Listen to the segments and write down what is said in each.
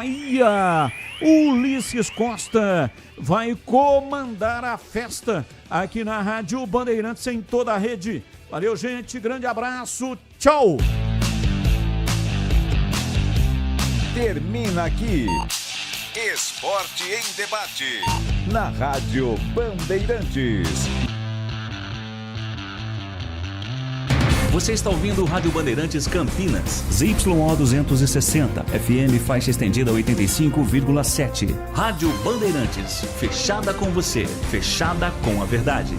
Bahia, Ulisses Costa vai comandar a festa aqui na Rádio Bandeirantes em toda a rede. Valeu, gente, grande abraço, tchau! Termina aqui Esporte em Debate na Rádio Bandeirantes. Você está ouvindo o Rádio Bandeirantes Campinas. ZYO 260, FM faixa estendida 85,7. Rádio Bandeirantes, fechada com você, fechada com a verdade.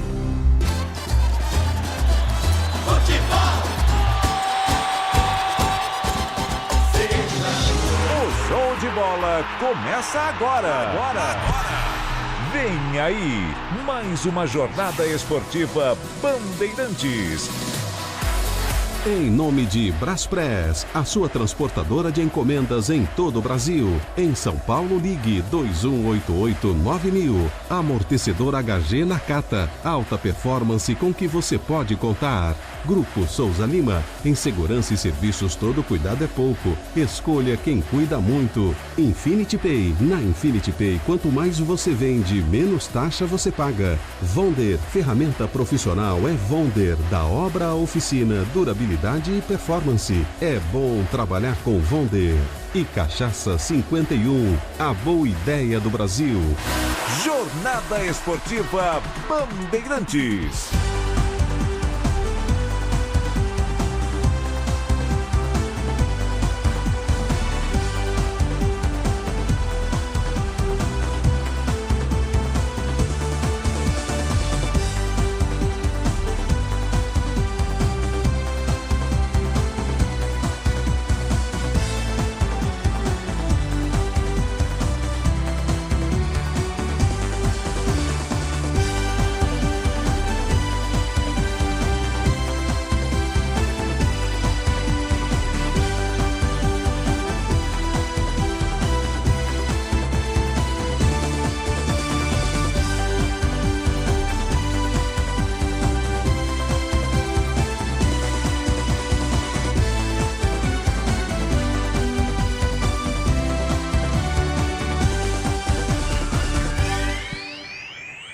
Futebol! O show de bola começa agora. Vem aí, mais uma jornada esportiva Bandeirantes. Em nome de Braspress, a sua transportadora de encomendas em todo o Brasil. Em São Paulo, ligue 2188-9000. Amortecedor HG Nakata. Alta performance com que você pode contar. Grupo Souza Lima. Em segurança e serviços todo cuidado é pouco. Escolha quem cuida muito. Infinity Pay. Na Infinity Pay, quanto mais você vende, menos taxa você paga. Vonder. Ferramenta profissional é Vonder. Da obra à oficina. Durabilidade e performance. É bom trabalhar com Vonder. E Cachaça 51, a boa ideia do Brasil. Jornada Esportiva Bandeirantes.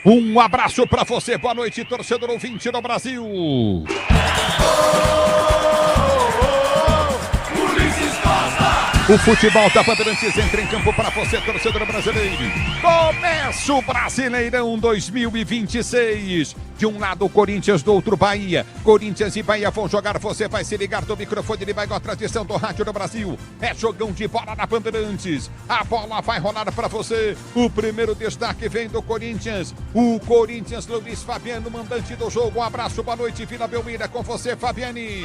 Um abraço pra você, boa noite, torcedor ouvinte do Brasil. Ulisses Costa! O futebol da Bandeirantes entra em campo para você, torcedor brasileiro. Começa o Brasileirão 2026. De um lado o Corinthians, do outro Bahia. Corinthians e Bahia vão jogar, você vai se ligar do microfone, ele vai com a tradição do rádio do Brasil. É jogão de bola na Bandeirantes. A bola vai rolar para você. O primeiro destaque vem do Corinthians. O Corinthians, Luiz Fabiano, mandante do jogo. Um abraço, boa noite, Vila Belmiro, com você, Fabiani.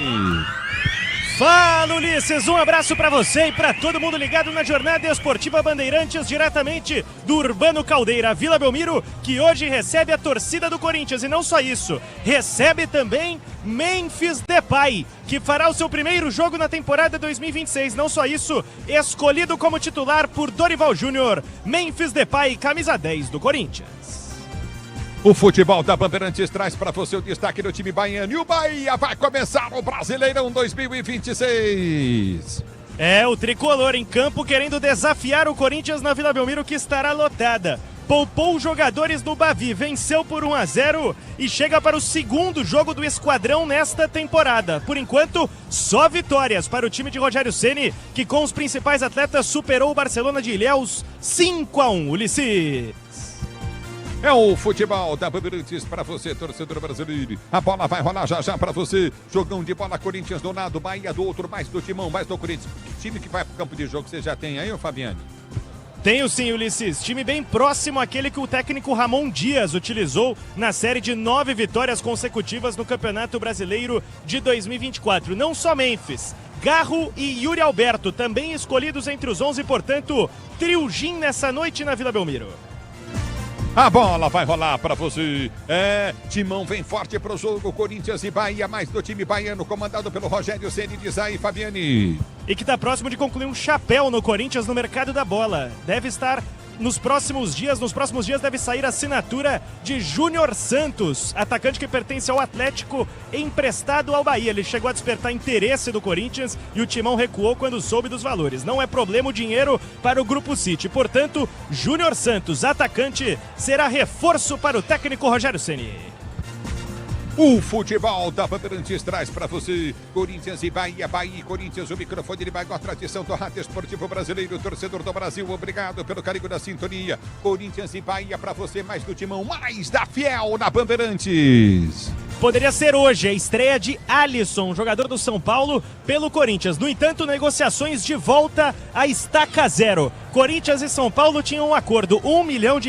Fala, Ulisses, um abraço pra você e pra todo mundo ligado na Jornada Esportiva Bandeirantes, diretamente do Urbano Caldeira, Vila Belmiro, que hoje recebe a torcida do Corinthians. E não só isso, recebe também Memphis Depay, que fará o seu primeiro jogo na temporada 2026. Não só isso, escolhido como titular por Dorival Júnior, Memphis Depay, camisa 10 do Corinthians. O futebol da Bandeirantes traz para você o destaque do time baiano. E o Bahia vai começar o Brasileirão 2026. É, o tricolor em campo querendo desafiar o Corinthians na Vila Belmiro, que estará lotada. Poupou os jogadores no Bavi, venceu por 1-0 e chega para o segundo jogo do esquadrão nesta temporada. Por enquanto, só vitórias para o time de Rogério Ceni, que com os principais atletas superou o Barcelona de Ilhéus 5-1, Ulisses. É o futebol da Bandeirantes para você, torcedor brasileiro. A bola vai rolar já já para você. Jogão de bola, Corinthians do lado, Bahia do outro, mais do Timão, mais do Corinthians. Que time que vai para o campo de jogo você já tem aí, ô Fabiane? Tenho sim, Ulisses. Time bem próximo àquele que o técnico Ramon Dias utilizou na série de 9 vitórias consecutivas no Campeonato Brasileiro de 2024. Não só Memphis, Garro e Yuri Alberto, também escolhidos entre os 11, portanto, triugim nessa noite na Vila Belmiro. A bola vai rolar para você. Timão vem forte para o jogo. Corinthians e Bahia, mais do time baiano, comandado pelo Rogério Ceni, diz aí, Fabiani. E que está próximo de concluir um chapéu no Corinthians no mercado da bola. Deve estar nos próximos dias deve sair a assinatura de Júnior Santos, atacante que pertence ao Atlético, emprestado ao Bahia. Ele chegou a despertar interesse do Corinthians e o Timão recuou quando soube dos valores. Não é problema o dinheiro para o Grupo City. Portanto, Júnior Santos, atacante, será reforço para o técnico Rogério Ceni. O futebol da Bandeirantes traz para você Corinthians e Bahia, Bahia e Corinthians. O microfone ele vai com a tradição do rádio esportivo brasileiro, torcedor do Brasil. Obrigado pelo carinho da sintonia. Corinthians e Bahia para você, mais do Timão, mais da Fiel na Bandeirantes. Poderia ser hoje a estreia de Alisson, jogador do São Paulo, pelo Corinthians. No entanto, negociações de volta à estaca zero. Corinthians e São Paulo tinham um acordo, R$1 milhão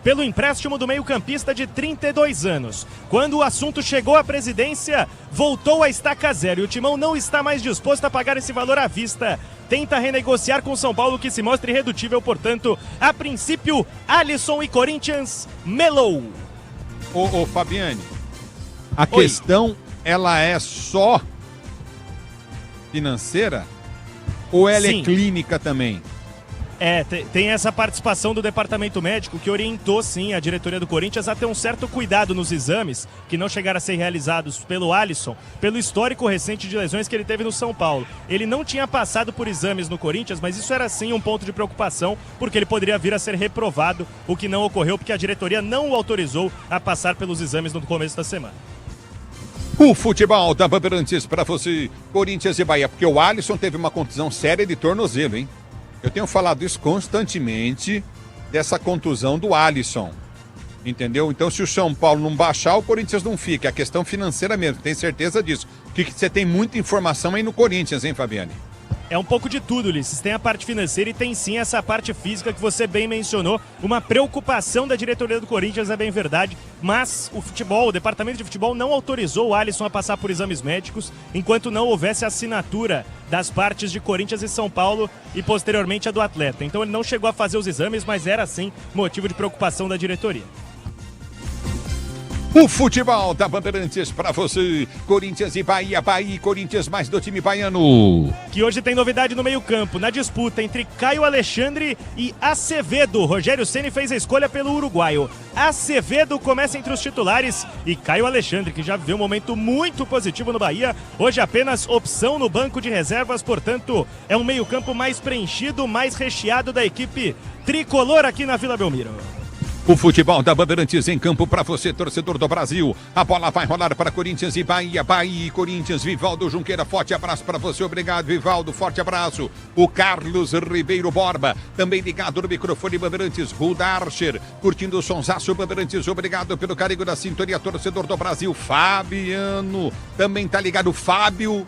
pelo empréstimo do meio-campista de 32 anos. Quando o assunto chegou à presidência, voltou à estaca zero e o Timão não está mais disposto a pagar esse valor à vista. Tenta renegociar com o São Paulo, que se mostra irredutível, portanto, a princípio, Alisson e Corinthians, melou. Ô Fabiane, a questão, ela é só financeira ou ela é clínica também? Tem essa participação do departamento médico que orientou sim a diretoria do Corinthians a ter um certo cuidado nos exames que não chegaram a ser realizados pelo Alisson, pelo histórico recente de lesões que ele teve no São Paulo. Ele não tinha passado por exames no Corinthians, mas isso era sim um ponto de preocupação, porque ele poderia vir a ser reprovado, o que não ocorreu porque a diretoria não o autorizou a passar pelos exames no começo da semana. O futebol da Bandeirantes para você, Corinthians e Bahia, porque o Alisson teve uma contusão séria de tornozelo, hein? Eu tenho falado isso constantemente, dessa contusão do Alisson, entendeu? Então, se o São Paulo não baixar, o Corinthians não fica. É a questão financeira mesmo, tem certeza disso. Que você tem muita informação aí no Corinthians, hein, Fabiane? É um pouco de tudo, Ulisses. Tem a parte financeira e tem sim essa parte física que você bem mencionou. Uma preocupação da diretoria do Corinthians, é bem verdade. Mas o departamento de futebol não autorizou o Alisson a passar por exames médicos enquanto não houvesse assinatura das partes de Corinthians e São Paulo e posteriormente a do atleta. Então ele não chegou a fazer os exames, mas era sim motivo de preocupação da diretoria. O futebol da Bandeirantes para você, Corinthians e Bahia, Bahia e Corinthians, mais do time baiano. Que hoje tem novidade no meio-campo, na disputa entre Caio Alexandre e Acevedo. Rogério Ceni fez a escolha pelo uruguaio. Acevedo começa entre os titulares e Caio Alexandre, que já viveu um momento muito positivo no Bahia, hoje apenas opção no banco de reservas, portanto, é um meio-campo mais preenchido, mais recheado da equipe tricolor aqui na Vila Belmiro. O futebol da Bandeirantes em campo para você, torcedor do Brasil. A bola vai rolar para Corinthians e Bahia, Bahia e Corinthians. Vivaldo Junqueira, forte abraço para você. Obrigado, Vivaldo, forte abraço. O Carlos Ribeiro Borba, também ligado no microfone Bandeirantes. Ruda Archer, curtindo o sonsaço Bandeirantes. Obrigado pelo carinho da sintonia, torcedor do Brasil. Fabiano, também tá ligado. Fábio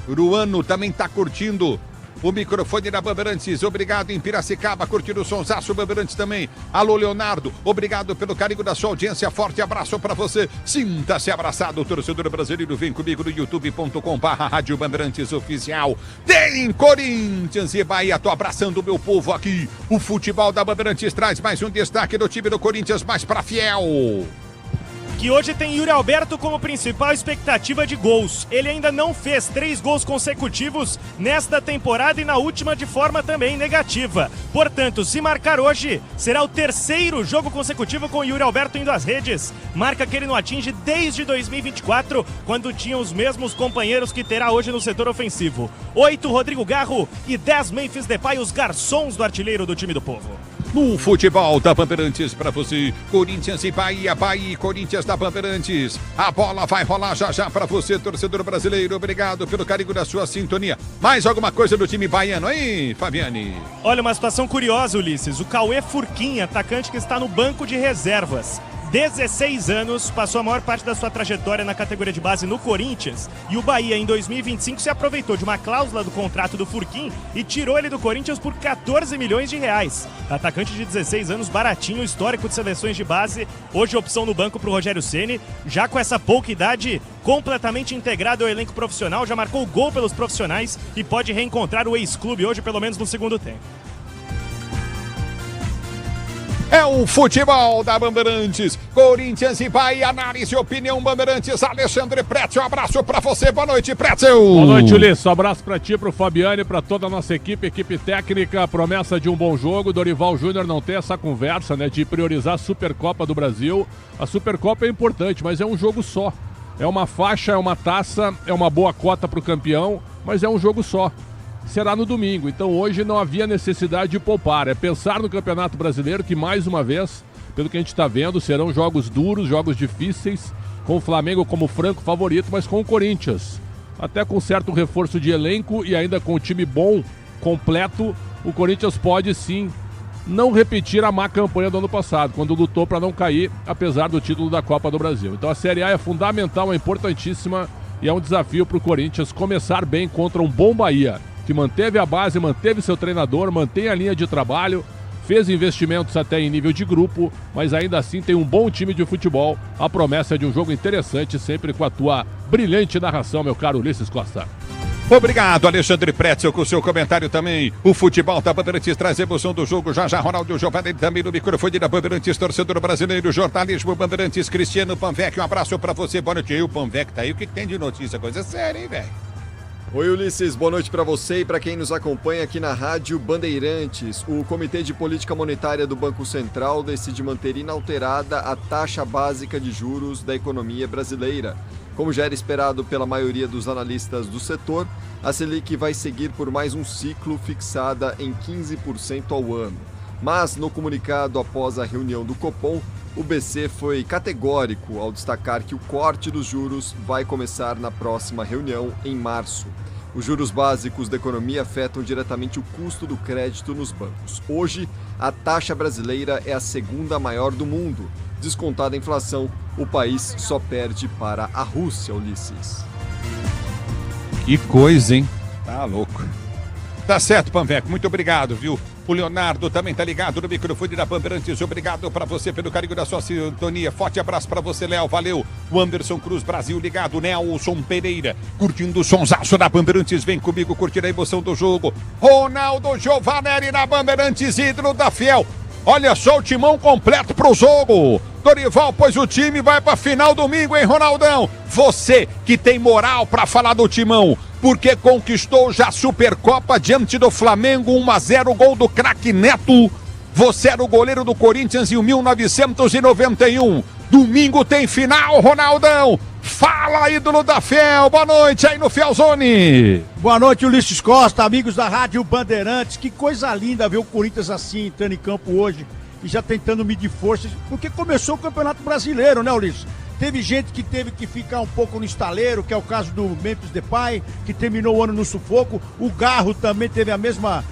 Ruano também tá curtindo o microfone da Bandeirantes. Obrigado em Piracicaba, curtindo o sonsaço Bandeirantes também. Alô, Leonardo, obrigado pelo carinho da sua audiência. Forte abraço para você. Sinta-se abraçado, torcedor brasileiro. Vem comigo no youtube.com/Rádio Bandeirantes Oficial. Tem Corinthians e Bahia. Tô abraçando o meu povo aqui. O futebol da Bandeirantes traz mais um destaque do time do Corinthians, mais para Fiel. Que hoje tem Yuri Alberto como principal expectativa de gols. Ele ainda não fez 3 gols consecutivos nesta temporada e na última de forma também negativa. Portanto, se marcar hoje, será o 3º jogo consecutivo com Yuri Alberto indo às redes. Marca que ele não atinge desde 2024, quando tinha os mesmos companheiros que terá hoje no setor ofensivo. 8, Rodrigo Garro e 10, Memphis Depay, os garçons do artilheiro do time do povo. No futebol da Bandeirantes para você, Corinthians e Bahia, Bahia e Corinthians da Bandeirantes. A bola vai rolar já já para você, torcedor brasileiro. Obrigado pelo carinho da sua sintonia. Mais alguma coisa do time baiano aí, Fabiane? Olha, uma situação curiosa, Ulisses. O Cauê Furquim, atacante que está no banco de reservas. 16 anos, passou a maior parte da sua trajetória na categoria de base no Corinthians, e o Bahia em 2025 se aproveitou de uma cláusula do contrato do Furquim e tirou ele do Corinthians por 14 milhões de reais. Atacante de 16 anos, baratinho, histórico de seleções de base, hoje opção no banco para o Rogério Ceni, já com essa pouca idade, completamente integrado ao elenco profissional, já marcou gol pelos profissionais e pode reencontrar o ex-clube hoje, pelo menos no segundo tempo. É o futebol da Bandeirantes. Corinthians e Bahia, análise e opinião Bandeirantes. Alexandre Pretzel, um abraço pra você. Boa noite, Pretzel. Boa noite, Ulisses. Um abraço pra ti, pro Fabiane, pra toda a nossa equipe técnica. Promessa de um bom jogo. Dorival Júnior não tem essa conversa, né, de priorizar a Supercopa do Brasil. A Supercopa é importante, mas é um jogo só. É uma faixa, é uma taça, é uma boa cota pro campeão, mas é um jogo só. Será no domingo, então hoje não havia necessidade de poupar, é pensar no Campeonato Brasileiro, que mais uma vez, pelo que a gente está vendo, serão jogos duros, jogos difíceis, com o Flamengo como franco favorito, mas com o Corinthians, até com certo reforço de elenco e ainda com o time bom, completo, o Corinthians pode sim não repetir a má campanha do ano passado, quando lutou para não cair, apesar do título da Copa do Brasil. Então a Série A é fundamental, é importantíssima e é um desafio para o Corinthians começar bem contra um bom Bahia, que manteve a base, manteve seu treinador, mantém a linha de trabalho, fez investimentos até em nível de grupo, mas ainda assim tem um bom time de futebol. A promessa de um jogo interessante, sempre com a tua brilhante narração, meu caro Ulisses Costa. Obrigado, Alexandre Pretzel, com o seu comentário também. O futebol da Bandeirantes traz emoção do jogo. Já Ronaldo Giovanni também no microfone da Bandeirantes, torcedor brasileiro, jornalismo Bandeirantes, Cristiano Panvec. Um abraço pra você. Boa noite. E o Panvec tá aí. O que tem de notícia? Coisa séria, hein, velho? Oi, Ulisses, boa noite para você e para quem nos acompanha aqui na Rádio Bandeirantes. O Comitê de Política Monetária do Banco Central decide manter inalterada a taxa básica de juros da economia brasileira. Como já era esperado pela maioria dos analistas do setor, a Selic vai seguir por mais um ciclo fixada em 15% ao ano. Mas, no comunicado após a reunião do Copom, o BC foi categórico ao destacar que o corte dos juros vai começar na próxima reunião, em março. Os juros básicos da economia afetam diretamente o custo do crédito nos bancos. Hoje, a taxa brasileira é a segunda maior do mundo. Descontada a inflação, o país só perde para a Rússia, Ulisses. Que coisa, hein? Tá louco. Tá certo, Panvec, muito obrigado, viu? O Leonardo também tá ligado no microfone da Bandeirantes. Obrigado pra você pelo carinho da sua sintonia. Forte abraço pra você, Léo. Valeu. O Anderson Cruz, Brasil ligado. Nelson Pereira, curtindo o sonsaço da Bandeirantes. Vem comigo curtir a emoção do jogo. Ronaldo Giovanelli na Bandeirantes, ídolo da Fiel. Olha só o timão completo pro jogo. Dorival pôs o time, vai pra final domingo, hein, Ronaldão? Você que tem moral pra falar do timão, porque conquistou já a Supercopa diante do Flamengo, 1-0, gol do craque Neto. Você era o goleiro do Corinthians em 1991. Domingo tem final, Ronaldão. Fala, ídolo da Fiel. Boa noite aí no Fielzone. Boa noite, Ulisses Costa, amigos da Rádio Bandeirantes. Que coisa linda ver o Corinthians assim, entrando em campo hoje e já tentando medir forças, porque começou o Campeonato Brasileiro, né, Ulisses? Teve gente que teve que ficar um pouco no estaleiro, que é o caso do Memphis Depay, que terminou o ano no sufoco. O Garro também teve a mesma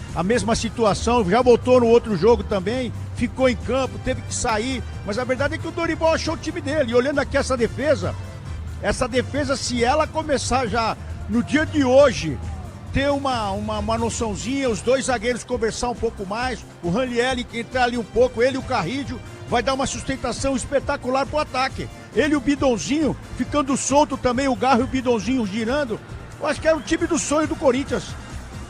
situação, já voltou no outro jogo também, ficou em campo, teve que sair. Mas a verdade é que o Dorival achou o time dele. E olhando aqui essa defesa, se ela começar já no dia de hoje, ter uma noçãozinha, os dois zagueiros conversar um pouco mais, o Ranieri entrar ali um pouco, ele e o Carrillo, vai dar uma sustentação espetacular pro ataque. Ele e o Bidonzinho ficando solto também, o Garro e o Bidonzinho girando. Eu acho que é o time do sonho do Corinthians.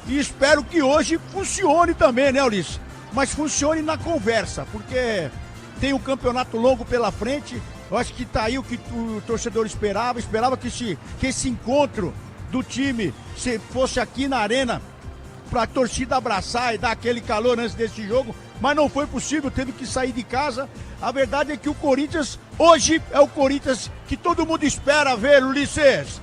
E espero que hoje funcione também, né, Ulisses? Mas funcione na conversa, porque tem um campeonato longo pela frente. Eu acho que tá aí o que o torcedor esperava que esse encontro do time se fosse aqui na arena para a torcida abraçar e dar aquele calor antes desse jogo, mas não foi possível, teve que sair de casa. A verdade é que o Corinthians hoje é o Corinthians que todo mundo espera ver, Ulisses.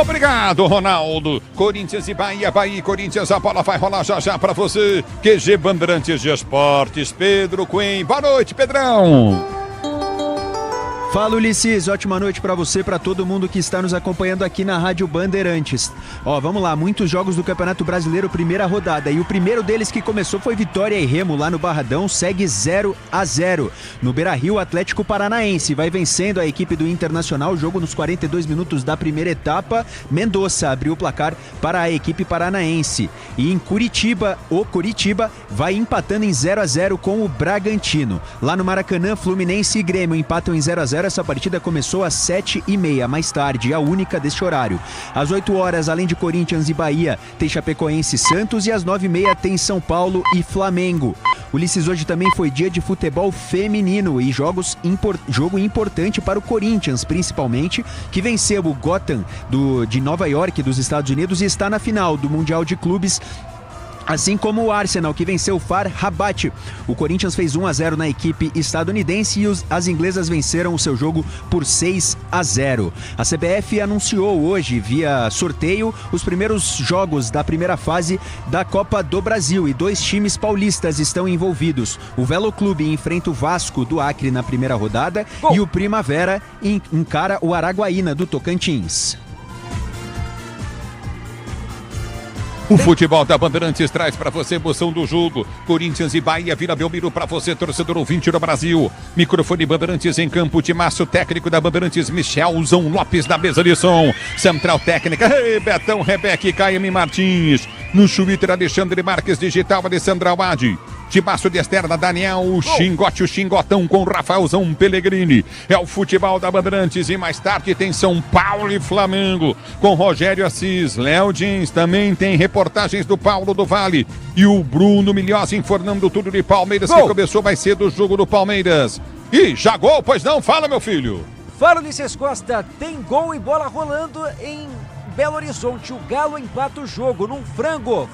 Obrigado, Ronaldo. Corinthians e Bahia e Corinthians, a bola vai rolar já para você. QG Bandeirantes de Esportes, Pedro Quim. Boa noite, Pedrão. Fala, Ulisses, ótima noite pra você, pra todo mundo que está nos acompanhando aqui na Rádio Bandeirantes. Vamos lá, muitos jogos do Campeonato Brasileiro, primeira rodada, e o primeiro deles que começou foi Vitória e Remo lá no Barradão, segue 0-0. No Beira-Rio, Atlético Paranaense vai vencendo a equipe do Internacional, jogo nos 42 minutos da primeira etapa. Mendonça abriu o placar para a equipe paranaense. E em Curitiba, o Curitiba vai empatando em 0-0 com o Bragantino. Lá no Maracanã, Fluminense e Grêmio empatam em 0-0. Essa partida começou às 7h30, mais tarde, a única deste horário. Às 8 horas, além de Corinthians e Bahia, tem Chapecoense e Santos, e às 9h30 tem São Paulo e Flamengo. Ulisses, hoje também foi dia de futebol feminino e jogo importante para o Corinthians, principalmente, que venceu o Gotham de Nova York, dos Estados Unidos, e está na final do Mundial de Clubes, assim como o Arsenal, que venceu o FAR Rabat. O Corinthians fez 1-0 na equipe estadunidense e as inglesas venceram o seu jogo por 6-0. A CBF anunciou hoje, via sorteio, os primeiros jogos da primeira fase da Copa do Brasil e 2 times paulistas estão envolvidos. O Velo Clube enfrenta o Vasco do Acre na primeira rodada e o Primavera encara o Araguaína do Tocantins. O futebol da Bandeirantes traz para você emoção do jogo. Corinthians e Bahia, Vila Belmiro para você, torcedor ouvinte do Brasil. Microfone Bandeirantes em campo, timaço técnico da Bandeirantes, Michelzão Lopes na mesa de som. Central técnica, Betão, Rebeca e KM Martins. No Twitter, Alexandre Marques, digital, Alessandra Awadi. Timaço de externa, Daniel, o Xingotão com Rafaelzão Pellegrini. É o futebol da Bandeirantes e mais tarde tem São Paulo e Flamengo com Rogério Assis, Léo Dins, também tem reportagens do Paulo do Vale e o Bruno Milhós informando tudo de Palmeiras, que começou mais cedo o jogo do Palmeiras. E já gol, pois não? Fala, meu filho. Fala, Ulisses Costa, tem gol e bola rolando em Belo Horizonte. O Galo empata o jogo num frango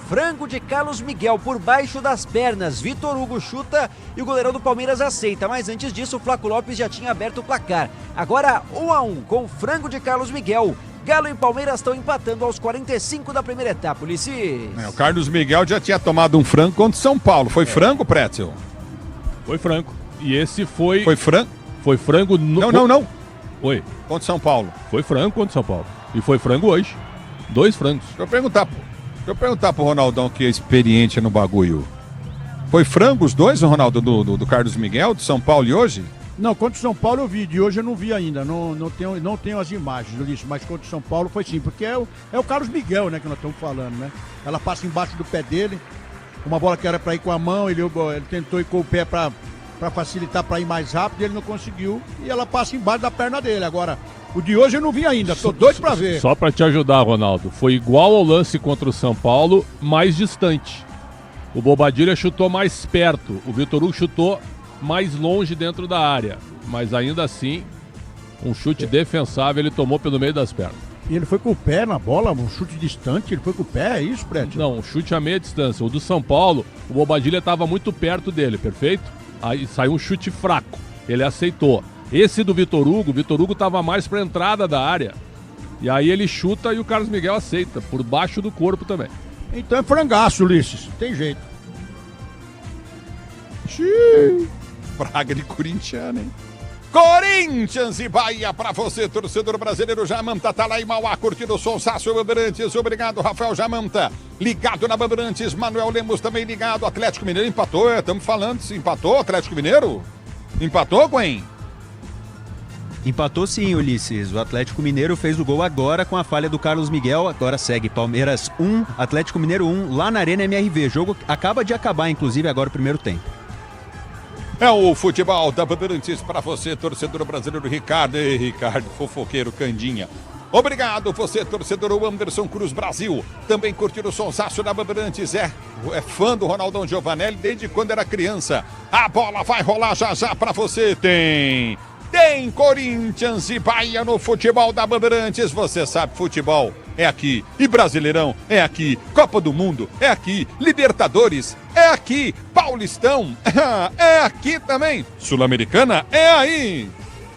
de Carlos Miguel por baixo das pernas. Vitor Hugo chuta e o goleirão do Palmeiras aceita, mas antes disso o Flaco Lopes já tinha aberto o placar. Agora 1-1 com o frango de Carlos Miguel. Galo e Palmeiras estão empatando aos 45 da primeira etapa, Ulisses. O Carlos Miguel já tinha tomado um frango contra o São Paulo. Foi frango, Pretzel? Foi frango. E esse foi... Foi frango? Foi frango no... Não. Foi. Contra o São Paulo. Foi frango contra o São Paulo. E foi frango hoje. 2 frangos. Deixa eu perguntar pro Ronaldão, que é experiente no bagulho. Foi frango os dois, Ronaldo, do Carlos Miguel, do São Paulo e hoje? Não, contra o São Paulo eu vi, de hoje eu não vi ainda, não tenho as imagens, Ulisses, mas contra o São Paulo foi sim, porque é o Carlos Miguel, né, que nós estamos falando, né? Ela passa embaixo do pé dele, uma bola que era para ir com a mão, ele tentou ir com o pé para facilitar, para ir mais rápido, ele não conseguiu, e ela passa embaixo da perna dele. Agora, o de hoje eu não vi ainda, tô doido para ver. Só para te ajudar, Ronaldo, foi igual ao lance contra o São Paulo, mais distante. O Bobadilha chutou mais perto, o Vitor Hugo chutou mais longe dentro da área, mas ainda assim, um chute defensável ele tomou pelo meio das pernas. E ele foi com o pé na bola, um chute distante, ele foi com o pé, é isso, Fred? Não, um chute a meia distância. O do São Paulo, o Bobadilha estava muito perto dele, perfeito? Aí saiu um chute fraco, ele aceitou. Esse do Vitor Hugo estava mais para a entrada da área. E aí ele chuta e o Carlos Miguel aceita, por baixo do corpo também. Então é frangaço, Ulisses, tem jeito. Praga de corintiano, hein? Corinthians e Bahia pra você, torcedor brasileiro. Jamanta tá lá em Mauá, curtindo o som Sácio Bandeirantes. Obrigado, Rafael Jamanta. Ligado na Bandeirantes, Manuel Lemos também ligado. Atlético Mineiro empatou, estamos falando. Empatou, Atlético Mineiro? Empatou, Gwen? Empatou sim, Ulisses. O Atlético Mineiro fez o gol agora com a falha do Carlos Miguel. Agora segue Palmeiras 1, Atlético Mineiro 1, lá na Arena MRV. O jogo acaba de acabar, inclusive, agora o primeiro tempo. É o futebol da Bandeirantes para você, torcedor brasileiro. Ricardo, fofoqueiro, Candinha. Obrigado, você, torcedor Anderson Cruz Brasil. Também curtindo o sonsaço da Bandeirantes. É fã do Ronaldão Giovanelli desde quando era criança. A bola vai rolar já para você. Tem Corinthians e Bahia no futebol da Bandeirantes. Você sabe, futebol é aqui. E Brasileirão é aqui. Copa do Mundo é aqui. Libertadores é aqui. Paulistão é aqui também. Sul-Americana é aí.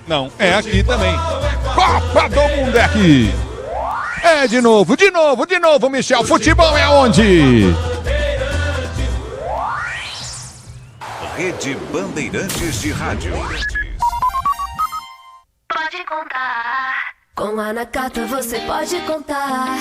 Não, é aqui também. Copa do Mundo é aqui. É de novo, Michel. Futebol é onde? Rede Bandeirantes de Rádio. Pode contar. Com a Nakata você pode contar.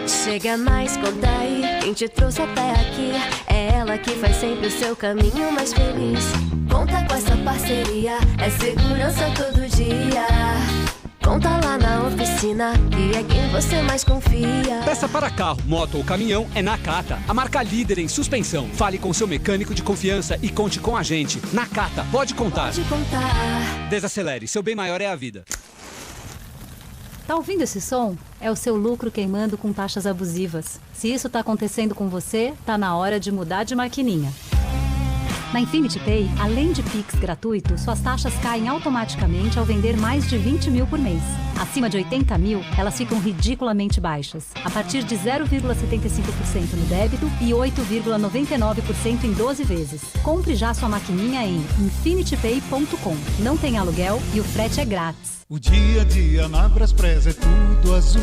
Chega mais, conta aí. Quem te trouxe até aqui é ela que faz sempre o seu caminho mais feliz. Conta com essa parceria, é segurança todo dia. Conta lá na oficina, que é quem você mais confia. Peça para carro, moto ou caminhão é Nakata, a marca líder em suspensão. Fale com seu mecânico de confiança e conte com a gente. Nakata, pode contar. Pode contar. Desacelere, seu bem maior é a vida. Tá ouvindo esse som? É o seu lucro queimando com taxas abusivas. Se isso tá acontecendo com você, tá na hora de mudar de maquininha. Na Infinity Pay, além de Pix gratuito, suas taxas caem automaticamente ao vender mais de 20 mil por mês. Acima de 80 mil, elas ficam ridiculamente baixas, a partir de 0,75% no débito e 8,99% em 12 vezes. Compre já sua maquininha em infinitypay.com. Não tem aluguel e o frete é grátis. O dia a dia na Braspress é tudo azul,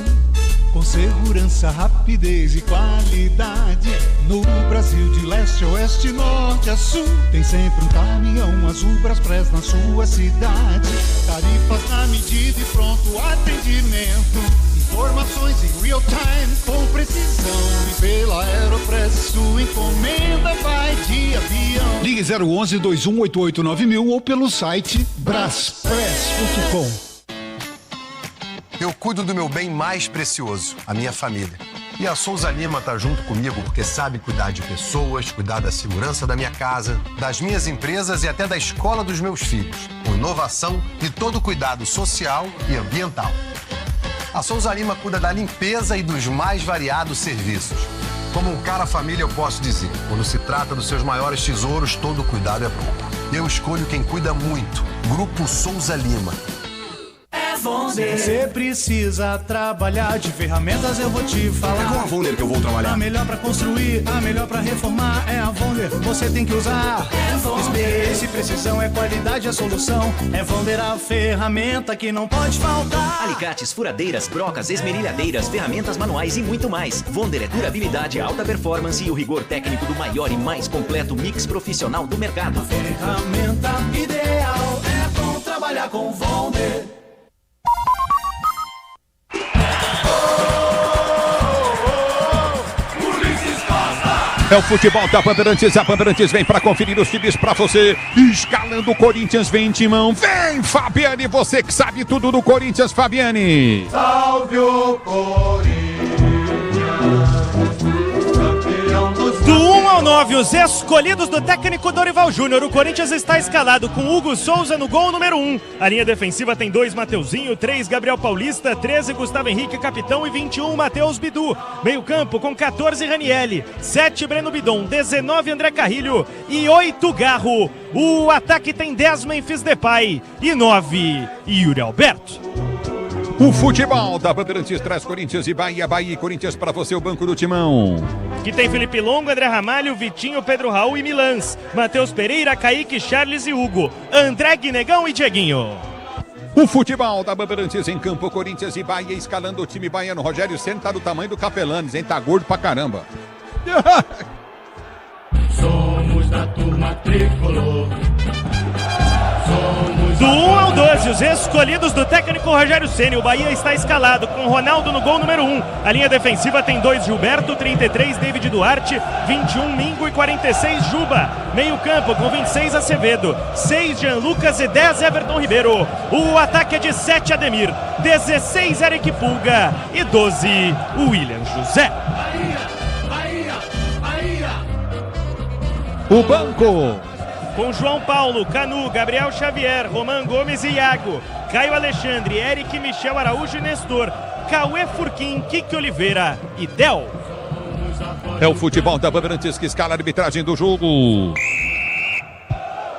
com segurança, rapidez e qualidade. No Brasil de leste a oeste, norte a sul, tem sempre um caminhão azul Braspress na sua cidade. Tarifas na medida e pronto atendimento, informações em real time com precisão. E pela Aeropress sua encomenda vai de avião. Ligue 011 2188 9000 ou pelo site braspress.com. Eu cuido do meu bem mais precioso, a minha família. E a Souza Lima tá junto comigo porque sabe cuidar de pessoas, cuidar da segurança da minha casa, das minhas empresas e até da escola dos meus filhos, com inovação e todo cuidado social e ambiental. A Souza Lima cuida da limpeza e dos mais variados serviços. Como um cara família, eu posso dizer, quando se trata dos seus maiores tesouros, todo cuidado é bom. Eu escolho quem cuida muito, Grupo Souza Lima. Se você precisa trabalhar de ferramentas, eu vou te falar. É com a Vonder que eu vou trabalhar. A melhor pra construir, a melhor pra reformar é a Vonder. Você tem que usar. Experiência e precisão é qualidade, a solução. É Vonder a ferramenta que não pode faltar. Alicates, furadeiras, brocas, esmerilhadeiras, ferramentas manuais e muito mais. Vonder é durabilidade, alta performance e o rigor técnico do maior e mais completo mix profissional do mercado. A ferramenta ideal é bom trabalhar com Vonder. É o futebol da Bandeirantes. A Bandeirantes vem para conferir os times para você. Escalando o Corinthians, vem Timão. Vem, Fabiane, você que sabe tudo do Corinthians, Fabiane. Salve o Corinthians, campeão dos... Do 1 ao 9, os escolhidos do técnico Dorival Júnior. O Corinthians está escalado com Hugo Souza no gol número 1. A linha defensiva tem 2 Mateuzinho, 3 Gabriel Paulista, 13 Gustavo Henrique, capitão, e 21 Matheus Bidu. Meio campo com 14 Ranielli, 7 Breno Bidon, 19 André Carrilho e 8 Garro. O ataque tem 10 Memphis Depay e 9 Yuri Alberto. O futebol da Bandeirantes traz Corinthians e Bahia. Bahia e Corinthians para você, o banco do Timão. Que tem Felipe Longo, André Ramalho, Vitinho, Pedro Raul e Milans. Matheus Pereira, Kaique, Charles e Hugo. André, Guinegão e Dieguinho. O futebol da Bandeirantes em campo, Corinthians e Bahia, escalando o time baiano. Rogério Ceni tá do tamanho do Capelanes, hein? Tá gordo pra caramba. Somos da turma tricolor. Do 1 ao 12, os escolhidos do técnico Rogério Ceni. O Bahia está escalado com Ronaldo no gol número 1. A linha defensiva tem 2 Gilberto, 33 David Duarte, 21 Mingo e 46 Juba. Meio campo com 26 Acevedo, 6 Jean Lucas e 10 Everton Ribeiro. O ataque é de 7 Ademir, 16 Eric Pulga e 12 William José. O banco com João Paulo, Canu, Gabriel Xavier, Roman Gomes e Iago, Caio Alexandre, Eric, Michel Araújo e Nestor, Cauê Furquim, Kiki Oliveira e Del. É o futebol da Bandeirantes que escala a arbitragem do jogo.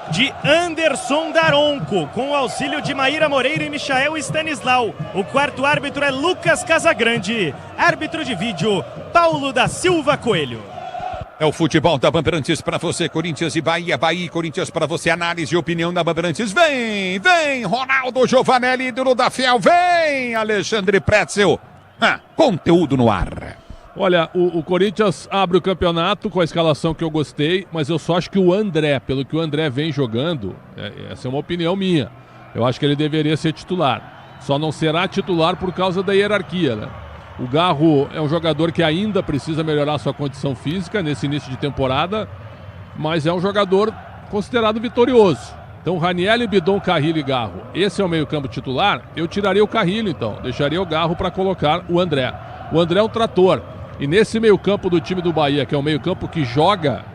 De Anderson Daronco, com o auxílio de Maíra Moreira e Michael Stanislau. O quarto árbitro é Lucas Casagrande. Árbitro de vídeo, Paulo da Silva Coelho. É o futebol da Bandeirantes para você, Corinthians e Bahia. Bahia e Corinthians para você, análise e opinião da Bandeirantes. Vem, vem, Ronaldo Giovanelli, ídolo da Fiel. Vem, Alexandre Pretzel. Conteúdo no ar. Olha, o Corinthians abre o campeonato com a escalação que eu gostei, mas eu só acho que o André, pelo que o André vem jogando, essa é uma opinião minha, eu acho que ele deveria ser titular. Só não será titular por causa da hierarquia, né? O Garro é um jogador que ainda precisa melhorar sua condição física nesse início de temporada, mas é um jogador considerado vitorioso. Então, Ranielli, Bidon, Carrilho e Garro. Esse é o meio-campo titular. Eu tiraria o Carrilho, então. Deixaria o Garro para colocar o André. O André é um trator. E nesse meio-campo do time do Bahia, que é um meio-campo que joga,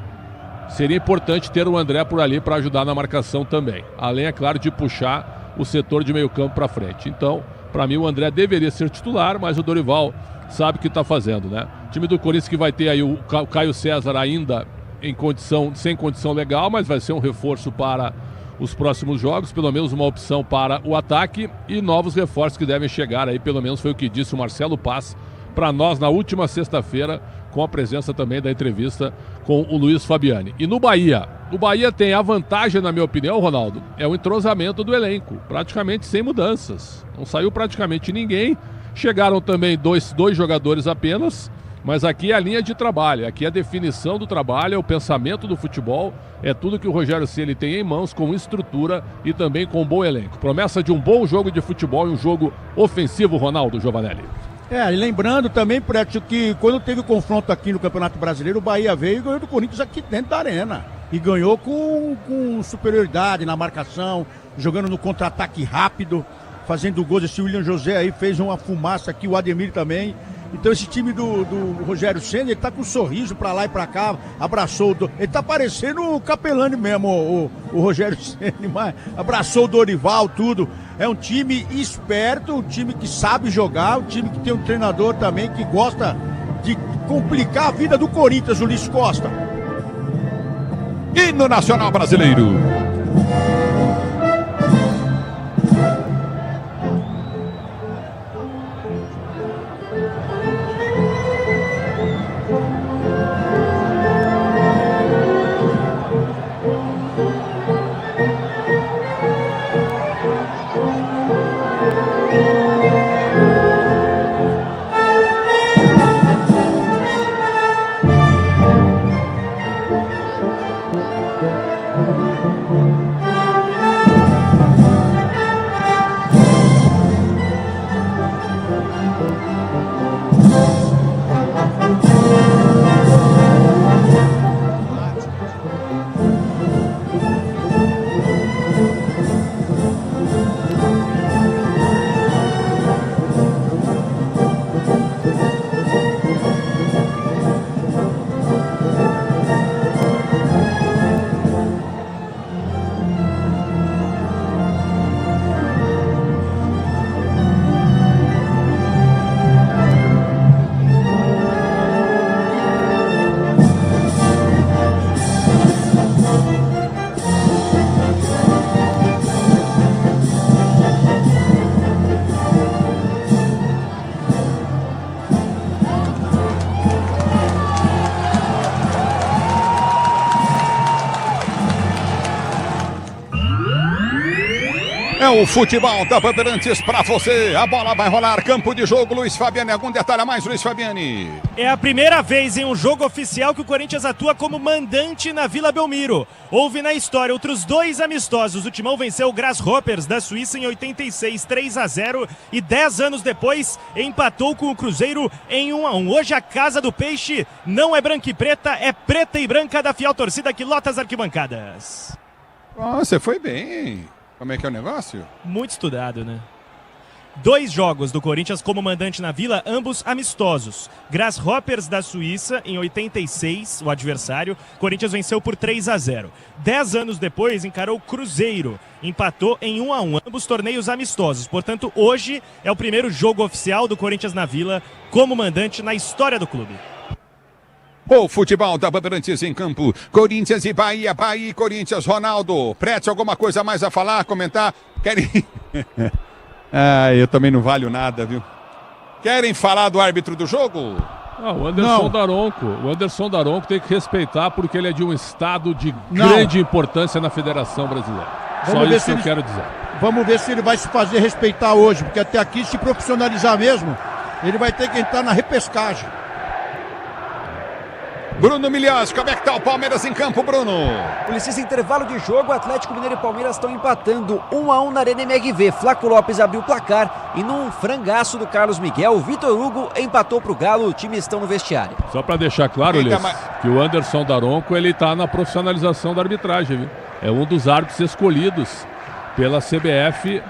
seria importante ter o André por ali para ajudar na marcação também. Além, é claro, de puxar o setor de meio-campo para frente. Então, para mim, o André deveria ser titular, mas o Dorival sabe o que está fazendo, né? O time do Corinthians que vai ter aí o Caio César ainda sem condição legal, mas vai ser um reforço para os próximos jogos, pelo menos uma opção para o ataque e novos reforços que devem chegar aí, pelo menos foi o que disse o Marcelo Paz para nós na última sexta-feira, com a presença também da entrevista com o Luiz Fabiani. E no Bahia, o Bahia tem a vantagem, na minha opinião, Ronaldo, é o entrosamento do elenco, praticamente sem mudanças. Não saiu praticamente ninguém, chegaram também dois jogadores apenas, mas aqui é a linha de trabalho, aqui é a definição do trabalho, é o pensamento do futebol, é tudo que o Rogério Ceni tem em mãos, com estrutura e também com um bom elenco. Promessa de um bom jogo de futebol e um jogo ofensivo, Ronaldo Giovanelli. E lembrando também, Prétio, que quando teve o confronto aqui no Campeonato Brasileiro, o Bahia veio e ganhou do Corinthians aqui dentro da arena. E ganhou com superioridade na marcação, jogando no contra-ataque rápido, fazendo gols. Esse William José aí fez uma fumaça aqui, o Ademir também. Então esse time do Rogério Ceni, ele tá com um sorriso pra lá e pra cá, abraçou ele tá parecendo o Capelani mesmo, o Rogério Ceni, mas abraçou o Dorival, tudo. É um time esperto, um time que sabe jogar, um time que tem um treinador também que gosta de complicar a vida do Corinthians, o Luiz Costa. E no Nacional Brasileiro. É o futebol da Bandeirantes pra você. A bola vai rolar, campo de jogo, Luiz Fabiani. Algum detalhe a mais, Luiz Fabiani? É a primeira vez em um jogo oficial que o Corinthians atua como mandante na Vila Belmiro. Houve na história outros 2 amistosos. O Timão venceu o Grasshoppers da Suíça em 86, 3-0. E 10 anos depois empatou com o Cruzeiro em 1-1. Hoje a Casa do Peixe não é branca e preta, é preta e branca da fiel torcida que lota as arquibancadas. Você foi bem. Como é que é o negócio? Muito estudado, né? 2 jogos do Corinthians como mandante na Vila, ambos amistosos. Grasshoppers da Suíça, em 86, o adversário. Corinthians venceu por 3-0. 10 anos depois, encarou o Cruzeiro. Empatou em 1-1, ambos torneios amistosos. Portanto, hoje é o primeiro jogo oficial do Corinthians na Vila como mandante na história do clube. O futebol da Bandeirantes em campo. Corinthians e Bahia, Bahia e Corinthians. Ronaldo, Prete, alguma coisa mais a falar, comentar? Querem... eu também não valho nada, viu? Querem falar do árbitro do jogo? O Anderson Daronco. O Anderson Daronco tem que respeitar porque ele é de um estado de grande importância na Federação Brasileira. Só isso que eu quero dizer. Vamos ver se ele vai se fazer respeitar hoje, porque até aqui, se profissionalizar mesmo, ele vai ter que entrar na repescagem. Bruno Milhães, como é que tá o Palmeiras em campo, Bruno? Nesse intervalo de jogo, Atlético Mineiro e Palmeiras estão empatando 1-1 na Arena MRV. Flaco Lopes abriu o placar e num frangaço do Carlos Miguel, o Vitor Hugo empatou pro Galo, o time estão no vestiário. Só para deixar claro, Liz, que o Anderson Daronco, ele tá na profissionalização da arbitragem, viu? É um dos árbitros escolhidos pela CBF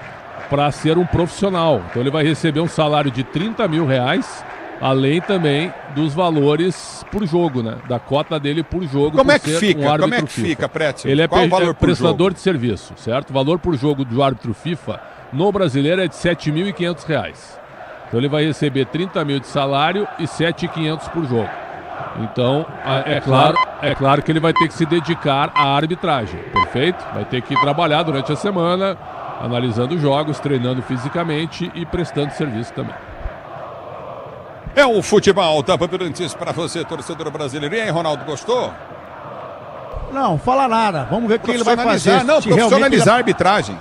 para ser um profissional. Então ele vai receber um salário de R$30 mil, além também dos valores por jogo, né? Da cota dele por jogo. Como é que fica? Como é que fica, Prétio? Ele é prestador de serviço, certo? O valor por jogo do árbitro FIFA no brasileiro é de R$7.500. Então ele vai receber 30 mil de salário e 7.500 por jogo. Então, é claro que ele vai ter que se dedicar à arbitragem, perfeito? Vai ter que trabalhar durante a semana, analisando jogos, treinando fisicamente e prestando serviço também. É o futebol da Bandeirantes para você, torcedor brasileiro. E aí, Ronaldo, gostou? Não, fala nada. Vamos ver o que ele vai fazer. Não, profissionalizar a arbitragem.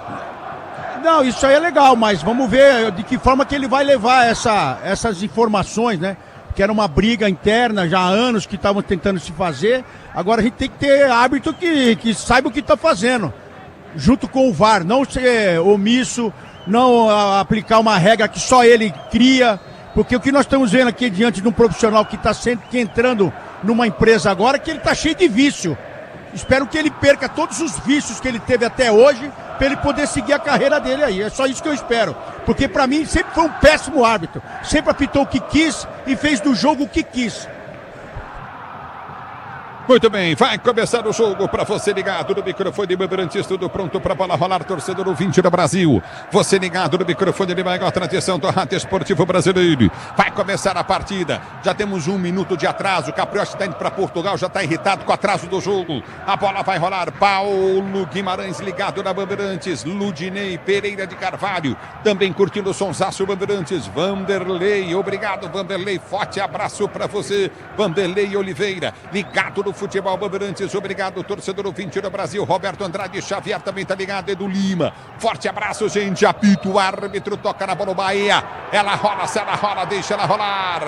Não, isso aí é legal, mas vamos ver de que forma que ele vai levar essas informações, né? Que era uma briga interna já há anos que estavam tentando se fazer. Agora a gente tem que ter árbitro que saiba o que está fazendo. Junto com o VAR, não ser omisso, não aplicar uma regra que só ele cria. Porque o que nós estamos vendo aqui diante de um profissional que está entrando numa empresa agora, que ele está cheio de vício. Espero que ele perca todos os vícios que ele teve até hoje, para ele poder seguir a carreira dele aí. É só isso que eu espero. Porque para mim sempre foi um péssimo árbitro. Sempre apitou o que quis e fez do jogo o que quis. Muito bem, vai começar o jogo para você ligado no microfone de Bandeirantes, tudo pronto para a bola rolar, torcedor ouvinte do Brasil. Você ligado no microfone de maior tradição do rádio esportivo brasileiro. Vai começar a partida, já temos 1 minuto de atraso, o Capriotti está indo para Portugal, já está irritado com o atraso do jogo. A bola vai rolar, Paulo Guimarães ligado na Bandeirantes, Ludinei Pereira de Carvalho, também curtindo o sonsaço Bandeirantes, Vanderlei, obrigado Vanderlei, forte abraço para você, Vanderlei Oliveira, ligado no futebol Bandeirantes, obrigado torcedor ouvinte do Brasil, Roberto Andrade Xavier também tá ligado, Edu Lima, forte abraço gente, apito o árbitro, toca na bola o Bahia, ela rola, se ela rola, deixa ela rolar.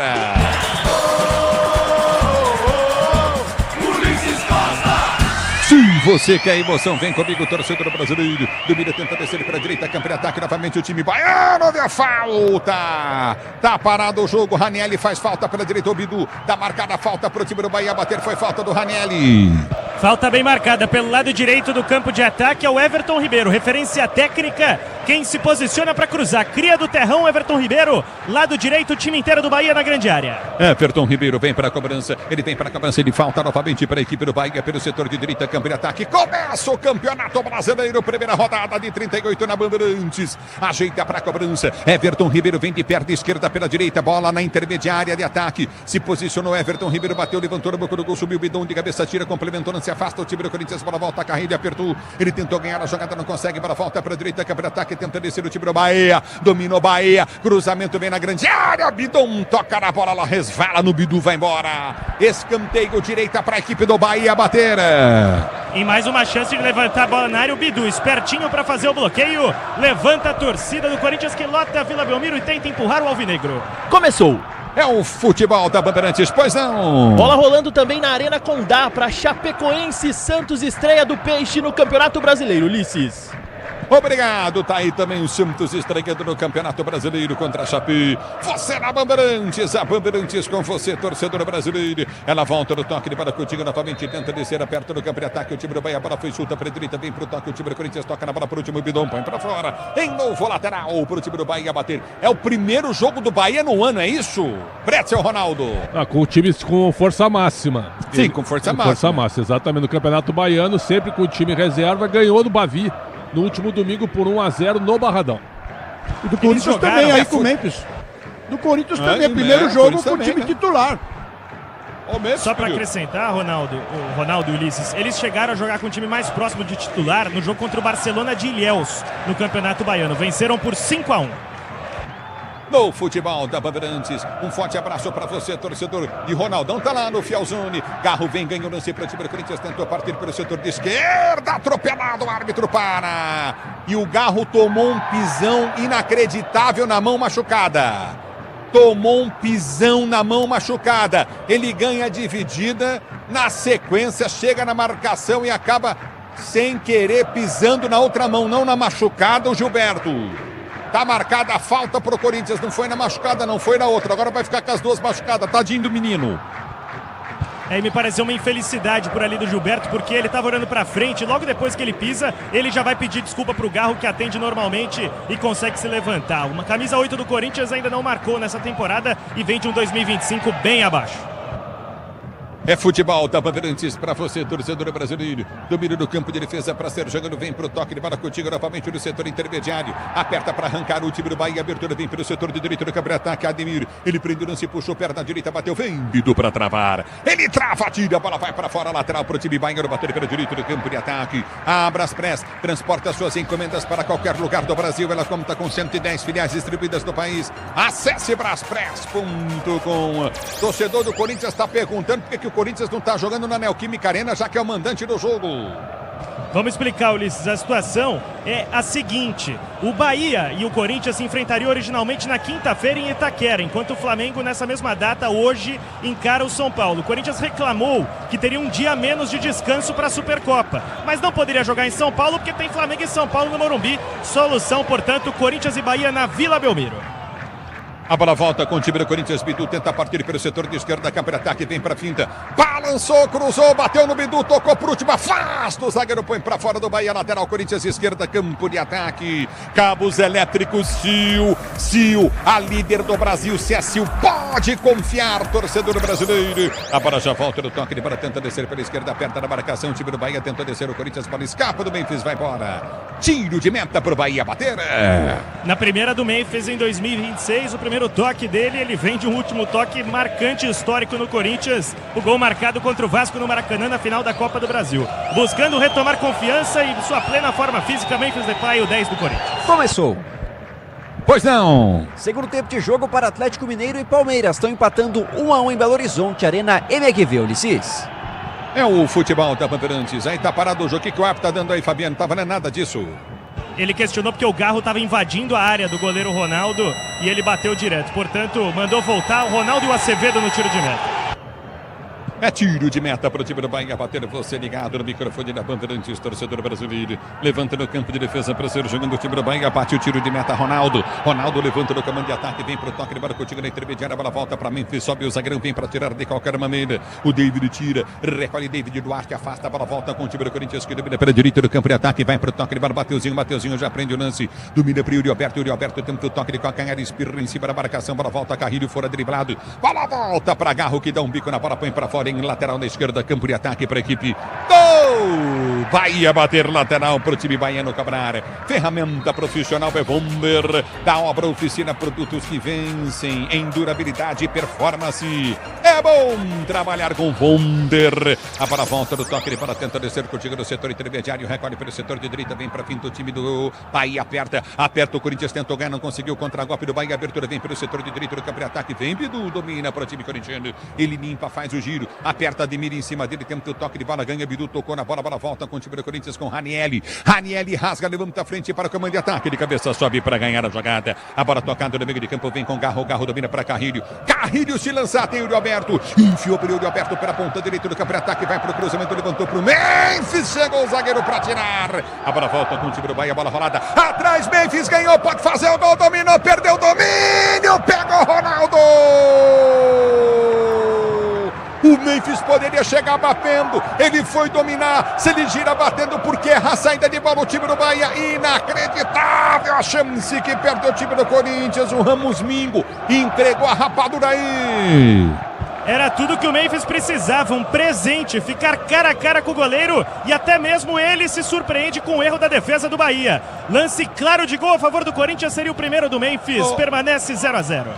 Se você quer emoção, vem comigo, torcedor brasileiro. Domina, tenta descer para a direita, campo de ataque, novamente o time baiano, deu falta. Tá parado o jogo, Ranielli faz falta pela direita, o Bidu. Tá marcada a falta pro time do Bahia bater, foi falta do Ranielli. Falta bem marcada pelo lado direito do campo de ataque é o Everton Ribeiro, referência técnica, quem se posiciona para cruzar, cria do terrão, Everton Ribeiro, lado direito, o time inteiro do Bahia na grande área. Everton Ribeiro vem para a cobrança, ele vem para a cobrança, ele falta novamente para a equipe do Bahia pelo setor de direita, campo de ataque, começa o Campeonato Brasileiro, primeira rodada de 38 na Bandeirantes, ajeita para a cobrança, Everton Ribeiro vem de perna esquerda pela direita, bola na intermediária de ataque, se posicionou Everton Ribeiro, bateu, levantou no boca do gol, subiu o bidão de cabeça, tira, complementou, não se afasta o time do Corinthians, bola volta, a carreira, apertou, ele tentou ganhar a jogada, não consegue, bola volta para a direita, campo de ataque, tenta descer o time do Bahia, dominou Bahia, cruzamento vem na grande área, Bidon toca na bola, ela resvala no Bidu, vai embora, escanteio direita para a equipe do Bahia bater. E mais uma chance de levantar a bola na área, o Bidu, espertinho para fazer o bloqueio, levanta a torcida do Corinthians que lota a Vila Belmiro e tenta empurrar o Alvinegro. Começou! É o futebol da Bandeirantes, pois não. Bola rolando também na Arena Condá para Chapecoense, Santos, estreia do Peixe no Campeonato Brasileiro, Ulisses. Obrigado, tá aí também o Santos estreando no Campeonato Brasileiro contra a Chape. Você na Bandeirantes, a Bandeirantes com você, torcedor brasileiro. Ela volta no toque para Coutinho novamente, tenta descer aperto no campo de ataque. O time do Bahia, a bola foi chuta para a direita, vem pro toque. O time do Corinthians toca na bola para o último Bidon, põe para fora. Em novo lateral para o time do Bahia bater. É o primeiro jogo do Bahia no ano, é isso? Pretzel, Ronaldo. Com o time com força máxima. Sim, com força máxima. Força máxima, exatamente. No Campeonato Baiano, sempre com o time reserva, ganhou do Bavi no último domingo por 1-0 no Barradão. E do Corinthians também, aí com o Memphis. Do Corinthians também, primeiro jogo com o time titular. Só para acrescentar, Ronaldo e Ulisses, eles chegaram a jogar com o time mais próximo de titular no jogo contra o Barcelona de Ilhéus, no Campeonato Baiano. Venceram por 5-1. No futebol da Bandeirantes, um forte abraço para você, torcedor de Ronaldão, tá lá no Fialzone, Garro vem, ganhou o lance para o time do Corinthians, tentou partir pelo setor de esquerda, atropelado, o árbitro para, e o Garro tomou um pisão inacreditável na mão machucada, ele ganha dividida, na sequência chega na marcação e acaba sem querer pisando na outra mão, não na machucada, o Gilberto. Tá marcada a falta pro Corinthians, não foi na machucada, não foi na outra. Agora vai ficar com as duas machucadas, tadinho do menino. Me pareceu uma infelicidade por ali do Gilberto, porque ele estava olhando para frente, logo depois que ele pisa, ele já vai pedir desculpa pro Garro, que atende normalmente e consegue se levantar. Uma camisa 8 do Corinthians ainda não marcou nessa temporada e vem de um 2025 bem abaixo. É futebol da Bandeirantes para você, torcedor brasileiro. Domínio do campo de defesa para ser jogando. Vem para o toque de bola contigo novamente no setor intermediário. Aperta para arrancar o time do Bahia. Abertura vem pelo setor de direito do campo de ataque. Ademir, ele prende o lance, puxou perna direita, bateu. Vem Bidu para travar. Ele trava, tira, a bola vai para fora. Lateral para o time Bahia. Bater pelo direito do campo de ataque. A Braspress transporta suas encomendas para qualquer lugar do Brasil. Ela conta com 110 filiais distribuídas no país. Acesse braspress.com. Torcedor do Corinthians está perguntando por que o Corinthians não está jogando na Neoquímica Arena, já que é o mandante do jogo. Vamos explicar, Ulisses. A situação é a seguinte: o Bahia e o Corinthians se enfrentariam originalmente na quinta-feira em Itaquera, enquanto o Flamengo, nessa mesma data, hoje, encara o São Paulo. O Corinthians reclamou que teria um dia a menos de descanso para a Supercopa, mas não poderia jogar em São Paulo porque tem Flamengo e São Paulo no Morumbi. Solução, portanto, Corinthians e Bahia na Vila Belmiro. A bola volta com o time do Corinthians. Bidu tenta partir pelo setor de esquerda. Campo de ataque, vem para finta. Balançou, cruzou, bateu no Bidu, tocou por último. Afasta o zagueiro, põe para fora do Bahia. Lateral, Corinthians, esquerda, campo de ataque. Cabos elétricos, Sil, a líder do Brasil. Se é Sil, pode confiar, torcedor brasileiro. A bola já volta no toque de bola. Tenta descer pela esquerda, aperta na marcação. O time do Bahia tenta descer. O Corinthians para escapa do Memphis, vai embora. Tiro de meta para o Bahia bater. Na primeira do Memphis em 2026, o primeiro toque dele, ele vem de um último toque marcante histórico no Corinthians. O gol marcado contra o Vasco no Maracanã na final da Copa do Brasil. Buscando retomar confiança e sua plena forma física, Memphis Depay, o 10 do Corinthians. Começou. Pois não. Segundo tempo de jogo para Atlético Mineiro e Palmeiras. Estão empatando 1-1 em Belo Horizonte, Arena MRV, Ulisses. É o futebol da Bandeirantes. Aí tá parado o jogo. O que o árbitro tá dando aí, Fabiano? Não tá valendo nada disso. Ele questionou porque o Garro estava invadindo a área do goleiro Ronaldo e ele bateu direto. Portanto, mandou voltar o Ronaldo e o Acevedo no tiro de meta. É tiro de meta para o time do Bahia bater. Você ligado no microfone da Bandeirantes, torcedor brasileiro. Levanta no campo de defesa para ser jogando o time do Bahia. Bate o tiro de meta, Ronaldo. Ronaldo levanta no comando de ataque. Vem para o toque de bola contigo na intermediária. A bola volta para Memphis. Sobe o zagueirão. Vem para tirar de qualquer maneira. O David tira. Recolhe David Duarte. Afasta. A bola volta com o time do Corinthians que domina pela direita do campo de ataque. Vai para o toque de bola. Mateuzinho já prende o lance. Domina para o Yuri Alberto. Tenta o toque de calcanhar. Espirra em cima da marcação. Bola volta. Carrilho fora driblado. Bola volta para Garro que dá um bico na bola. Põe para fora. Em lateral na esquerda, campo de ataque para a equipe. Gol! Bahia bater lateral para o time baiano cobrar. Ferramenta profissional Bevonder. Da obra Oficina, produtos que vencem em durabilidade e performance. É bom trabalhar com Vonder. A bola volta do toque de bola, tenta descer contigo no setor intermediário. Recolhe pelo setor de direita, vem para fim do time do Bahia. Aperta o Corinthians, tentou ganhar, não conseguiu. Contra-golpe do Bahia, abertura vem pelo setor de direito do campo de ataque. Vem Bidu, domina para o time corintiano. Ele limpa, faz o giro, aperta, Ademir em cima dele, tenta o toque de bola, ganha Bidu, tocou na bola, bola volta com o time do Corinthians com Ranieri. Ranieri rasga, levanta a frente para o comando de ataque, de cabeça sobe para ganhar a jogada. A bola tocada no meio de campo, vem com Garro, Garro domina para Carrilho. Carrilho se lançar, tem o Yuri Alberto, enfiou para o Yuri Alberto pela ponta direita do campo de ataque, vai para o cruzamento, levantou para o Memphis, chegou o zagueiro para tirar. A bola volta com o time do Bahia, a bola rolada, atrás Memphis, ganhou, pode fazer o gol, dominou, perdeu o domínio, pega o Ronaldo. O Memphis poderia chegar batendo, ele foi dominar, se ele gira batendo porque erra a saída de bola o time do Bahia, inacreditável a chance que perdeu o time do Corinthians, o Ramos Mingo entregou a rapadura aí. Era tudo que o Memphis precisava, um presente, ficar cara a cara com o goleiro e até mesmo ele se surpreende com o erro da defesa do Bahia. Lance claro de gol a favor do Corinthians, seria o primeiro do Memphis, permanece 0-0.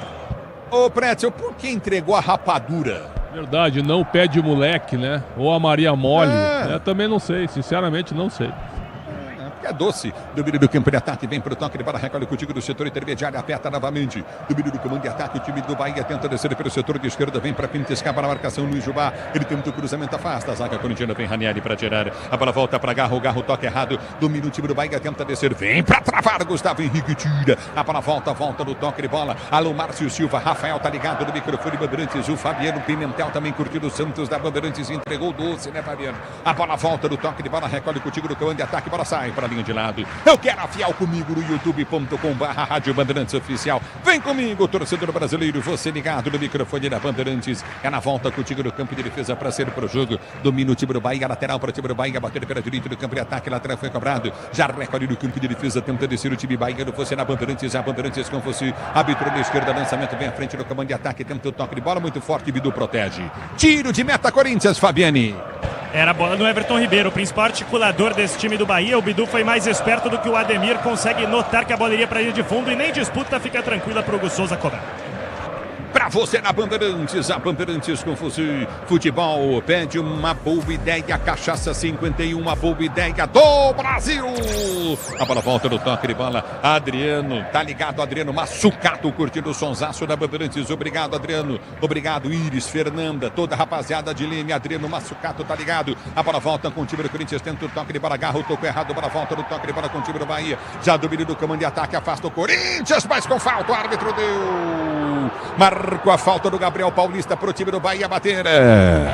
Ô Pretzel, por que entregou a rapadura? Verdade, não pé de moleque, né? Ou a Maria Mole. Eu também não sei, sinceramente não sei. É doce. Domínio do campo de ataque, vem para o toque de bola, recolhe contigo do setor intermediário, aperta novamente. Domínio do comando de ataque, o time do Bahia tenta descer pelo setor de esquerda, vem para frente, escapa na marcação, Luiz Jubá. Ele tenta o cruzamento, afasta a zaga corintiana, vem Ranieri para tirar. A bola volta para Garro, Garro toca errado. Domínio o time do Bahia, tenta descer, vem para travar, Gustavo Henrique tira. A bola volta no toque de bola. Alô, Márcio Silva, Rafael tá ligado no microfone Bandeirantes. O Fabiano Pimentel também curtindo o Santos da Bandeirantes, entregou o doce, né, Fabiano? A bola volta no toque de bola, recolhe contigo no comando de ataque, bola sai para para a linha de lado. Eu quero a Fiel comigo no youtube.com/Rádio Bandeirantes Oficial. Vem comigo, torcedor brasileiro, você ligado no microfone da Bandeirantes. É na volta contigo no campo de defesa para ser pro jogo. Domina o time do Bahia, lateral para o time do Bahia, bater pela direita do campo de ataque, lateral foi cobrado. Já recolhe no campo de defesa, tenta descer o time Bahia, você na Bandeirantes, a Bandeirantes com você. Árbitro na esquerda, lançamento vem à frente no comando de ataque, tenta o toque de bola muito forte, Bidu protege. Tiro de meta Corinthians, Fabiani. Era a bola do Everton Ribeiro, o principal articulador desse time do Bahia. O Bidu foi mais esperto do que o Ademir, consegue notar que a bola iria para a linha de fundo e nem disputa, fica tranquila para o Hugo Souza cobrar. Pra você na Bandeirantes, a Bandeirantes com você. Futebol pede uma boa ideia, Cachaça 51, uma boa ideia do Brasil. A bola volta no toque de bola, Adriano, tá ligado, Adriano Massucato, curtindo o sonsaço da Bandeirantes. Obrigado, Adriano, obrigado, Iris, Fernanda, toda a rapaziada de Leme, Adriano Massucato, tá ligado. A bola volta com o time do Corinthians, tenta o toque de bola, agarra o toco errado, a bola volta no toque de bola com o time do Bahia. Já domínio do comando de ataque, afasta o Corinthians, mas com falta, o árbitro deu. Marcou a falta do Gabriel Paulista pro time do Bahia bater.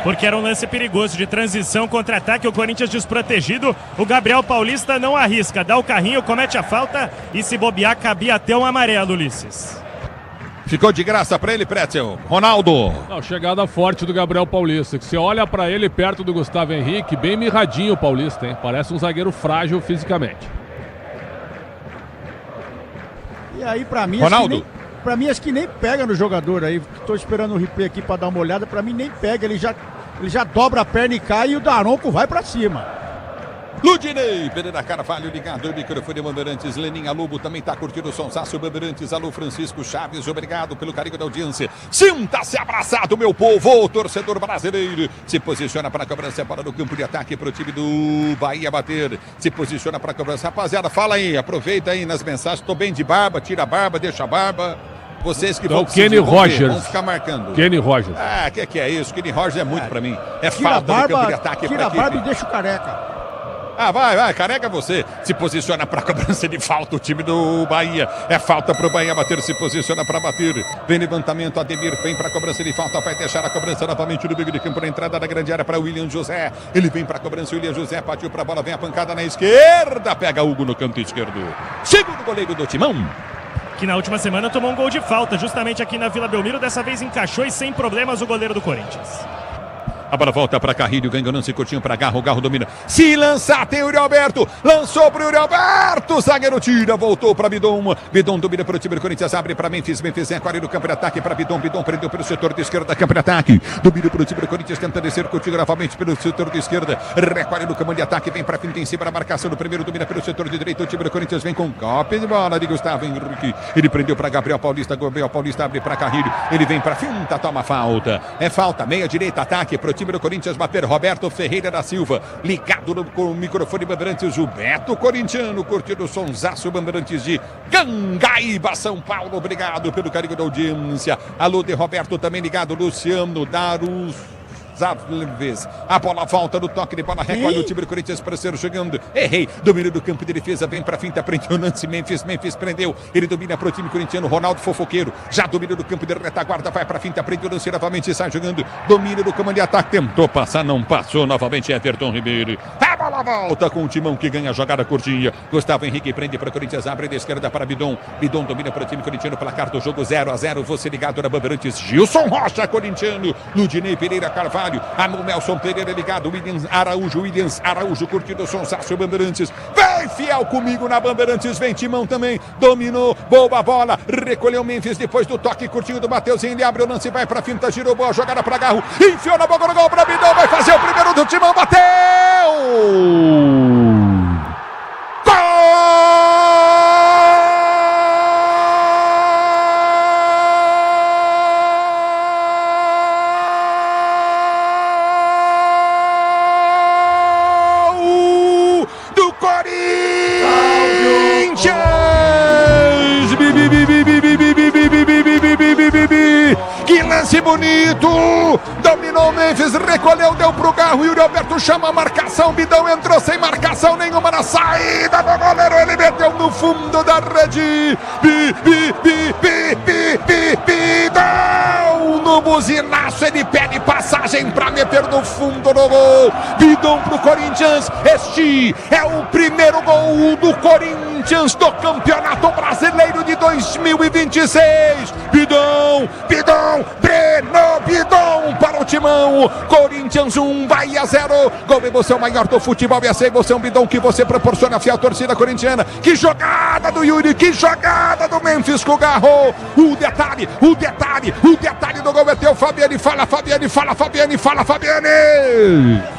Porque era um lance perigoso de transição, contra-ataque, o Corinthians desprotegido. O Gabriel Paulista não arrisca, dá o carrinho, comete a falta e se bobear cabia até um amarelo, Ulisses. Ficou de graça pra ele, Pretzel. Ronaldo. Não, chegada forte do Gabriel Paulista, que você olha pra ele perto do Gustavo Henrique, bem mirradinho o Paulista, hein? Parece um zagueiro frágil fisicamente. E aí, pra mim, Ronaldo. Pra mim, acho que nem pega no jogador aí. Tô esperando o replay aqui pra dar uma olhada. Pra mim, nem pega. Ele já dobra a perna e cai e o Daronco vai pra cima. Ludinei, Pereira Carvalho ligado, o microfone Bandeirantes, Leninha Lobo também tá curtindo o sonsaço Bandeirantes, alô Francisco Chaves, obrigado pelo carinho da audiência. Sinta-se abraçado, meu povo, torcedor brasileiro. Se posiciona para a cobrança, bola no campo de ataque pro time do Bahia bater. Se posiciona para a cobrança. Rapaziada, fala aí, aproveita aí nas mensagens, tô bem de barba, tira a barba, deixa a barba. Vocês que vão Kenny Rogers. Vão ficar marcando. Kenny Rogers. Ah, que é isso? Kenny Rogers é muito pra mim. É falta no campo de ataque. Tira a barba e deixa o careca. Ah, vai, careca você. Se posiciona para cobrança de falta o time do Bahia. É falta para o Bahia bater, se posiciona para bater. Vem levantamento, Ademir vem para cobrança de falta, vai deixar a cobrança novamente no meio de campo, na entrada da grande área para William José. Ele vem para cobrança, William José partiu para a bola, vem a pancada na esquerda, pega Hugo no canto esquerdo. Segundo goleiro do Timão. Que na última semana tomou um gol de falta, justamente aqui na Vila Belmiro, dessa vez encaixou e sem problemas o goleiro do Corinthians. A bola volta para Carrilho, ganha o lance curtinho para Garro, o Garro domina. Se lançar, tem o Yuri Alberto, lançou para o Yuri Alberto, zagueiro tira, voltou para Bidon. Bidon domina para o time do Corinthians, abre para Memphis, Memphis é aquário no campo de ataque para Bidon, Bidon prendeu pelo setor de esquerda da campo de ataque. Domina para o time do Corinthians, tenta descer contigo novamente pelo setor de esquerda, recolhe no campo de ataque, vem para frente em cima da marcação do primeiro, domina pelo setor de direito, o time do Corinthians vem com golpe de bola de Gustavo Henrique. Ele prendeu para Gabriel Paulista abre para Carrilho, ele vem para finta, toma falta. É falta, meia direita, ataque para o time do Corinthians bater. Roberto Ferreira da Silva, ligado com o microfone Bandeirantes, o Beto Corintiano, curtindo o sonsaço Bandeirantes de Gangaíba, São Paulo. Obrigado pelo carinho da audiência. Alô de Roberto também ligado, Luciano Darus. A bola volta no toque de bola, recolhe o time do Corinthians para ser jogando. Errei, domínio do campo de defesa, vem para finta, prendeu o lance, Memphis prendeu, ele domina para o time corintiano, Ronaldo Fofoqueiro, já domina do campo de retaguarda, vai para finta, prendeu o lance novamente, sai jogando, domínio do comando de ataque, tentou passar, não passou, novamente Everton Ribeiro. A bola volta com o Timão que ganha a jogada curtinha. Gustavo Henrique prende para o Corinthians, abre da esquerda para Bidon, Bidon domina para o time corintiano, placar do jogo 0-0, você ligado na Bandeirantes, Gilson Rocha, corintiano, Ludinei Pereira Carvalho, Nelson Pereira ligado, Williams Araújo curtindo o sonsaço Bandeirantes, vem fiel comigo na Bandeirantes, vem Timão também, dominou, boa bola, recolheu Memphis depois do toque curtinho do Mateuzinho, ele abre o lance, vai pra finta, girou, boa jogada pra Garro, enfiou na boca do gol pra Bidon, vai fazer o primeiro do Timão, bateu! Que lance bonito! Dominou o Memphis, recolheu, deu pro Garro. Yuri Alberto chama a marcação. Bidão entrou sem marcação nenhuma na saída do goleiro. Ele meteu no fundo da rede. Bidão no buzinaço, ele pede passagem para meter no fundo do gol. Bidon pro Corinthians. Este é o primeiro gol do Corinthians do Campeonato Brasileiro de 2026. Bidon, Breno Bidon para o Timão. Corinthians 1, Bahia 0. Gol emoção maior do futebol e essa emoção, Bidon, que você proporciona a fiel torcida corintiana. Que jogada do Yuri, que jogada do Memphis com o Garro. O detalhe do gol é teu, Fabiane. Fala, Fabiane.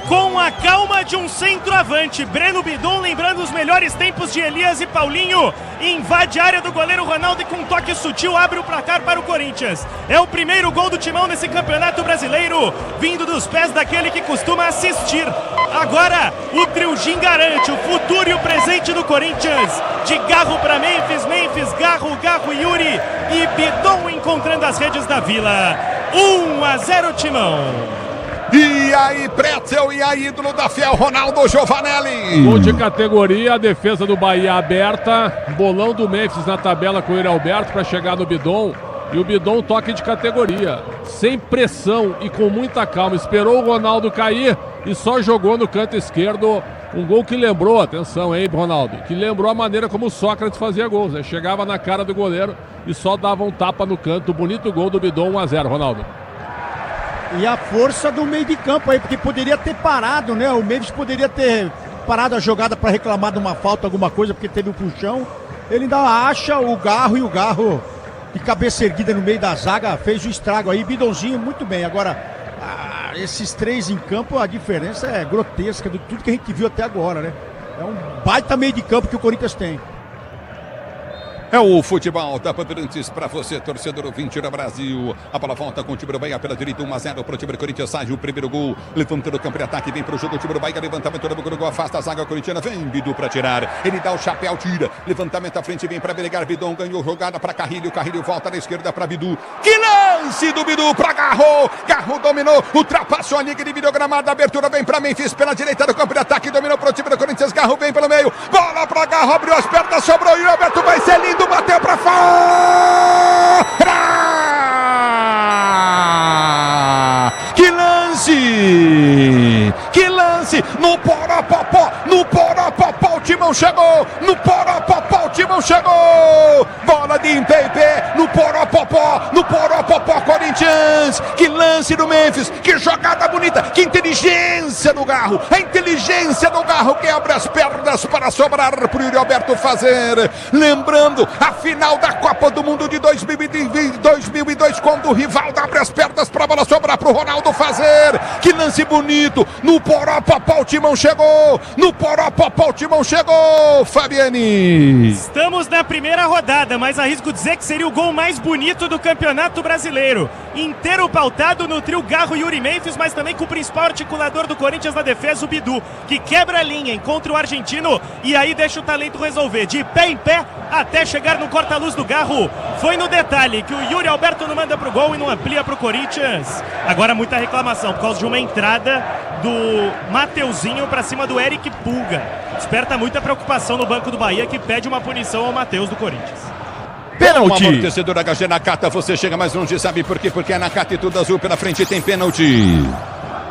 Com a calma de um centroavante, Breno Bidon, lembrando os melhores tempos de Elias e Paulinho, invade a área do goleiro Ronaldo e com um toque sutil abre o placar para o Corinthians. É o primeiro gol do Timão nesse Campeonato Brasileiro, vindo dos pés daquele que costuma assistir. Agora, o Triljin garante o futuro e o presente do Corinthians. De Garro para Memphis, Garro e Yuri. E Bidon encontrando as redes da Vila. 1-0 Timão. E aí, Pretzel, e aí, ídolo da fiel, Ronaldo Giovanelli. Gol de categoria, a defesa do Bahia aberta. Bolão do Memphis na tabela com o Yuri Alberto para chegar no Bidon. E o Bidon toque de categoria, sem pressão e com muita calma. Esperou o Ronaldo cair e só jogou no canto esquerdo. Um gol que lembrou, atenção, hein, Ronaldo? Que lembrou a maneira como o Sócrates fazia gols, né? Chegava na cara do goleiro e só dava um tapa no canto. Bonito gol do Bidon, 1-0, Ronaldo. E a força do meio de campo aí, porque poderia ter parado, né? O Memphis poderia ter parado a jogada para reclamar de uma falta, alguma coisa, porque teve um puxão. Ele ainda acha o Garro, e o Garro, de cabeça erguida no meio da zaga, fez o estrago aí. Bidonzinho muito bem. Agora, esses três em campo, a diferença é grotesca de tudo que a gente viu até agora, né? É um baita meio de campo que o Corinthians tem. É o futebol da Bandeirantes para você, torcedor ouvinte do Brasil. A bola volta com o time do Bahia pela direita, 1-0 para o time do Corinthians. Sai o primeiro gol, levantando o campo de ataque, vem para o jogo o time do Bahia, levantamento do gol, afasta a zaga corintiana, vem Bidu para tirar. Ele dá o chapéu, tira, levantamento à frente, vem para brigar, Bidon ganhou jogada para Carrilho, Carrilho volta na esquerda para Bidu. Que lance do Bidu para Garro, Garro dominou, ultrapassou a linha de videogramada, abertura vem para Memphis pela direita do campo de ataque, dominou para o time do Corinthians, Garro vem pelo meio, bola para Garro, abriu as pernas, sobrou e o Alberto vai ser lindo. Bateu pra fora! Que lance! Que lance! No Porapopó! No Porapopó! O Timão chegou! No Porapopó! O Timão chegou! Bola de em pé! No Porapopó! No Porapopó! Corinthians! Que lance do Memphis! Que jogada bonita! Que inteligência do Garro! A inteligência do Garro que abre as pernas para sobrar para o Yuri Alberto fazer. Lembrando, a final da Copa do Mundo de 2002, quando o Rivaldo abre as pernas para a bola sobrar para o Ronaldo fazer. Que lance bonito! No Porapopó o Timão chegou! No Porapopó o Timão chegou! Fabiane! Estamos na primeira rodada, mas arrisco dizer que seria o gol mais bonito do Campeonato Brasileiro. Inteiro pautado no trio Garro e Yuri Memphis, mas também com o principal articulador do Corinthians na defesa, o Bidu, que quebra a linha, encontra o argentino e aí deixa o talento resolver. De pé em pé até chegar no corta-luz do Garro. Foi no detalhe que o Yuri Alberto não manda pro gol e não amplia pro Corinthians. Agora muita reclamação por causa de uma entrada do Mateuzinho pra cima do Eric Pulga. Desperta muita preocupação no banco do Bahia, que pede uma punição ao Matheus do Corinthians. Pênalti! Amortecedor HG Nakata, você chega mais longe, sabe por quê? Porque é Nakata e tudo azul pela frente, tem pênalti.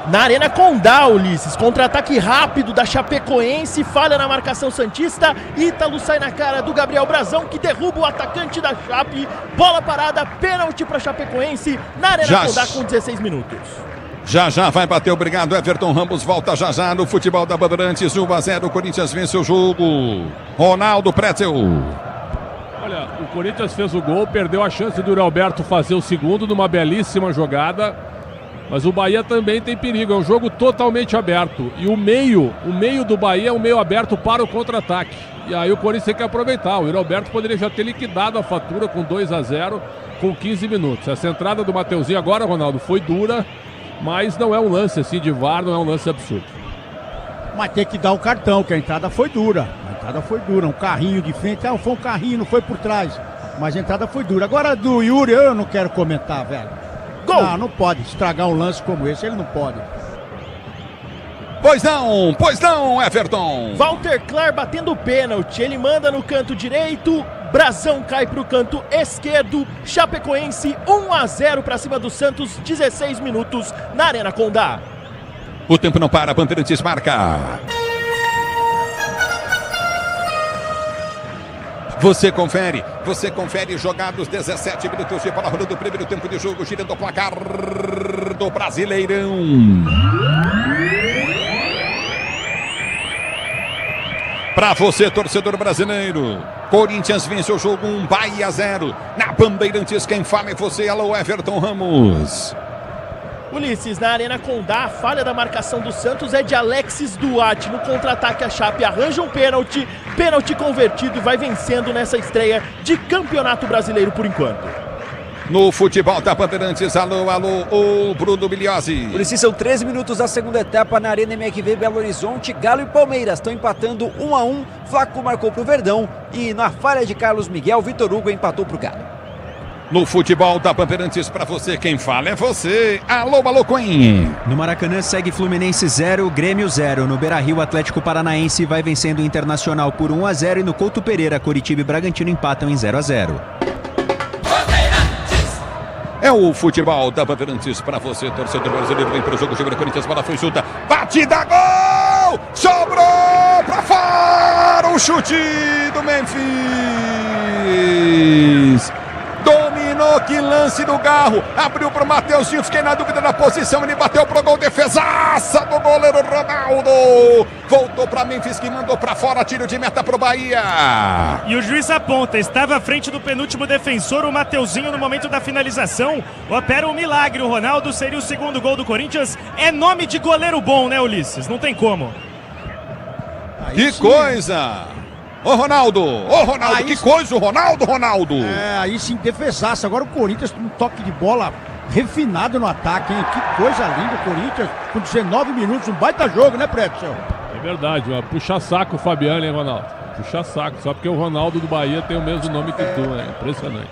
Na Arena Condá, Ulisses, contra-ataque rápido da Chapecoense, falha na marcação santista, Ítalo sai na cara do Gabriel Brazão, que derruba o atacante da Chape, bola parada, pênalti para Chapecoense, na Arena Condá com 16 minutos. Já vai bater, obrigado, Everton Ramos volta já no futebol da Bandeirantes, 1-0, o Corinthians vence o jogo. Ronaldo Pretzel. Olha, o Corinthians fez o gol, perdeu a chance do Yuri Alberto fazer o segundo numa belíssima jogada. Mas o Bahia também tem perigo, é um jogo totalmente aberto. E o meio do Bahia é um meio aberto para o contra-ataque. E aí o Corinthians tem que aproveitar. O Yuri Alberto poderia já ter liquidado a fatura com 2-0 com 15 minutos. Essa entrada do Mateuzinho agora, Ronaldo, foi dura, mas não é um lance assim de VAR, não é um lance absurdo. Mas tem que dar o cartão, que a entrada foi dura. Um carrinho de frente, foi um carrinho, não foi por trás. Mas a entrada foi dura. Agora do Yuri, eu não quero comentar, velho. Gol. Não pode estragar um lance como esse, ele não pode. Pois não, Everton. Walter Clar batendo o pênalti, ele manda no canto direito, Brasão cai para o canto esquerdo. Chapecoense 1-0 para cima do Santos, 16 minutos na Arena Condá. O tempo não para, Bandeirantes marca. Você confere jogados 17 minutos de bola rolando o primeiro tempo de jogo, girando o placar do Brasileirão. Para você, torcedor brasileiro, Corinthians vence o jogo 1, Bahia 0. Na Bandeirantes, quem fala é você, alô Everton Ramos. Ulisses, na Arena Condá, a falha da marcação do Santos é de Alexis Duarte. No contra-ataque, a Chape arranja um pênalti convertido e vai vencendo nessa estreia de Campeonato Brasileiro por enquanto. No futebol da Bandeirantes, alô, o Bruno Biliosi. Ulisses, são 13 minutos da segunda etapa na Arena MRV Belo Horizonte. Galo e Palmeiras estão empatando 1-1. Flaco marcou pro Verdão e na falha de Carlos Miguel, Vitor Hugo empatou pro Galo. No futebol da Bandeirantes, para você, quem fala é você. Alô, Coen. No Maracanã segue Fluminense 0, Grêmio 0. No Beira-Rio, Atlético Paranaense vai vencendo o Internacional por 1-0 e no Couto Pereira, Coritiba e Bragantino empatam em 0-0. É o futebol da Bandeirantes para você, torcedor brasileiro. Vem para o jogo, chegou o Corinthians, bola foi solta, batida, gol! Sobrou para fora o chute do Memphis. Dominou, que lance do Garro, abriu pro Mateuzinho, fiquei na dúvida da posição, ele bateu pro gol, defesaça do goleiro Ronaldo, voltou pra Memphis, que mandou pra fora, tiro de meta pro Bahia. E o juiz aponta, estava à frente do penúltimo defensor, o Mateuzinho, no momento da finalização, opera um milagre, o Ronaldo seria o segundo gol do Corinthians, é nome de goleiro bom, né, Ulisses? Não tem como. Que coisa! Ô Ronaldo, aí que coisa o Ronaldo! É, aí sim, defesaça. Agora o Corinthians com um toque de bola refinado no ataque, hein? Que coisa linda o Corinthians, com 19 minutos, um baita jogo, né, Pretzel? É verdade, puxa saco o Fabiano, hein, Ronaldo? Puxa saco, só porque o Ronaldo do Bahia tem o mesmo nome que tu, né? Impressionante.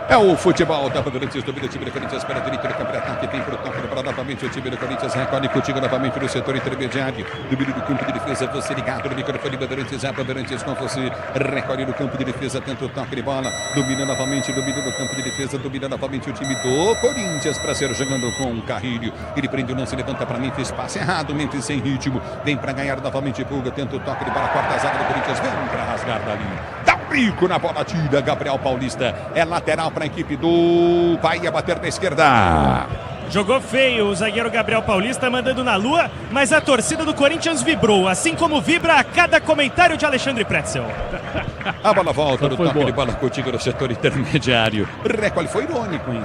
É o futebol da Bandeirantes, domina o time do Corinthians para a direita do campo de ataque, vem para o toque para novamente o time do Corinthians, recolhe contigo novamente no setor intermediário, domínio do campo de defesa, você ligado no microfone Bandeirantes, a Bandeirantes com você, recolhe no campo de defesa, tenta o toque de bola, domina novamente, domina no campo de defesa, domina novamente o time do Corinthians para ser jogando com o Carrilho, ele prende o lance, levanta para Memphis, passe errado, Memphis sem ritmo, vem para ganhar novamente Pulga, tenta o toque de bola, quarta zaga do Corinthians, vem para rasgar dali, dá um bico na bola tira, Gabriel Paulista, é lateral para a equipe do Bahia bater na esquerda. Jogou feio o zagueiro Gabriel Paulista, mandando na lua, mas a torcida do Corinthians vibrou, assim como vibra a cada comentário de Alexandre Pretzel. A bola volta no toque de bola contigo no setor intermediário. Recolhe, foi irônico, hein?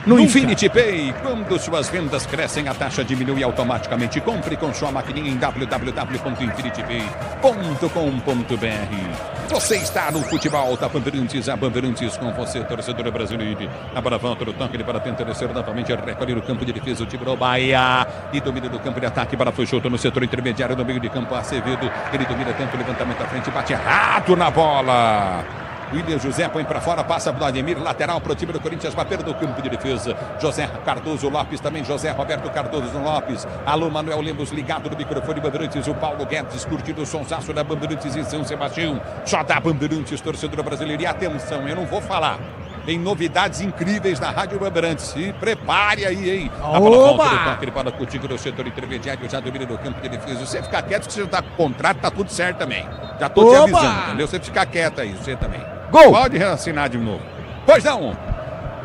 No Infinity Pay, quando suas vendas crescem, a taxa diminui automaticamente. Compre com sua maquininha em www.infinitypay.com.br. Você está no futebol da Bandeirantes, a Bandeirantes com você, torcedor brasileiro. A bola volta no toque, ele para tentar descer novamente, recolher o campo de defesa, o time do Bahia. E domina no campo de ataque, bola foi solta no setor intermediário, no meio de campo, Acevedo. Ele domina, tenta o levantamento à frente, bate errado na bola. William José põe para fora, passa para o Ademir, lateral para o time do Corinthians, bater do campo de defesa. José Cardoso Lopes também, José Roberto Cardoso Lopes. Alô, Manuel Lemos ligado no microfone Bandeirantes, o Paulo Guedes curtindo o sonsaço da Bandeirantes em São Sebastião. Só da Bandeirantes, torcedor brasileiro. E atenção, eu não vou falar. Tem novidades incríveis na Rádio Bandeirantes. Se prepare aí, hein? A bola volta do toque, ele bola contigo no setor intermediário, já domina no campo de defesa. Você ficar quieto, que você já tá com contrato, tá tudo certo também. Já tô te avisando, entendeu? Você ficar quieto aí, você também. Gol! Pode reassinar de novo. Pois não.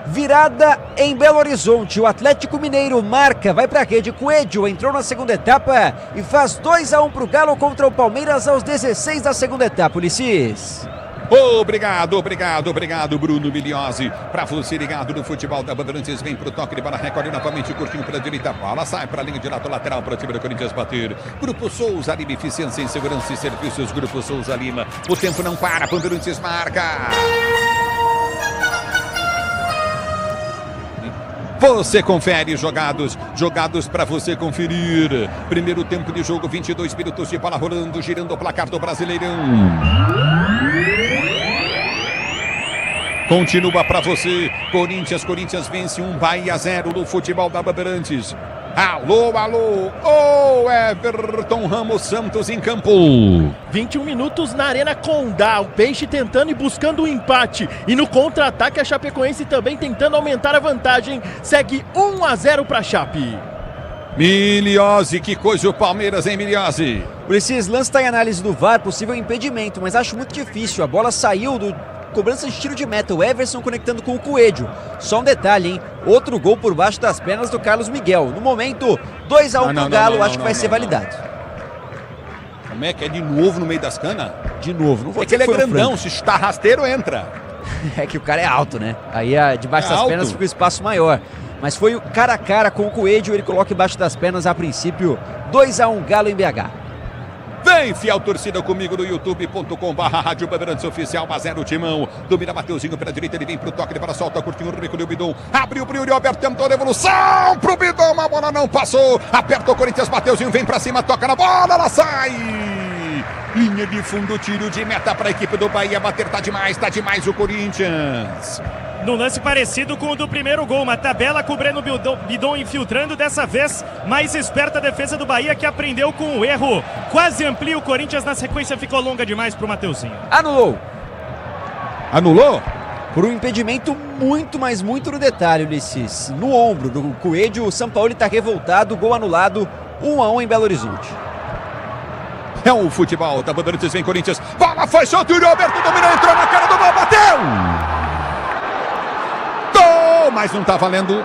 Virada em Belo Horizonte, o Atlético Mineiro marca, vai pra rede, Coelho entrou na segunda etapa e faz 2-1 pro Galo contra o Palmeiras aos 16 da segunda etapa, Ulisses. Obrigado, Bruno Biliosi. Pra você ligado no futebol da Bandeirantes, vem pro toque de bola, recolhe novamente, curtinho pra direita, bola sai pra linha de lado lateral para o time do Corinthians bater. Grupo Souza Lima, eficiência em segurança e serviços, Grupo Souza Lima. O tempo não para, Bandeirantes marca. Você confere jogados para você conferir. Primeiro tempo de jogo, 22 minutos de bola rolando, girando o placar do Brasileirão. Continua para você, Corinthians vence 1, Bahia 0 no futebol da Bandeirantes. Alô, alô, Everton Ramos Santos em campo. 21 minutos na Arena Condá, o Peixe tentando e buscando o empate. E no contra-ataque a Chapecoense também tentando aumentar a vantagem. Segue 1-0 para a Chape. Miliose, que coisa o Palmeiras, hein, Miliose? Ulisses, lance está em análise do VAR, possível impedimento, mas acho muito difícil. A bola saiu do cobrança de tiro de meta, o Everson conectando com o Coelho. Só um detalhe, hein? Outro gol por baixo das pernas do Carlos Miguel. No momento, 2-1 pro Galo, acho que vai ser validade. Como é que é de novo no meio das canas? De novo, não vou dizer que ele é grandão, se está rasteiro, entra. É que o cara é alto, né? Aí debaixo das alto. pernas fica o espaço maior. Mas foi o cara a cara com o Coelho, ele coloca embaixo das pernas a princípio. 2-1 Galo em BH. Vem, fiel torcida, comigo no youtube.com/Rádio Bandeirantes Oficial, 1-0 Timão. Domina Mateuzinho pela direita, ele vem pro toque, ele para solta, curtinho, recolheu o Bidon. Abriu pro Yuri Alberto, tentou a devolução pro Bidon, a bola não passou. Aperta o Corinthians, Mateuzinho vem pra cima, toca na bola, ela sai. Linha de fundo, tiro de meta para a equipe do Bahia. Bater tá demais o Corinthians. Num lance parecido com o do primeiro gol, uma tabela cobrindo o Bidon, infiltrando, dessa vez mais esperta a defesa do Bahia, que aprendeu com o erro. Quase amplia o Corinthians, na sequência ficou longa demais pro Mateuzinho. Anulou? Por um impedimento muito, mas muito no detalhe, Ulisses. No ombro do Coelho, o Sampaoli tá revoltado, gol anulado, 1-1 em Belo Horizonte. É o futebol da Bandeirantes, vem Corinthians, bola foi solta, Yuri Alberto dominou, entrou na cara do gol, bateu! Gol, mas não tá valendo.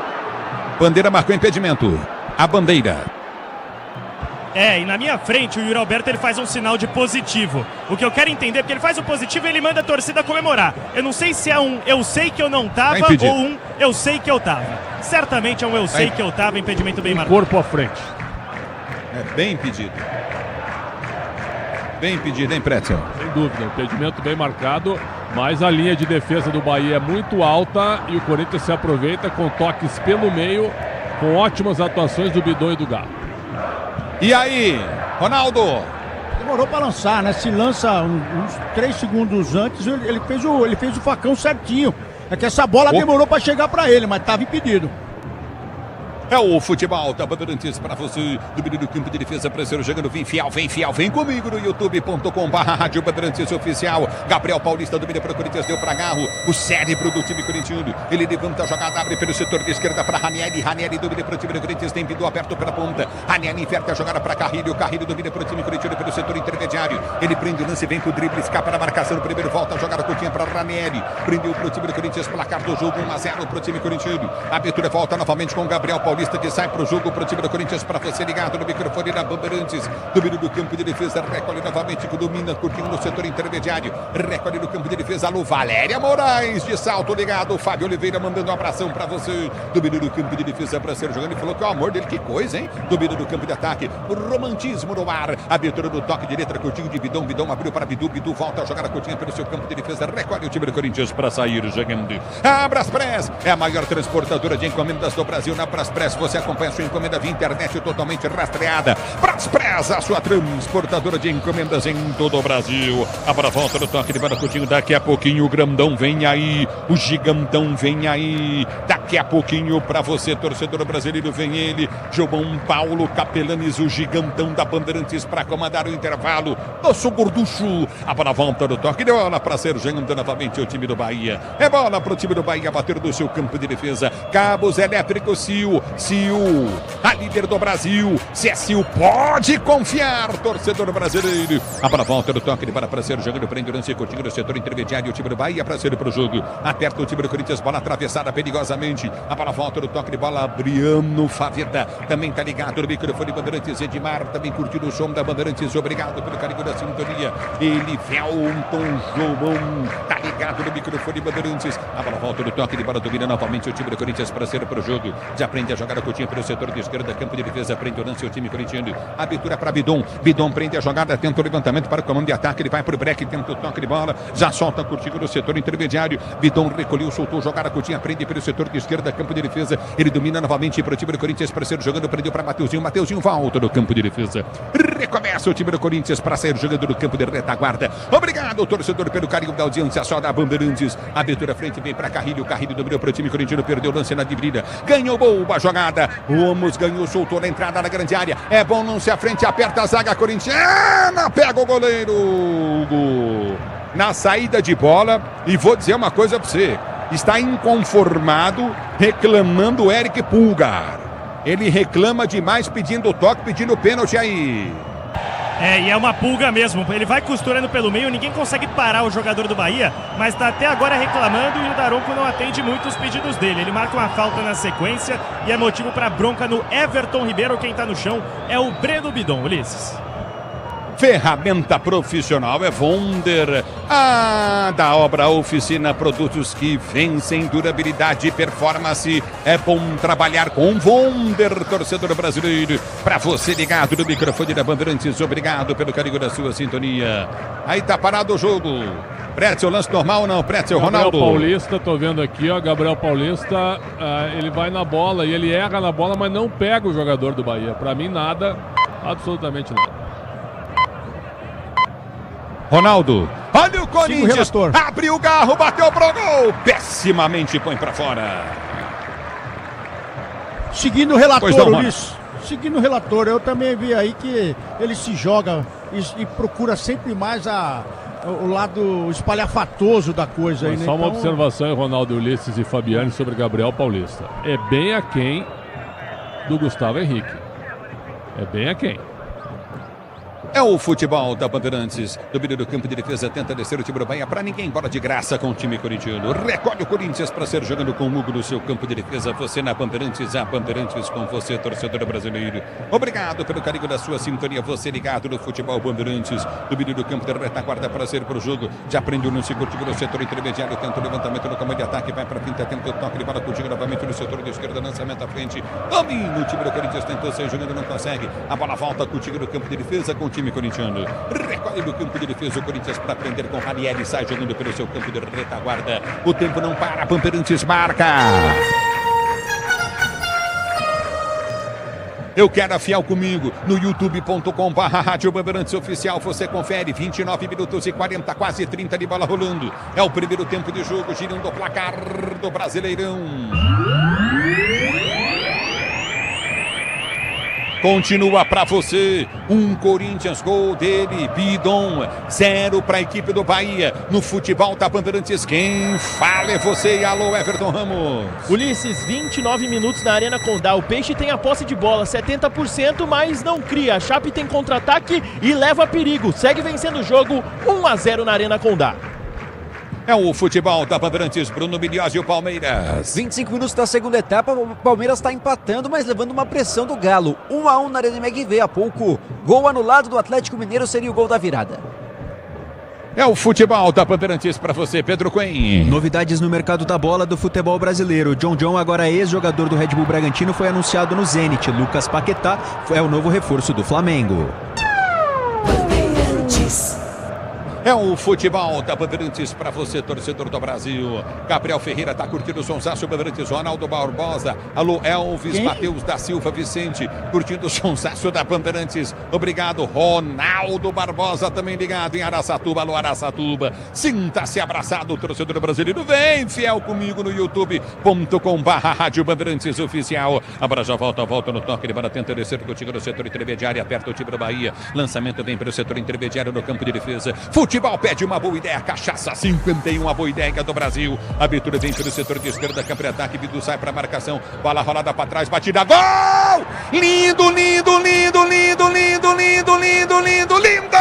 Bandeira marcou impedimento. A bandeira. E na minha frente o Yuri Alberto ele faz um sinal de positivo. O que eu quero entender, porque ele faz o positivo e ele manda a torcida comemorar. Eu não sei se é um eu sei que eu não tava ou um eu sei que eu tava. Certamente é um eu sei que eu tava, impedimento bem marcado. Corpo à frente. É bem impedido. Bem impedido, hein, Pretzel? Sem dúvida, impedimento bem marcado, mas a linha de defesa do Bahia é muito alta e o Corinthians se aproveita com toques pelo meio, com ótimas atuações do Bidon e do Galo. E aí, Ronaldo? Demorou para lançar, né? Se lança uns 3 segundos antes, ele fez o facão certinho. É que essa bola demorou para chegar para ele, mas estava impedido. É o futebol da Bandeirantes para você, domínio do campo de defesa, Pranceiro jogando, vem fiel, vem comigo no youtube.com/Rádio Bandeirantes Oficial. Gabriel Paulista domina para o Corinthians, deu para Garro, o cérebro do time corintiano. Ele levanta a jogada, abre pelo setor de esquerda para Ranieri domina para o time do Corinthians, tem Bidon aberto pela ponta. Ranieri inverte a jogada para Carrilho domina para o time corintiano pelo setor intermediário. Ele prende o lance, vem com o drible, escapa na marcação no primeiro, volta a jogada curtinha para Ranieri. Prendeu para o time do Corinthians, placar do jogo 1-0 para o time corintiano. A abertura volta novamente com o Gabriel Paulista, que sai para o jogo para o time do Corinthians, para você ligado no microfone da Bandeirantes, domínio do campo de defesa, recolhe novamente que domina, curtindo no setor intermediário, recolhe no campo de defesa, alô, Valéria Moraes, de salto ligado, Fábio Oliveira mandando um abração para você, domínio do campo de defesa, para ser jogando, e falou que é o amor dele, que coisa, hein, domínio do campo de ataque, o romantismo no ar, abertura do toque de letra, curtinho de Bidon abriu para Bidu volta a jogar a curtinha pelo seu campo de defesa, recolhe o time do Corinthians para sair jogando. A Braspress é a maior transportadora de encomendas do Brasil. Na Braspress você acompanha a sua encomenda via internet totalmente rastreada. Braspress, a sua transportadora de encomendas em todo o Brasil. A volta do toque de bola curtinho, daqui a pouquinho o grandão vem aí, o gigantão vem aí, daqui a pouquinho para você, torcedor brasileiro, vem ele, João Paulo Capelanes, o gigantão da Bandeirantes, para comandar o intervalo. Nosso gorducho, a volta do toque, deu bola para ser jogando novamente o time do Bahia. É bola para o time do Bahia bater do seu campo de defesa. Cabos elétricos Sil, a líder do Brasil. Se é Sil, pode confiar, torcedor brasileiro. A volta do toque de bola para ser jogando, prende o lance curtinho do setor intermediário, o time do Bahia para ser para o jogo. Aperta o time do Corinthians, bola atravessada perigosamente. A volta do toque de bola, Adriano Faveta também tá ligado no microfone Bandeirantes. Edmar também curtindo o som da Bandeirantes, obrigado pelo carinho da sintonia. Ele, Felton João, tá ligado no microfone Bandeirantes. A volta do toque de bola, domina novamente o time do Corinthians para ser para o jogo. Já aprende a jogar a curtinha pelo setor de esquerda, campo de defesa, prende o lance o time corintiano. Abertura para Bidon prende a jogada, tenta o levantamento para o comando de ataque, ele vai para o break, tenta o toque de bola, já solta a curtinha no setor intermediário. Bidon recolheu, soltou, jogada curtinha, prende pelo setor de esquerda, campo de defesa. Ele domina novamente para o time do Corinthians para ser jogando, prendeu para Mateuzinho. Mateuzinho volta no campo de defesa. Recomeça o time do Corinthians para sair jogando no campo de retaguarda. Obrigado, torcedor, pelo carinho da audiência. Só da Bandeirantes. Abertura frente, vem para Carrilho. Carrilho dominou para o time corintiano, perdeu o lance na dividida. Ganhou boa jogada. Ramos ganhou, soltou na entrada na grande área. É bom lance à frente, aperta a zaga corintiana. Pega o goleiro Hugo na saída de bola. E vou dizer uma coisa para você. Está inconformado, reclamando o Eric Pulgar. Ele reclama demais, pedindo toque, pedindo pênalti aí. E é uma pulga mesmo. Ele vai costurando pelo meio, ninguém consegue parar o jogador do Bahia, mas está até agora reclamando e o Daronco não atende muito os pedidos dele. Ele marca uma falta na sequência e é motivo para bronca no Everton Ribeiro. Quem está no chão é o Breno Bidon, Ulisses. Ferramenta profissional é Wonder, da obra Oficina, produtos que vencem durabilidade e performance. É bom trabalhar com Wonder, torcedor brasileiro. Para você ligado no microfone da Bandeirantes, obrigado pelo carinho da sua sintonia. Aí tá parado o jogo. Pretzel, lance normal ou não? Pretzel, Ronaldo. Gabriel Paulista, tô vendo aqui, ó. Gabriel Paulista, ele vai na bola e ele erra na bola, mas não pega o jogador do Bahia. Para mim, nada, absolutamente nada. Ronaldo, olha o Corinthians, abriu o garro, bateu pro gol, pessimamente põe pra fora. Seguindo o relator, Ulisses, seguindo o relator, eu também vi aí que ele se joga e procura sempre mais o lado espalhafatoso da coisa. Aí, né? Só uma observação, Ronaldo, Ulisses e Fabiane, sobre Gabriel Paulista. É bem aquém do Gustavo Henrique. É bem aquém. É o futebol da Bandeirantes. Domínio do campo de defesa, tenta descer o time do Bahia. Para ninguém, bola de graça com o time corintiano. Recolhe o Corinthians para ser jogando com o Hugo no seu campo de defesa. Você na Bandeirantes, a Bandeirantes com você, torcedor brasileiro. Obrigado pelo carinho da sua sintonia. Você ligado no futebol Bandeirantes. Domínio do campo de retaguarda para ser pro jogo. Já prendeu no segundo time no setor intermediário. Tenta o levantamento no campo de ataque. Vai para a pinta, tenta o toque de bola contigo novamente no setor de esquerda. Lançamento à frente. Domínio o time do Corinthians. Tentou sair jogando, não consegue. A bola volta contigo no campo de defesa com o time corintiano. Recolhe no campo de defesa o Corinthians para prender com Ranieri, sai jogando pelo seu campo de retaguarda. O tempo não para, Bandeirantes marca. Eu quero a Fiel comigo no youtube.com/Rádio Bandeirantes Oficial. Você confere, 29 minutos e 40, quase 30 de bola rolando. É o primeiro tempo de jogo, girando o placar do Brasileirão. Continua para você, Corinthians, gol dele, Bidon, 0 para a equipe do Bahia. No futebol da Bandeirantes, quem fala é você. Alô, Everton Ramos. Ulisses, 29 minutos na Arena Condá. O Peixe tem a posse de bola, 70%, mas não cria. A Chape tem contra-ataque e leva perigo. Segue vencendo o jogo, 1-0 na Arena Condá. É o futebol da Bandeirantes, Bruno Milhós e o Palmeiras. 25 minutos da segunda etapa, o Palmeiras está empatando, mas levando uma pressão do Galo. 1-1 na Arena MRV há pouco. Gol anulado do Atlético Mineiro seria o gol da virada. É o futebol da Bandeirantes para você, Pedro Coen. Novidades no mercado da bola do futebol brasileiro. John, agora ex-jogador do Red Bull Bragantino, foi anunciado no Zenit. Lucas Paquetá é o novo reforço do Flamengo. É o futebol da Bandeirantes para você, torcedor do Brasil. Gabriel Ferreira está curtindo o sonsaço Bandeirantes. Ronaldo Barbosa. Alô, Elvis. Matheus da Silva Vicente, curtindo o sonsaço da Bandeirantes. Obrigado, Ronaldo Barbosa, também ligado em Araçatuba. Alô, Araçatuba. Sinta-se abraçado, torcedor brasileiro. Vem fiel comigo no youtube.com/Rádio Bandeirantes Oficial. Agora já volta no toque. Ele vai tentar descer contigo no setor intermediário. Aperta o time do Bahia. Lançamento vem para o setor intermediário no campo de defesa. Futebol pede uma boa ideia, cachaça 51, a boa ideia do Brasil. A abertura vem pelo setor de esquerda, campo de ataque, Bidu sai para marcação, bola rolada para trás, batida, gol! Lindo, lindo, lindo, lindo, lindo, lindo, lindo, lindo, lindo!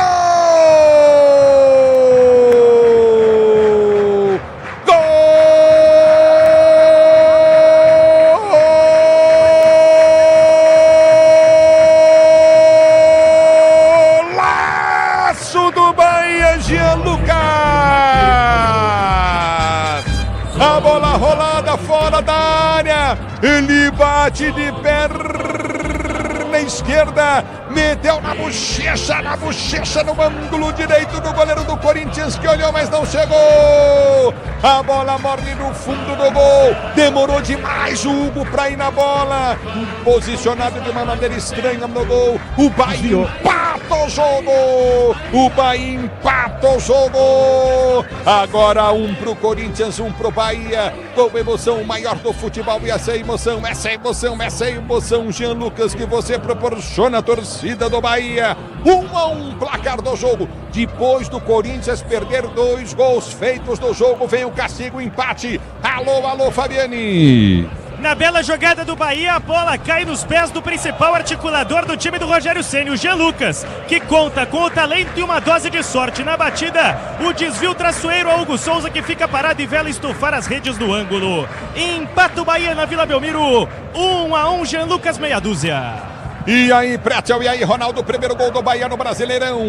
A bola rolada fora da área, ele bate de perna esquerda meteu na bochecha, no ângulo direito do goleiro do Corinthians, que olhou, mas não chegou. A bola morre no fundo do gol. Demorou demais o Hugo pra ir na bola. Posicionado de uma maneira estranha no gol. O Bahia empata o jogo. Agora 1 pro Corinthians, 1 pro Bahia. Com emoção, o maior do futebol. E essa emoção. Jean Lucas, que você proporciona a torcida do Bahia. 1-1, placar do jogo. Depois do Corinthians perder 2 gols feitos do jogo, vem o castigo, empate. Alô, Fabiani. Na bela jogada do Bahia, a bola cai nos pés do principal articulador do time do Rogério Ceni, o Jean Lucas, que conta com o talento e uma dose de sorte. Na batida, o desvio traiçoeiro a Hugo Souza, que fica parado e vela estufar as redes do ângulo. Empata o Bahia na Vila Belmiro, 1-1, Jean Lucas, meia dúzia. E aí, Pretzel, e aí, Ronaldo, primeiro gol do Bahia no Brasileirão.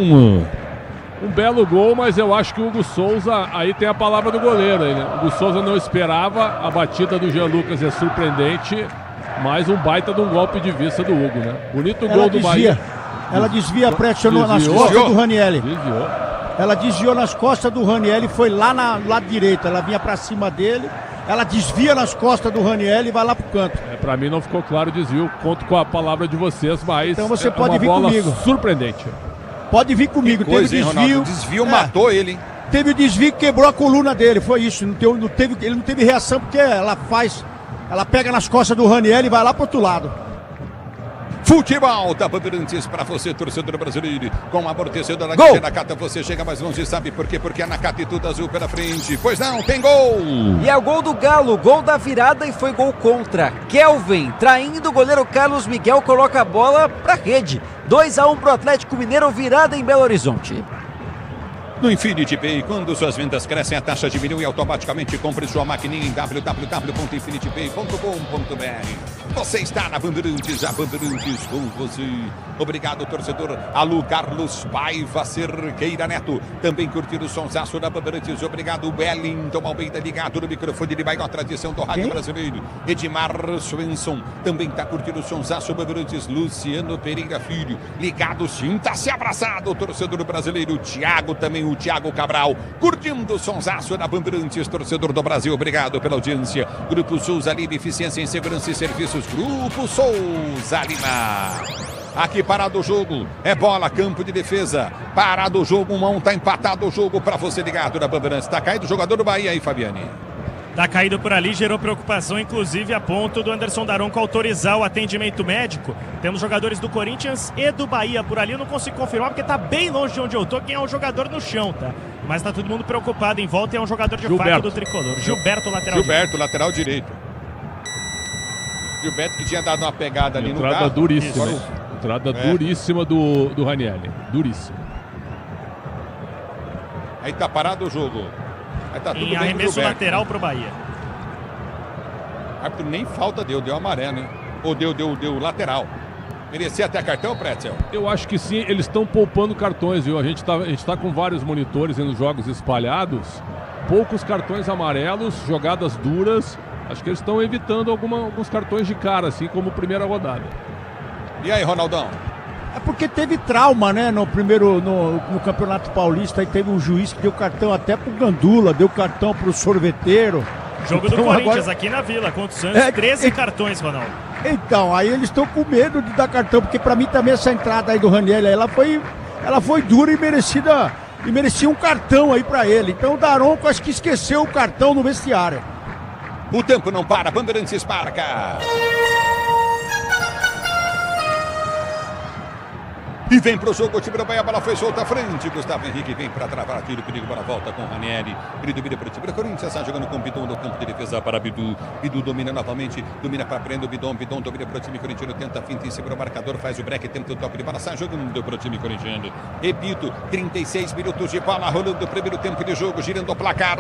Um belo gol, mas eu acho que o Hugo Souza, aí tem a palavra do goleiro aí, né? O Hugo Souza não esperava, a batida do Jean Lucas é surpreendente, mas um baita de um golpe de vista do Hugo, né? Bonito gol do Bahia. Ela desvia, pressionou nas costas do Ranieri. Desviou. Ela desviou nas costas do Ranieri, foi lá no lado direito, ela vinha pra cima dele, ela desvia nas costas do Ranieri e vai lá pro canto. Pra mim não ficou claro o desvio, conto com a palavra de vocês, mas então você pode vir bola comigo. Surpreendente. Pode vir comigo, coisa, teve o desvio. O desvio matou ele, hein? Teve o desvio que quebrou a coluna dele, foi isso. Ele não teve reação porque ela pega nas costas do Ranieri e vai lá pro outro lado. Futebol da Bandeirantes para você, torcedor brasileiro. Com amortecedor na Nakata, você chega mais longe, sabe por quê? Porque a Nakata e tudo azul pela frente. Pois não, tem gol! E é o gol do Galo, gol da virada e foi gol contra. Kelvin, traindo o goleiro Carlos Miguel, coloca a bola pra rede. 2-1 pro Atlético Mineiro, virada em Belo Horizonte. No Infinity Pay, quando suas vendas crescem, a taxa diminui automaticamente. Compre sua maquininha em www.infinitypay.com.br. Você está na Bandeirantes, a Bandeirantes com você. Obrigado, torcedor. Alô, Carlos Paiva Cerqueira Neto. Também curtir o sonsaço da Bandeirantes. Obrigado, Wellington Almeida, ligado no microfone de maior tradição do rádio brasileiro. Edmar Svensson também está curtindo o sonsaço Bandeirantes. Luciano Pereira Filho, ligado, sinta-se abraçado, torcedor brasileiro. Thiago também, o Thiago Cabral, curtindo o sonsaço da Bandeirantes, torcedor do Brasil. Obrigado pela audiência. Grupo Souza Lima, eficiência em segurança e serviços. Grupo Souza Lima. Aqui parado o jogo, é bola, campo de defesa, parado o jogo, 1-1, tá empatado o jogo para você ligado na Bandeirantes. Tá caído o jogador do Bahia aí, Fabiani. Tá caído por ali, gerou preocupação, inclusive a ponto do Anderson Daronco autorizar o atendimento médico. Temos jogadores do Corinthians e do Bahia por ali, eu não consigo confirmar porque tá bem longe de onde eu tô, quem é o jogador no chão, tá? Mas tá todo mundo preocupado em volta e é um jogador de fato do tricolor. Gilberto, lateral direito. Gilberto que tinha dado uma pegada ali no carro. Entrada duríssima. Entrada duríssima do Ranieri. Duríssima. Aí tá parado o jogo. Aí tá tudo em bem arremesso lateral pro Bahia. O árbitro nem falta deu amarelo, hein? Ou deu lateral. Merecia até cartão, Pretzel? Eu acho que sim, eles estão poupando cartões, viu? A gente tá com vários monitores nos jogos espalhados. Poucos cartões amarelos, jogadas duras. Acho que eles estão evitando alguns cartões de cara, assim como primeira rodada. E aí, Ronaldão? É porque teve trauma, né? No Campeonato Paulista, aí teve um juiz que deu cartão até pro Gandula, deu cartão pro sorveteiro. Jogo do Corinthians aqui na Vila, contra o Santos, 13 cartões, Ronaldo. Então, aí eles estão com medo de dar cartão, porque pra mim também essa entrada aí do Ranieri, ela foi dura e merecia um cartão aí pra ele. Então o Daronco acho que esqueceu o cartão no vestiário. O tempo não para, Bandeirantes marca. E vem pro jogo, o time do Bahia, a bola foi solta à frente. Gustavo Henrique vem para travar aqui, o perigo para a volta com o Ranieri. Bira para o time do Corinthians, está jogando com o Bidon no campo de defesa para Bidu. Bidu domina novamente, domina para prender o Bidon. Bidon domina para o time corintiano, tenta a finta em cima do marcador, faz o break, tenta o toque de bola, sai jogando para o time corintiano. Repito, 36 minutos de bola rolando o primeiro tempo de jogo, girando o placar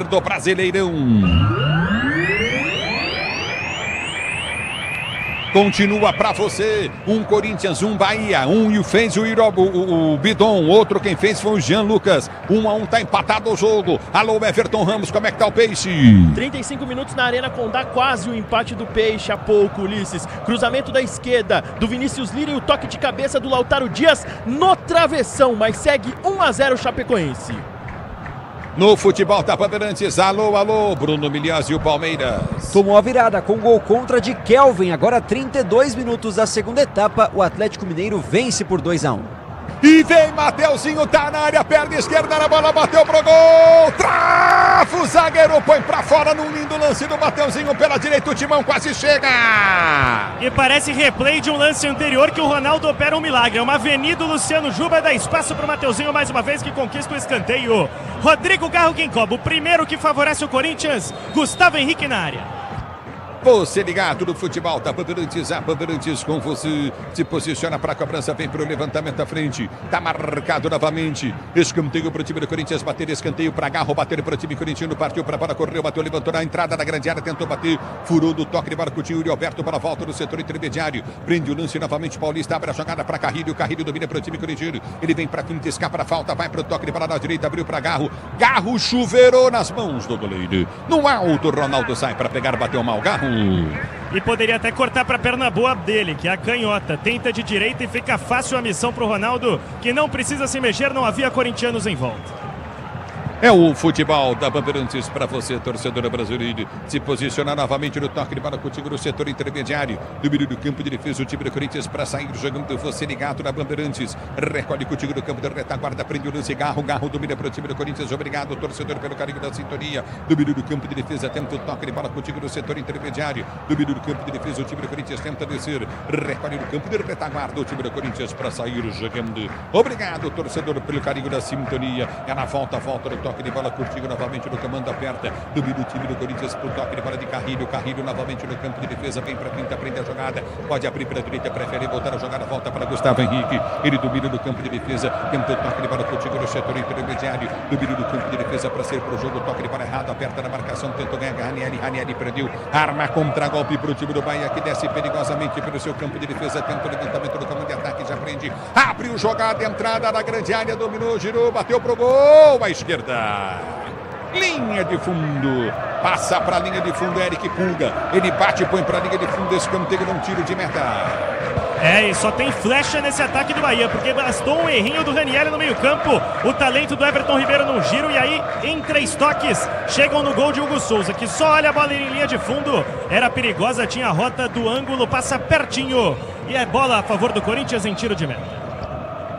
do Brasileirão. Continua pra você. Um Corinthians, um Bahia. Um fez o Bidon. Outro quem fez foi o Jean Lucas. 1-1, tá empatado o jogo. Alô, Everton Ramos, como é que tá o Peixe? 35 minutos na Arena Condá, quase o empate do Peixe há pouco, Ulisses. Cruzamento da esquerda do Vinícius Lira e o toque de cabeça do Lautaro Dias no travessão, mas segue 1-0 o Chapecoense. No futebol da Bandeirantes, alô, Bruno Milhaz e o Palmeiras. Tomou a virada com gol contra de Kelvin. Agora 32 minutos da segunda etapa, o Atlético Mineiro vence por 2-1. E vem Mateuzinho, tá na área, perna esquerda na bola, bateu pro gol. Trava o zagueiro, põe pra fora num lindo lance do Mateuzinho pela direita, o Timão quase chega. E parece replay de um lance anterior que o Ronaldo opera um milagre. É uma avenida, o Luciano Juba dá espaço pro Mateuzinho mais uma vez que conquista o escanteio. Rodrigo Garro quem cobra, o primeiro que favorece o Corinthians, Gustavo Henrique na área. Você ligado no futebol da Bandeirantes, a Bandeirantes com você, se posiciona para a cobrança, vem para o levantamento à frente, tá marcado novamente, escanteio para o time do Corinthians, bater escanteio para Garro, bater para o time corintiano, partiu para a bola, correu, bateu, levantou na entrada da grande área, tentou bater, furou do toque de Marcutinho, Yuri Alberto para a volta do setor intermediário, prende o lance novamente, Paulista abre a jogada para Carrilho, Carrilho domina para o time corintiano, ele vem para a quinta, escapa a falta, vai para o toque de bola na direita, abriu para Garro, Garro chuveirou nas mãos do goleiro, no alto, Ronaldo sai para pegar, bateu mal, Garro. E poderia até cortar para a perna boa dele, que é a canhota. Tenta de direita e fica fácil a missão para o Ronaldo, que não precisa se mexer, não havia corintianos em volta. É o futebol da Bandeirantes para você, torcedor brasileiro. Se posicionar novamente no toque de bola contigo no setor intermediário. No meio do campo de defesa, o time do Corinthians para sair jogando você ligado na Bandeirantes. Recolhe contigo no campo de retaguarda, prende o lance, Garro domina para o time do Corinthians. Obrigado, torcedor, pelo carinho da sintonia. No meio do campo de defesa, tenta o toque de bola contigo no setor intermediário. No meio do campo de defesa, o time do Corinthians tenta descer. Recolhe no campo de retaguarda, o time do Corinthians para sair jogando. Obrigado, torcedor, pelo carinho da sintonia. É na volta do toque de bola contigo novamente no comando aperta, domina o time do Corinthians pro toque de bola de Carrilho, Carrilho novamente no campo de defesa, vem pra quinta, prende a jogada, pode abrir pela direita, prefere voltar a jogada, volta para Gustavo Henrique, ele domina no campo de defesa, tenta o toque de bola contigo no setor intermediário, domina no campo de defesa para ser pro jogo, toque de bola errado, aperta na marcação, tentou ganhar Ranieri prendeu, arma contra golpe pro time do Bahia que desce perigosamente pelo seu campo de defesa, tenta o levantamento do comando de ataque, já prende, abre o jogada, entrada na grande área, dominou, girou, bateu pro gol, à esquerda. Linha de fundo, passa para a linha de fundo, Eric Pulga, ele bate e põe para a linha de fundo, escanteio num tiro de meta. E só tem flecha nesse ataque do Bahia, porque bastou um errinho do Ranieri no meio campo, o talento do Everton Ribeiro num giro, e aí em 3 toques chegam no gol de Hugo Souza, que só olha a bola em linha de fundo, era perigosa, tinha a rota do ângulo, passa pertinho, e é bola a favor do Corinthians em tiro de meta.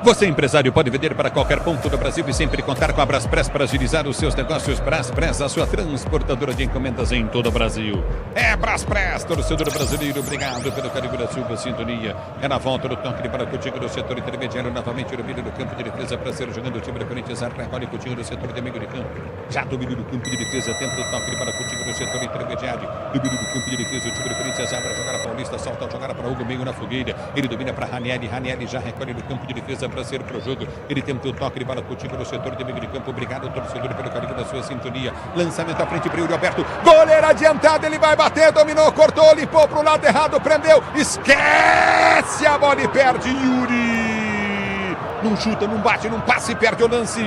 Você, empresário, pode vender para qualquer ponto do Brasil e sempre contar com a Braspress para agilizar os seus negócios. Braspress, a sua transportadora de encomendas em todo o Brasil. É Braspress, torcedor brasileiro, obrigado pelo carinho da sua sintonia. É na volta do toque de bola contigo no setor intermediário, novamente no meio do campo de defesa para ser jogando o time do Corinthians. Recolhe contigo no setor de meio de campo. Já domina do campo de defesa, tenta o toque de bola contigo no setor intermediário. Domina do campo de defesa, o time do Corinthians abre a jogada Paulista, solta a jogada para Hugo, meio na fogueira. Ele domina para Ranieri, Ranieri já recolhe no campo de defesa para ser pro jogo, ele tenta o toque de bola contigo no setor de meio de campo, obrigado torcedor pelo carinho da sua sintonia, lançamento à frente para Yuri Alberto, goleiro adiantado, ele vai bater, dominou, cortou, limpou pro lado errado, prendeu, esquece a bola e perde Yuri, não chuta, não bate, não passa e perde o lance.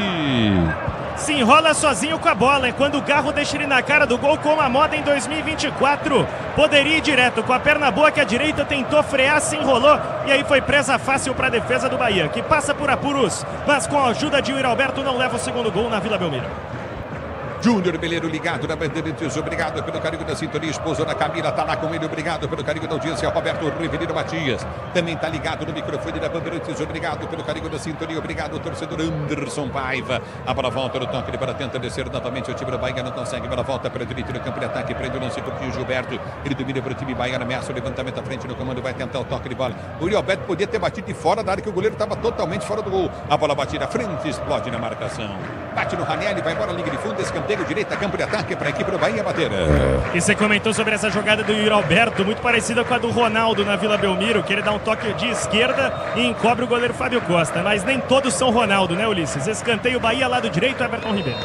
Se enrola sozinho com a bola, é quando o Garro deixa ele na cara do gol como a moda em 2024. Poderia ir direto com a perna boa que a direita tentou frear, se enrolou e aí foi presa fácil para a defesa do Bahia, que passa por apuros, mas com a ajuda de Yuri Alberto não leva o segundo gol na Vila Belmiro. Júnior Beleiro ligado na Bandeirantes, obrigado pelo carinho da sintonia, esposo da Camila tá lá com ele, obrigado pelo carinho da audiência, Roberto Rivelino Matias, também tá ligado no microfone da Bandeirantes, obrigado pelo carinho da sintonia, obrigado torcedor Anderson Paiva, a bola volta no toque de bola, tenta descer novamente, o time do Bahia não consegue, bola volta para a direita no campo de ataque, prende o lance curtinho, Gilberto, ele domina para o time Bahia, ameaça o levantamento à frente no comando, vai tentar o toque de bola, o Yuri Alberto podia ter batido de fora da área que o goleiro estava totalmente fora do gol, a bola batida à frente, explode na marcação, bate no Ranieri, vai embora, liga de fundo, escanteio direita, campo de ataque para a equipe do Bahia bater. E você comentou sobre essa jogada do Yuri Alberto, muito parecida com a do Ronaldo na Vila Belmiro, que ele dá um toque de esquerda e encobre o goleiro Fábio Costa, mas nem todos são Ronaldo, né, Ulisses? Escanteio Bahia, lado direito, Everton Ribeiro.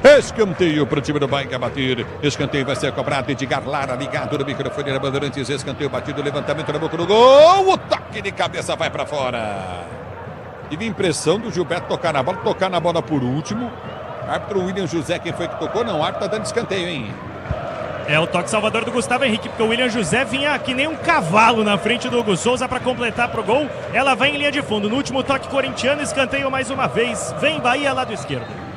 Escanteio para o time do Bahia bater. Escanteio vai ser cobrado. Edgar Lara ligado no microfone da Bandeirantes. Escanteio batido, levantamento na boca do gol. O toque de cabeça vai para fora. Tive a impressão do Gilberto tocar na bola por último. Árbitro William José, quem foi que tocou? Não, o árbitro tá dando escanteio, hein? É o toque salvador do Gustavo Henrique, porque o William José vinha que nem um cavalo na frente do Hugo Souza para completar pro gol. Ela vai em linha de fundo. No último toque corintiano, escanteio mais uma vez. Vem Bahia, lado esquerdo.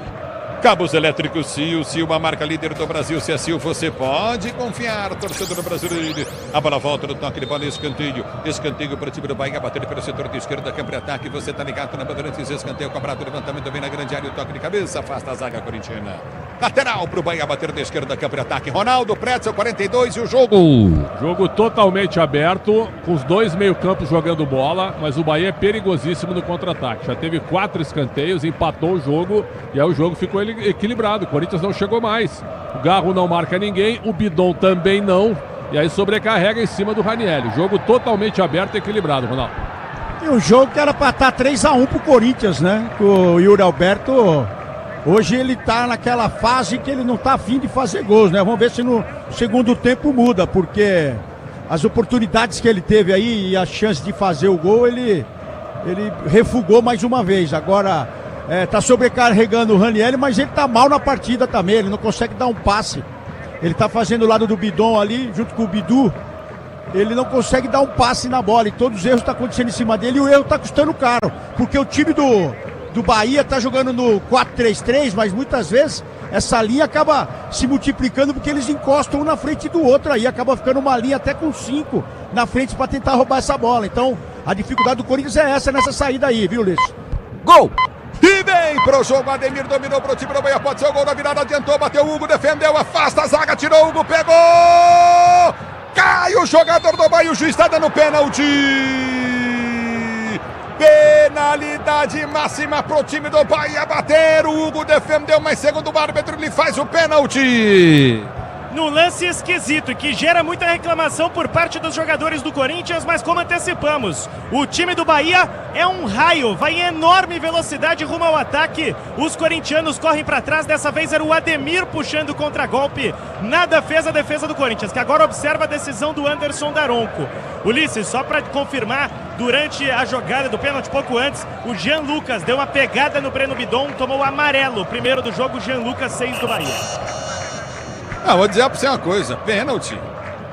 Cabos elétricos Sil, Sil, uma marca líder do Brasil. Se é Sil, você pode confiar. Torcedor brasileiro. A bola volta no toque de bola, escanteio. Escanteio para o time do Bahia, bater pelo setor de esquerda, campo de ataque. Você tá ligado na Bandeirantes, escanteio cobrado, levantamento vem na grande área, o toque de cabeça, afasta a zaga corintiana. Lateral para o Bahia, bater da esquerda, campo de ataque. Ronaldo, Pretzel, 42 e o jogo. Jogo totalmente aberto, com os dois meio-campos jogando bola, mas o Bahia é perigosíssimo no contra-ataque. Já teve 4 escanteios, empatou o jogo e aí o jogo ficou equilibrado. O Corinthians não chegou mais. O Garro não marca ninguém, o Bidon também não. E aí sobrecarrega em cima do Ranieri. Jogo totalmente aberto e equilibrado, Ronaldo. E o jogo que era para estar 3-1 pro Corinthians, né? O Yuri Alberto, hoje ele tá naquela fase que ele não tá afim de fazer gols, né? Vamos ver se no segundo tempo muda, porque as oportunidades que ele teve aí e a chance de fazer o gol, ele refugou mais uma vez. Agora tá sobrecarregando o Ranieri, mas ele tá mal na partida também, ele não consegue dar um passe. Ele tá fazendo o lado do Bidon ali, junto com o Bidu. Ele não consegue dar um passe na bola e todos os erros estão acontecendo em cima dele e o erro tá custando caro. Porque o time do Bahia tá jogando no 4-3-3, mas muitas vezes essa linha acaba se multiplicando porque eles encostam um na frente do outro aí. Acaba ficando uma linha até com 5 na frente para tentar roubar essa bola. Então a dificuldade do Corinthians é essa nessa saída aí, viu, Ulisses? Gol! E vem pro jogo, Ademir dominou pro time do Bahia, pode ser o gol da virada, adiantou, bateu o Hugo, defendeu, afasta a zaga, tirou o Hugo, pegou! Cai o jogador do Bahia, o juiz está dando pênalti! Penalidade máxima pro time do Bahia bater, o Hugo defendeu, mas segundo o árbitro ele faz o pênalti! No lance esquisito, que gera muita reclamação por parte dos jogadores do Corinthians, mas como antecipamos, o time do Bahia é um raio, vai em enorme velocidade rumo ao ataque. Os corintianos correm para trás, dessa vez era o Ademir puxando o contragolpe. Nada fez a defesa do Corinthians, que agora observa a decisão do Anderson Daronco. Ulisses, só para confirmar, durante a jogada do pênalti, pouco antes, o Jean Lucas deu uma pegada no Breno Bidon, tomou o amarelo, primeiro do jogo, Jean Lucas, 6 do Bahia. Vou dizer pra você uma coisa, pênalti.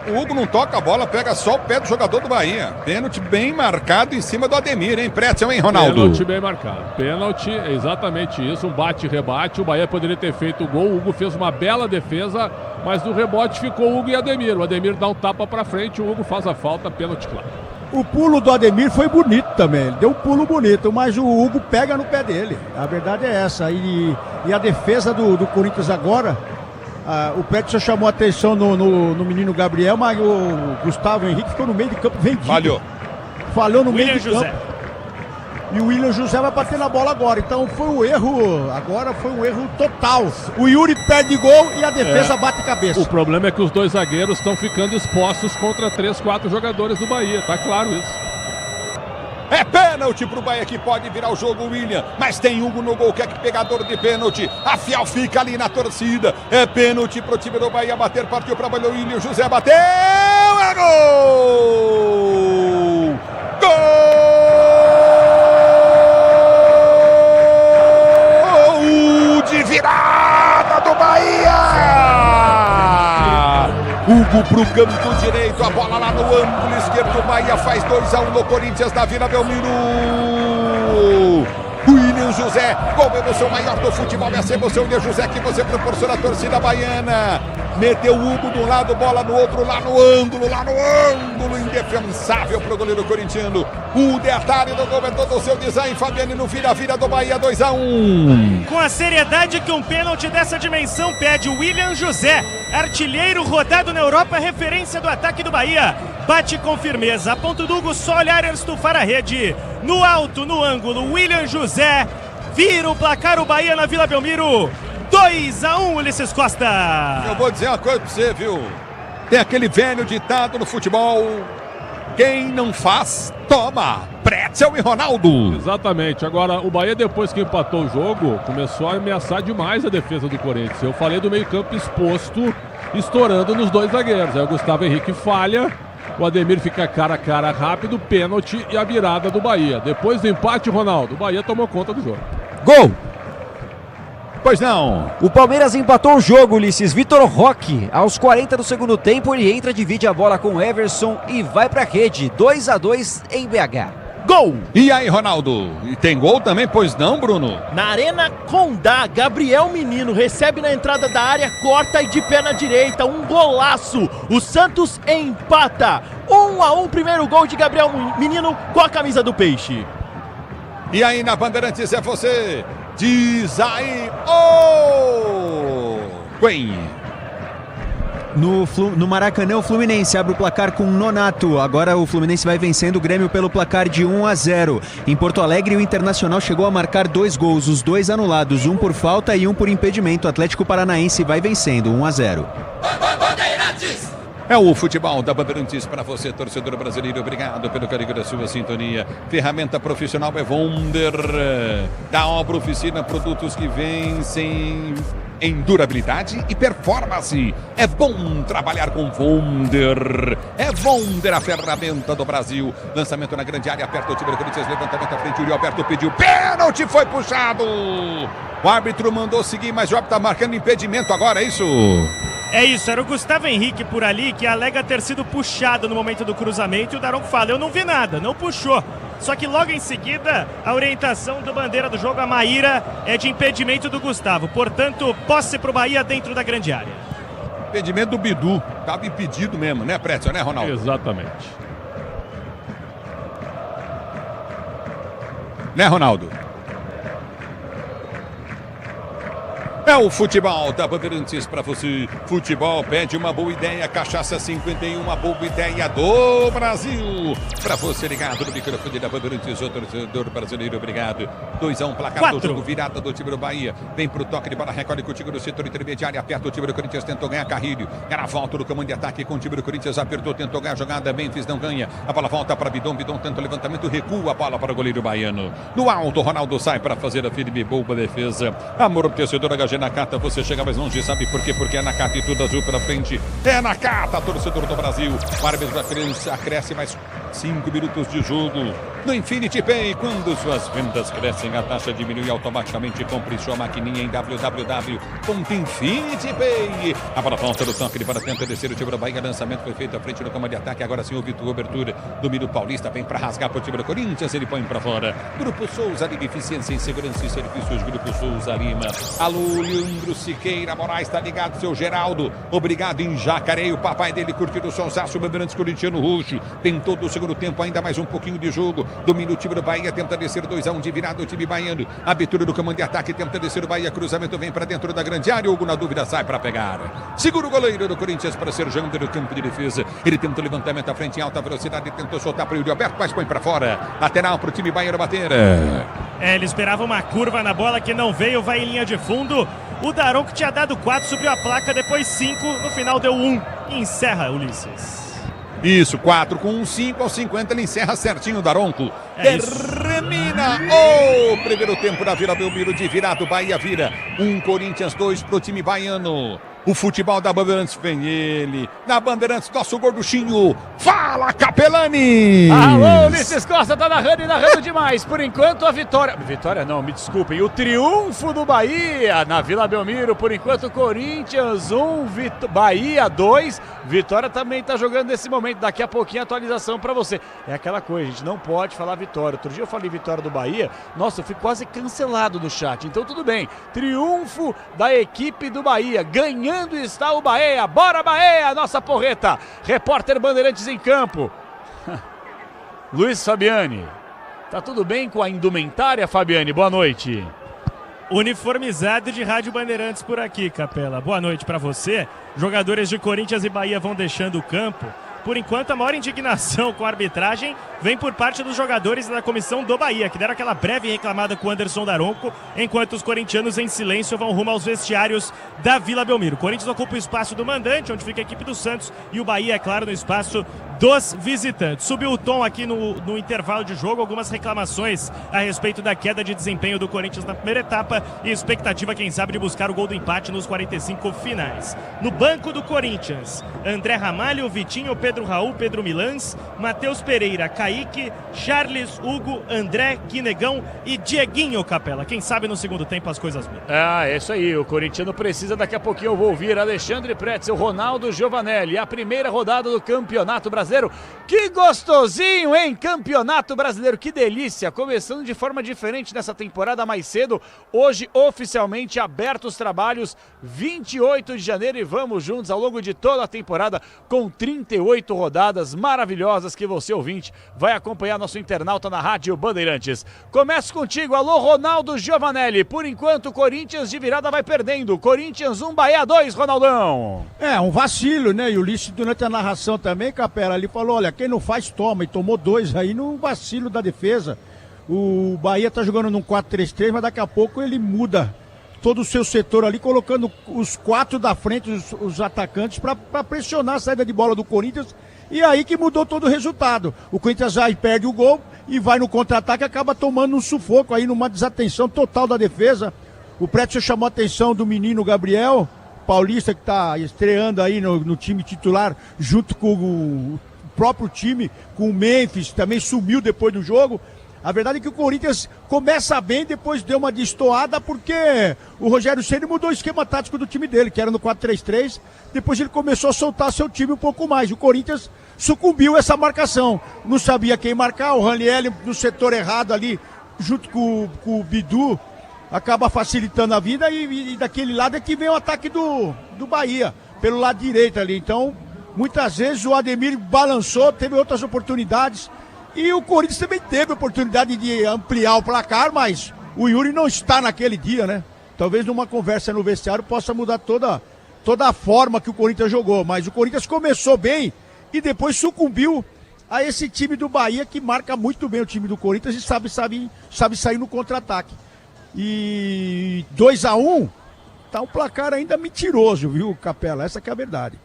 O Hugo não toca a bola, pega só o pé do jogador do Bahia. Pênalti bem marcado em cima do Ademir, hein? Pretzel, hein, Ronaldo? Pênalti bem marcado. Pênalti, é exatamente isso, um bate-rebate. O Bahia poderia ter feito o gol, o Hugo fez uma bela defesa, mas no rebote ficou o Hugo e Ademir. O Ademir dá um tapa pra frente, o Hugo faz a falta, pênalti claro. O pulo do Ademir foi bonito também, ele deu um pulo bonito, mas o Hugo pega no pé dele. A verdade é essa. E a defesa do Corinthians agora... o Petson chamou a atenção no menino Gabriel, mas o Gustavo Henrique ficou no meio de campo vendido. Falhou no meio de campo. E o William José vai bater na bola agora. Então foi um erro, agora foi um erro total. O Yuri perde gol e a defesa bate cabeça. O problema é que os dois zagueiros estão ficando expostos contra 3, 4 jogadores do Bahia, tá claro isso. É pênalti pro Bahia que pode virar o jogo, William. Mas tem Hugo no gol, que é pegador de pênalti. A Fiel fica ali na torcida. É pênalti pro time do Bahia bater. Partiu pra bola, o William José bateu. É gol! Gol de virada do Bahia! Hugo pro canto direito, a bola lá no ângulo esquerdo, o Bahia faz 2-1 no Corinthians da Vila Belmiro. William José, qual a emoção maior do futebol? Essa emoção, William José, que você proporciona a torcida baiana. Meteu o Hugo de um lado, bola no outro, lá no ângulo, indefensável pro goleiro corintiano. O detalhe do gol é todo o seu design, Fabiano, no vira-vira do Bahia, 2-1. Com a seriedade que um pênalti dessa dimensão pede, o William José, artilheiro rodado na Europa, referência do ataque do Bahia, bate com firmeza, a ponto do Hugo só olhar e estufar a rede. No alto, no ângulo, William José vira o placar, o Bahia na Vila Belmiro. 2-1, Ulisses Costa. Eu vou dizer uma coisa pra você, viu? Tem aquele velho ditado no futebol: quem não faz, toma. Pretzel e Ronaldo. Exatamente. Agora, o Bahia, depois que empatou o jogo, começou a ameaçar demais a defesa do Corinthians. Eu falei do meio-campo exposto, estourando nos dois zagueiros. Aí o Gustavo Henrique falha, o Ademir fica cara a cara rápido, pênalti e a virada do Bahia. Depois do empate, Ronaldo, o Bahia tomou conta do jogo. Gol! Pois não. O Palmeiras empatou o jogo, Ulisses. Vitor Roque, aos 40 do segundo tempo, ele entra, divide a bola com o Everson e vai pra rede. 2-2 em BH. Gol! E aí, Ronaldo? E tem gol também, pois não, Bruno? Na Arena Condá, Gabriel Menino recebe na entrada da área, corta e de pé na direita, um golaço. O Santos empata. 1-1, primeiro gol de Gabriel Menino com a camisa do Peixe. E aí, na Bandeirantes é você. Diz aí, Gwen. No Maracanã, o Fluminense abre o placar com Nonato. Agora o Fluminense vai vencendo o Grêmio pelo placar de 1-0. Em Porto Alegre, o Internacional chegou a marcar 2 gols, os 2 anulados, um por falta e um por impedimento. O Atlético Paranaense vai vencendo 1-0. É o futebol da Bandeirantes para você, torcedor brasileiro. Obrigado pelo carinho da sua sintonia. Ferramenta profissional é Wonder. Da Obra Oficina, produtos que vencem em durabilidade e performance. É bom trabalhar com Wonder. É Wonder, a ferramenta do Brasil. Lançamento na grande área, aperta o time do Corinthians, levantamento à frente, o Uri Alberto pediu pênalti, foi puxado. O árbitro mandou seguir, mas o árbitro está marcando impedimento agora, é isso? É isso, era o Gustavo Henrique por ali que alega ter sido puxado no momento do cruzamento e o Daronco fala, eu não vi nada, não puxou. Só que logo em seguida, a orientação do bandeira do jogo, a Maíra, é de impedimento do Gustavo. Portanto, posse pro Bahia dentro da grande área. Impedimento do Bidu, estava impedido mesmo, né, Pretzel, né, Ronaldo? Exatamente. Né, Ronaldo? É o futebol da Bandeirantes para você. Futebol pede uma boa ideia. Cachaça 51, uma boa ideia do Brasil. Para você ligado no microfone da Bandeirantes, o torcedor brasileiro, obrigado. 2-1, placar do jogo, virada do time do Bahia. Vem pro toque de bola, recolhe contigo no setor intermediário. Aperta o time do Corinthians, tentou ganhar Carrilho. Era a volta do comando de ataque com o time do Corinthians. Apertou, tentou ganhar a jogada. Memphis não ganha. A bola volta para Bidon. Bidon tenta o levantamento, recua a bola para o goleiro baiano. No alto, Ronaldo sai para fazer a firme boa defesa. Amortecedor HG Nakata, você chega mais longe, sabe por quê? Porque é Nakata e tudo azul pela frente. É Nakata, torcedor do Brasil. O árbitro da França acresce mais 5 minutos de jogo. No Infinity Pay, quando suas vendas crescem, a taxa diminui automaticamente. Compre sua maquininha em www.infinitypay. A bola volta do toque de para tenta descer o time do Bahia. Lançamento foi feito à frente do comando de ataque. Agora sim o Vitor Obertura, domínio paulista, vem para rasgar para o time do Corinthians. Ele põe para fora. Grupo Souza Lima, eficiência em segurança e serviços. Grupo Souza Lima. Alô, Leandro Siqueira Moraes, tá ligado, seu Geraldo. Obrigado em Jacareí. O papai dele curtindo o sonsaço. O Bandeirantes corintiano roxo. Tem todo o segundo tempo, ainda mais um pouquinho de jogo. Domina o time do Bahia, tenta descer 2-1 de virada o time baiano. Abertura do comando de ataque, tenta descer o Bahia. Cruzamento vem para dentro da grande área. Hugo, na dúvida, sai para pegar. Segura o goleiro do Corinthians para ser Jander no campo de defesa. Ele tenta o levantamento à frente em alta velocidade. Tentou soltar para o Yuri Alberto, mas põe para fora. Lateral para o time baiano bater. Ele esperava uma curva na bola que não veio, vai em linha de fundo. O Daronco tinha dado 4, subiu a placa, depois 5, no final deu 1. Encerra, Ulisses. Isso, 4 com 1, 5 aos 50, ele encerra certinho o Daronco. Termina o primeiro tempo da Vila Belmiro de virado. Bahia vira 1, Corinthians 2 pro time baiano. O futebol da Bandeirantes vem ele. Na Bandeirantes, nosso gorduchinho. Fala, Capelani! Alô, Ulisses Costa tá narrando e narrando demais. Por enquanto, a vitória... Vitória não, me desculpem. O triunfo do Bahia na Vila Belmiro. Por enquanto, Corinthians 1, Bahia 2. Vitória também tá jogando nesse momento. Daqui a pouquinho, atualização pra você. É aquela coisa, a gente não pode falar vitória. Outro dia eu falei vitória do Bahia. Nossa, eu fui quase cancelado no chat. Então, tudo bem. Triunfo da equipe do Bahia. Ganhando está o Bahia. Bora, Bahia, nossa porreta. Repórter Bandeirantes em campo. Luiz Fabiani. Tá tudo bem com a indumentária, Fabiani? Boa noite. Uniformizado de Rádio Bandeirantes por aqui, Capela. Boa noite para você. Jogadores de Corinthians e Bahia vão deixando o campo. Por enquanto, a maior indignação com a arbitragem vem por parte dos jogadores da comissão do Bahia, que deram aquela breve reclamada com o Anderson Daronco, enquanto os corintianos em silêncio vão rumo aos vestiários da Vila Belmiro. O Corinthians ocupa o espaço do mandante, onde fica a equipe do Santos, e o Bahia, é claro, no espaço dos visitantes. Subiu o tom aqui no intervalo de jogo, algumas reclamações a respeito da queda de desempenho do Corinthians na primeira etapa e expectativa, quem sabe, de buscar o gol do empate nos 45 finais. No banco do Corinthians, André Ramalho, Vitinho, Pedro Raul, Pedro Milans, Matheus Pereira, Kaique, Charles, Hugo, André, Quinegão e Dieguinho Capela. Quem sabe no segundo tempo as coisas mudam. É isso aí, o corintiano precisa, daqui a pouquinho eu vou ouvir Alexandre Pretzel, Ronaldo Giovanelli, a primeira rodada do Campeonato Brasileiro. Que gostosinho, hein? Campeonato Brasileiro, que delícia! Começando de forma diferente nessa temporada mais cedo. Hoje, oficialmente, abertos os trabalhos, 28 de janeiro, e vamos juntos ao longo de toda a temporada com 38 rodadas maravilhosas que você, ouvinte, vai acompanhar nosso internauta na Rádio Bandeirantes. Começo contigo, alô Ronaldo Giovanelli. Por enquanto, o Corinthians de virada vai perdendo. Corinthians 1, Bahia 2, Ronaldão. Um vacilo, né? E o Ulisses, durante a narração também, Capela, ele falou, olha, quem não faz, toma. E tomou 2 aí no vacilo da defesa. O Bahia tá jogando num 4-3-3, mas daqui a pouco ele muda todo o seu setor ali, colocando os 4 da frente, os atacantes, para pressionar a saída de bola do Corinthians. E aí que mudou todo o resultado. O Corinthians aí perde o gol e vai no contra-ataque, acaba tomando um sufoco aí, numa desatenção total da defesa. O Pretzel chamou a atenção do menino Gabriel Paulista, que está estreando aí no time titular, junto com o próprio time, com o Memphis, também sumiu depois do jogo. A verdade é que o Corinthians começa bem, depois deu uma destoada, porque o Rogério Ceni mudou o esquema tático do time dele, que era no 4-3-3, depois ele começou a soltar seu time um pouco mais. O Corinthians sucumbiu a essa marcação, não sabia quem marcar, o Ranieri no setor errado ali, junto com o Bidu, acaba facilitando a vida, e daquele lado é que vem o ataque do Bahia, pelo lado direito ali. Então, muitas vezes o Ademir balançou, teve outras oportunidades, e o Corinthians também teve a oportunidade de ampliar o placar, mas o Yuri não está naquele dia, né? Talvez numa conversa no vestiário possa mudar toda a forma que o Corinthians jogou, mas o Corinthians começou bem e depois sucumbiu a esse time do Bahia, que marca muito bem o time do Corinthians e sabe sair no contra-ataque. E 2-1, tá um placar ainda mentiroso, viu, Capela? Essa que é a verdade.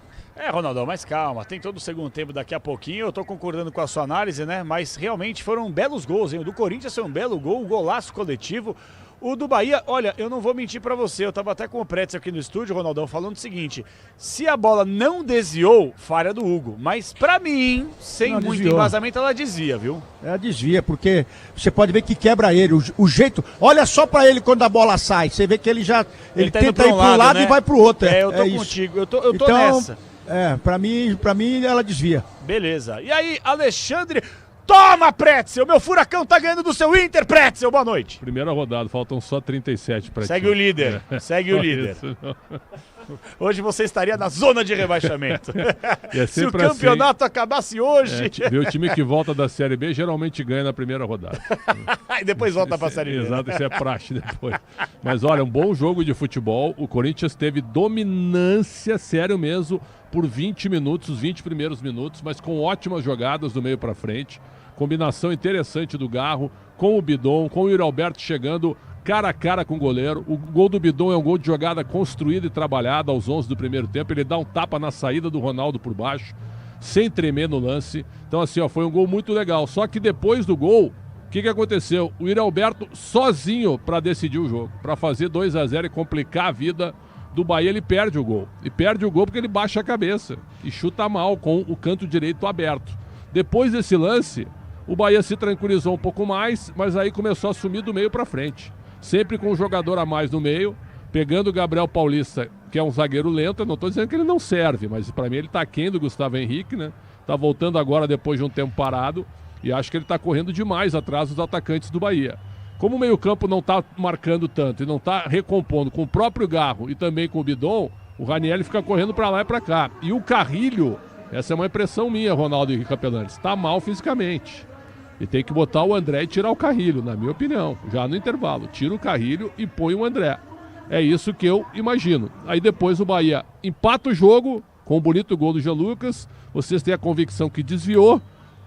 Ronaldão, mas calma, tem todo o segundo tempo daqui a pouquinho, eu tô concordando com a sua análise, né? Mas realmente foram belos gols, hein? O do Corinthians foi um belo gol, um golaço coletivo. O do Bahia, olha, eu não vou mentir pra você, eu tava até com o Pretzel aqui no estúdio, Ronaldão, falando o seguinte: se a bola não desviou, falha do Hugo, mas pra mim, sem muito desviou. embasamento, ela desvia, viu? Desvia, porque você pode ver que quebra ele, o jeito, olha só pra ele quando a bola sai, você vê que ele tá tenta ir pro um lado, né? E vai pro outro. Eu tô contigo, eu tô então, nessa. Pra mim ela desvia. Beleza, e aí, Alexandre... Toma, Pretzel! Meu furacão tá ganhando do seu Inter, Pretzel! Boa noite! Primeira rodada, faltam só 37 para Segue o líder, segue o líder. Isso, hoje você estaria na zona de rebaixamento. Se o campeonato acabasse hoje... O time que volta da Série B geralmente ganha na primeira rodada. E depois volta pra Série B. Exato, isso é praxe depois. Mas olha, um bom jogo de futebol. O Corinthians teve dominância, sério mesmo, por 20 minutos, os 20 primeiros minutos, mas com ótimas jogadas do meio para frente. Combinação interessante do Garro com o Bidon, com o Yuri Alberto chegando cara a cara com o goleiro. O gol do Bidon é um gol de jogada construída e trabalhada aos 11 do primeiro tempo. Ele dá um tapa na saída do Ronaldo por baixo, sem tremer no lance. Então assim, foi um gol muito legal. Só que depois do gol, o que aconteceu? O Yuri Alberto sozinho para decidir o jogo, para fazer 2-0 e complicar a vida do Bahia. Ele perde o gol. E perde o gol porque ele baixa a cabeça e chuta mal com o canto direito aberto. Depois desse lance, o Bahia se tranquilizou um pouco mais, mas aí começou a sumir do meio para frente. Sempre com um jogador a mais no meio, pegando o Gabriel Paulista, que é um zagueiro lento. Eu não estou dizendo que ele não serve, mas para mim ele está aquém do Gustavo Henrique, né? Está voltando agora depois de um tempo parado e acho que ele está correndo demais atrás dos atacantes do Bahia. Como o meio-campo não está marcando tanto e não está recompondo com o próprio Garro e também com o Bidon, o Ranieri fica correndo para lá e para cá. E o Carrilho, essa é uma impressão minha, Ronaldo e Capelani, está mal fisicamente. E tem que botar o André e tirar o Carrilho, na minha opinião, já no intervalo. Tira o Carrilho e põe o André. É isso que eu imagino. Aí depois o Bahia empata o jogo Com o bonito gol do Jean Lucas, vocês têm a convicção que desviou.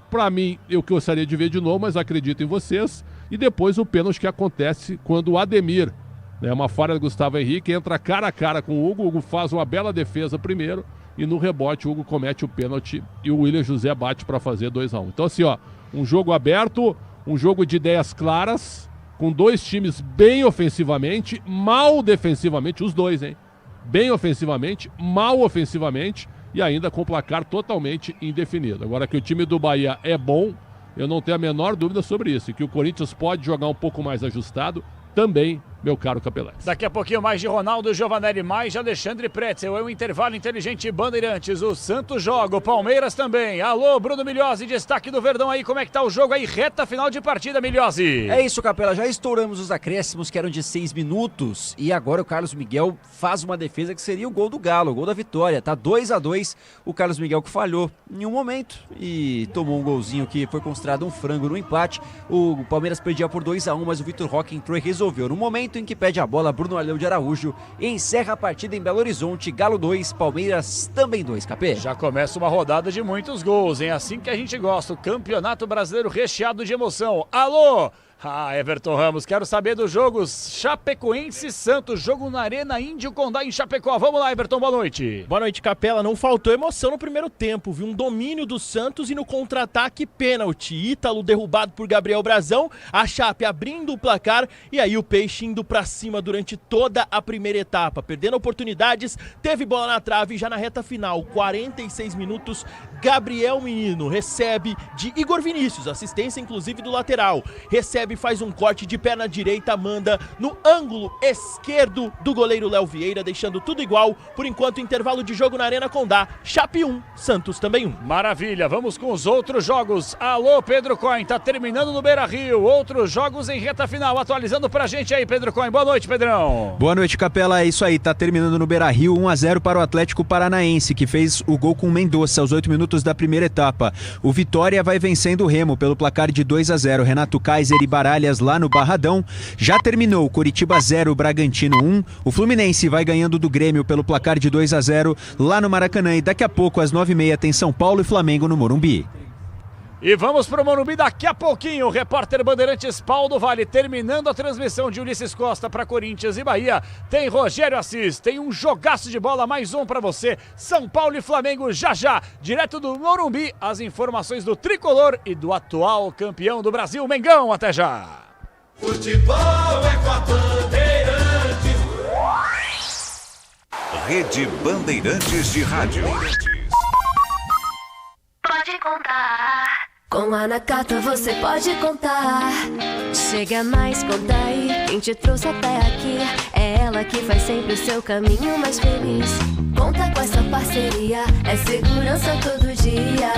Para mim, eu gostaria de ver de novo, mas acredito em vocês. E depois o pênalti que acontece quando o Ademir, né, uma falha do Gustavo Henrique, entra cara a cara com o Hugo faz uma bela defesa primeiro, e no rebote o Hugo comete o pênalti e o William José bate para fazer 2-1. Então assim, ó, um jogo aberto, um jogo de ideias claras, com dois times bem ofensivamente, mal defensivamente, os dois, hein? Bem ofensivamente, mal ofensivamente, e ainda com o placar totalmente indefinido. Agora que o time do Bahia é bom, eu não tenho a menor dúvida sobre isso, e que o Corinthians pode jogar um pouco mais ajustado também, meu caro Capelete. Daqui a pouquinho mais de Ronaldo Giovanelli, mais de Alexandre Pretzel. É um intervalo inteligente Bandeirantes. O Santos joga, o Palmeiras também. Alô, Bruno Milhozzi, destaque do Verdão aí. Como é que tá o jogo aí? Reta final de partida, Milhozzi. É isso, Capela. Já estouramos os acréscimos que eram de 6 minutos. E agora o Carlos Miguel faz uma defesa que seria o gol do Galo, o gol da vitória. Tá 2-2. O Carlos Miguel que falhou em um momento e tomou um golzinho que foi considerado um frango no empate. O Palmeiras perdia por 2-1, mas o Vitor Roque entrou e resolveu. No momento em que pede a bola, Bruno Aleu de Araújo encerra a partida em Belo Horizonte. Galo 2, Palmeiras também 2, Capê. Já começa uma rodada de muitos gols, hein? Assim que a gente gosta, o Campeonato Brasileiro recheado de emoção. Alô! Everton Ramos, quero saber dos jogos Chapecoense Santos, jogo na Arena Índio Condá em Chapecó. Vamos lá, Everton, boa noite. Boa noite, Capela. Não faltou emoção no primeiro tempo, viu? Um domínio do Santos e no contra-ataque pênalti. Ítalo derrubado por Gabriel Brazão, a Chape abrindo o placar e aí o Peixe indo pra cima durante toda a primeira etapa, perdendo oportunidades, teve bola na trave já na reta final, 46 minutos, Gabriel Menino recebe de Igor Vinícius, assistência inclusive do lateral, recebe, faz um corte de perna direita, manda no ângulo esquerdo do goleiro Léo Vieira, deixando tudo igual. Por enquanto, intervalo de jogo na Arena Condá. Chape 1, Santos também 1. Maravilha, vamos com os outros jogos. Alô, Pedro Coin, tá terminando no Beira-Rio. Outros jogos em reta final. Atualizando pra gente aí, Pedro Coin. Boa noite, Pedrão. Boa noite, Capela. É isso aí, tá terminando no Beira-Rio, 1-0 para o Atlético Paranaense, que fez o gol com o Mendonça aos 8 minutos da primeira etapa. O Vitória vai vencendo o Remo pelo placar de 2-0. Renato Kaiser e Baralhas lá no Barradão. Já terminou, Coritiba 0, Bragantino 1. O Fluminense vai ganhando do Grêmio pelo placar de 2-0 lá no Maracanã. E daqui a pouco, às 9h30, tem São Paulo e Flamengo no Morumbi. E vamos pro Morumbi daqui a pouquinho. O repórter Bandeirantes Paulo Vale terminando a transmissão de Ulisses Costa para Corinthians e Bahia. Tem Rogério Assis, tem um jogaço de bola, mais um para você. São Paulo e Flamengo já já, direto do Morumbi, as informações do tricolor e do atual campeão do Brasil, Mengão. Até já. Futebol é com a Bandeirantes. Rede Bandeirantes de Rádio. Pode contar. Com a Nakata você pode contar. Chega mais, conta aí. Quem te trouxe até aqui é ela que faz sempre o seu caminho mais feliz. Conta com essa parceria, é segurança todo dia.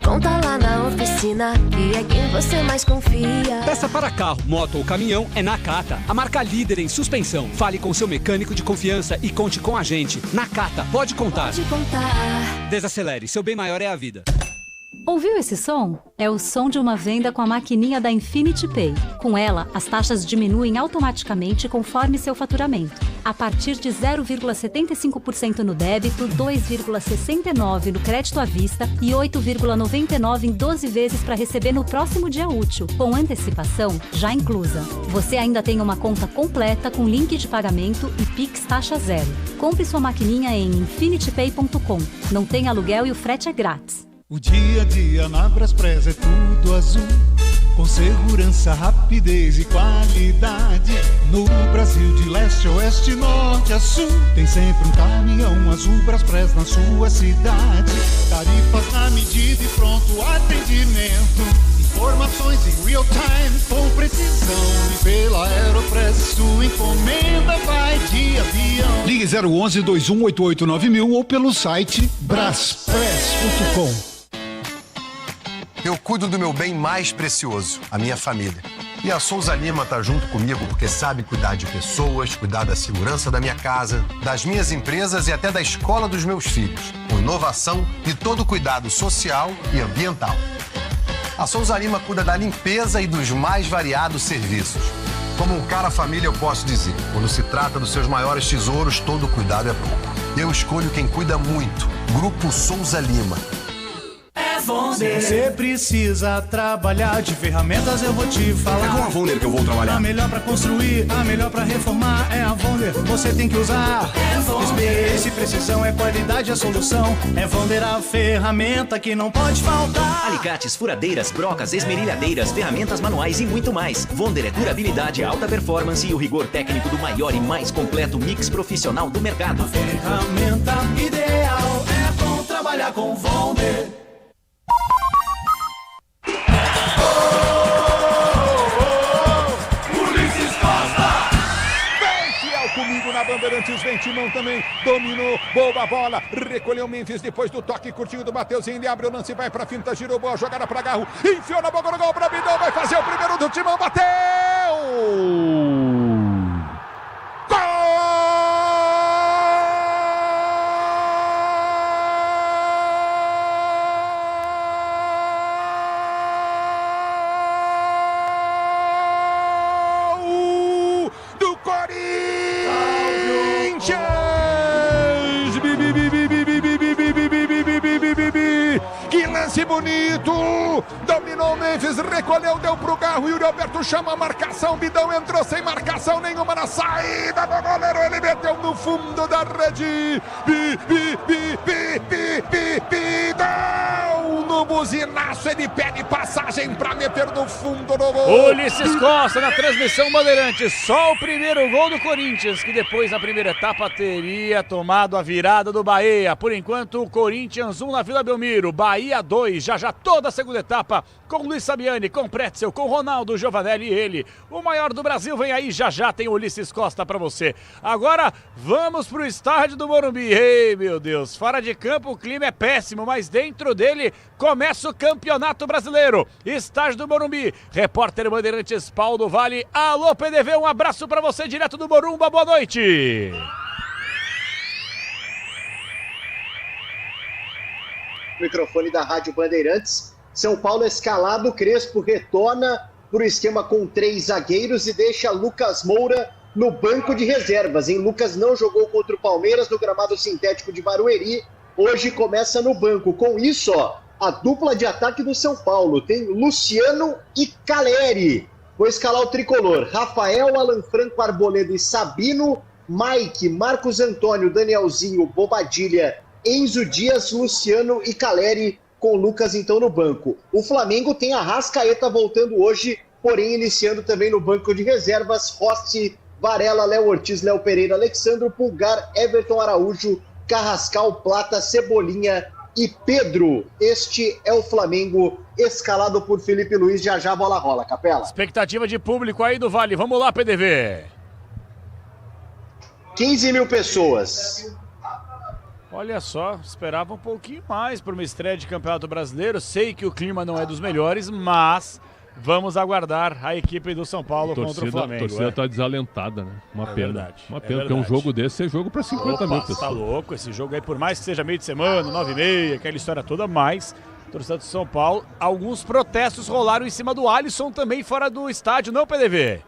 Conta lá na oficina, que é quem você mais confia. Peça para carro, moto ou caminhão é Nakata, a marca líder em suspensão. Fale com seu mecânico de confiança e conte com a gente. Nakata, pode contar. Pode contar. Desacelere, seu bem maior é a vida. Ouviu esse som? É o som de uma venda com a maquininha da Infinity Pay. Com ela, as taxas diminuem automaticamente conforme seu faturamento. A partir de 0,75% no débito, 2,69% no crédito à vista e 8,99% em 12 vezes para receber no próximo dia útil, com antecipação já inclusa. Você ainda tem uma conta completa com link de pagamento e Pix taxa zero. Compre sua maquininha em infinitypay.com. Não tem aluguel e o frete é grátis. O dia a dia na Braspress é tudo azul, com segurança, rapidez e qualidade. No Brasil de leste a oeste, norte a sul, tem sempre um caminhão azul Braspress na sua cidade. Tarifas na medida e pronto atendimento, informações em real time com precisão. E pela Aeropress sua encomenda vai de avião. Ligue 011 2188 9000 ou pelo site braspress.com. Eu cuido do meu bem mais precioso, a minha família. E a Souza Lima tá junto comigo porque sabe cuidar de pessoas, cuidar da segurança da minha casa, das minhas empresas e até da escola dos meus filhos, com inovação e todo cuidado social e ambiental. A Souza Lima cuida da limpeza e dos mais variados serviços. Como um cara família, eu posso dizer, quando se trata dos seus maiores tesouros, todo cuidado é pouco. eu escolho quem cuida muito. Grupo Souza Lima. Se você precisa trabalhar de ferramentas, eu vou te falar. É com a Vonder que eu vou trabalhar. A melhor pra construir, a melhor pra reformar é a Vonder. Você tem que usar. Experiência e precisão é qualidade, a solução. É Vonder a ferramenta que não pode faltar. Alicates, furadeiras, brocas, esmerilhadeiras, ferramentas manuais e muito mais. Vonder é durabilidade, alta performance e o rigor técnico do maior e mais completo mix profissional do mercado. A ferramenta ideal é bom trabalhar com Vonder. Comigo na Bandeirantes, vem Timão também, dominou, boa bola, recolheu Memphis depois do toque curtinho do Mateuzinho, ele abre o lance, vai pra finta, girou, boa jogada pra Garro, enfiou na boca do gol pra Bidão, vai fazer o primeiro do Timão, bateu! Gol! Do que lance bonito! Dominou o Memphis, recolheu, deu pro Garro, e o Alberto chama a marcação, Bidão entrou sem marcação nenhuma na saída do goleiro, ele meteu no fundo da rede, Bidão no buzinaço, ele pede passagem pra meter no fundo do gol. Ulisses Costa na transmissão Bandeirantes, só o primeiro gol do Corinthians, que depois na primeira etapa teria tomado a virada do Bahia. Por enquanto o Corinthians 1 na Vila Belmiro, Bahia 2, já toda a segunda etapa com Luiz Sabiani, com Pretzel, com Ronaldo Giovanelli e ele. O maior do Brasil vem aí, já tem Ulisses Costa pra você. Agora vamos pro estádio do Morumbi. Ei, meu Deus, fora de campo o clima é péssimo, mas dentro dele começa o Campeonato Brasileiro. Estádio do Morumbi, repórter Bandeirantes Paulo Vale. Alô PDV, um abraço pra você direto do Morumba, boa noite. Microfone da Rádio Bandeirantes. São Paulo escalado, Crespo retorna para o esquema com 3 zagueiros e deixa Lucas Moura no banco de reservas. Lucas não jogou contra o Palmeiras no gramado sintético de Barueri, hoje começa no banco. Com isso, a dupla de ataque do São Paulo tem Luciano e Caleri. Vou escalar o tricolor: Rafael, Alan Franco, Arboleda e Sabino, Mike, Marcos Antônio, Danielzinho, Bobadilha, Enzo Dias, Luciano e Caleri, com Lucas então no banco. O Flamengo tem Arrascaeta voltando hoje, porém iniciando também no banco de reservas Rossi, Varela, Léo Ortiz, Léo Pereira, Alexandro, Pulgar, Everton Araújo, Carrascal, Plata, Cebolinha e Pedro. Este é o Flamengo escalado por Felipe Luiz. Já a bola rola, Capela. Expectativa de público aí do Vale, vamos lá, PDV. 15 mil pessoas. Olha só, esperava um pouquinho mais para uma estreia de Campeonato Brasileiro. Sei que o clima não é dos melhores, mas vamos aguardar a equipe do São Paulo contra o Flamengo. A torcida tá desalentada, né? Uma pena. Verdade, uma pena, porque um jogo desse é jogo para 50 mil pessoas. Tá louco, esse jogo aí, por mais que seja meio de semana, 9h30, aquela história toda, mas torcida do São Paulo, alguns protestos rolaram em cima do Alisson também fora do estádio, não, PDV?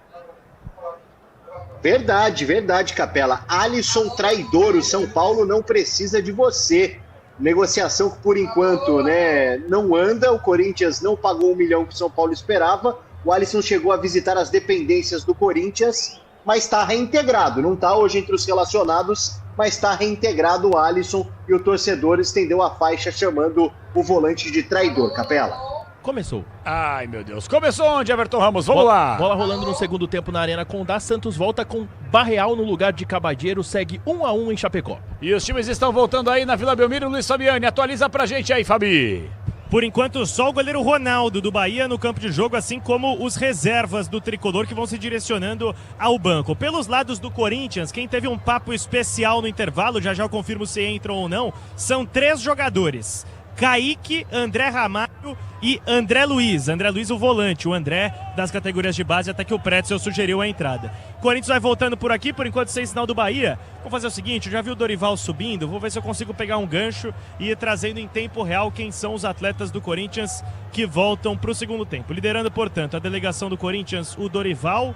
Verdade, Capela. Alisson traidor, o São Paulo não precisa de você. Negociação que por enquanto, né, não anda, o Corinthians não pagou 1 milhão que o São Paulo esperava, o Alisson chegou a visitar as dependências do Corinthians, mas está reintegrado, não está hoje entre os relacionados, mas está reintegrado o Alisson e o torcedor estendeu a faixa chamando o volante de traidor, Capela. Começou. Ai, meu Deus. Começou onde, Everton Ramos? Vamos lá. Bola rolando no segundo tempo na Arena Condá. Santos volta com Barreal no lugar de Cabadeiro. Segue 1-1 em Chapecó. E os times estão voltando aí na Vila Belmiro. Luiz Fabiani, atualiza pra gente aí, Fabi. Por enquanto, só o goleiro Ronaldo do Bahia no campo de jogo, assim como os reservas do Tricolor que vão se direcionando ao banco. Pelos lados do Corinthians, quem teve um papo especial no intervalo, já eu confirmo se entram ou não, são 3 jogadores. Kaique, André Ramalho e André Luiz. André Luiz, o volante, o André das categorias de base, até que o Pretzel sugeriu a entrada. Corinthians vai voltando por aqui, por enquanto sem sinal do Bahia. Vou fazer o seguinte, eu já vi o Dorival subindo, vou ver se eu consigo pegar um gancho e ir trazendo em tempo real quem são os atletas do Corinthians que voltam para o segundo tempo. Liderando, portanto, a delegação do Corinthians, o Dorival,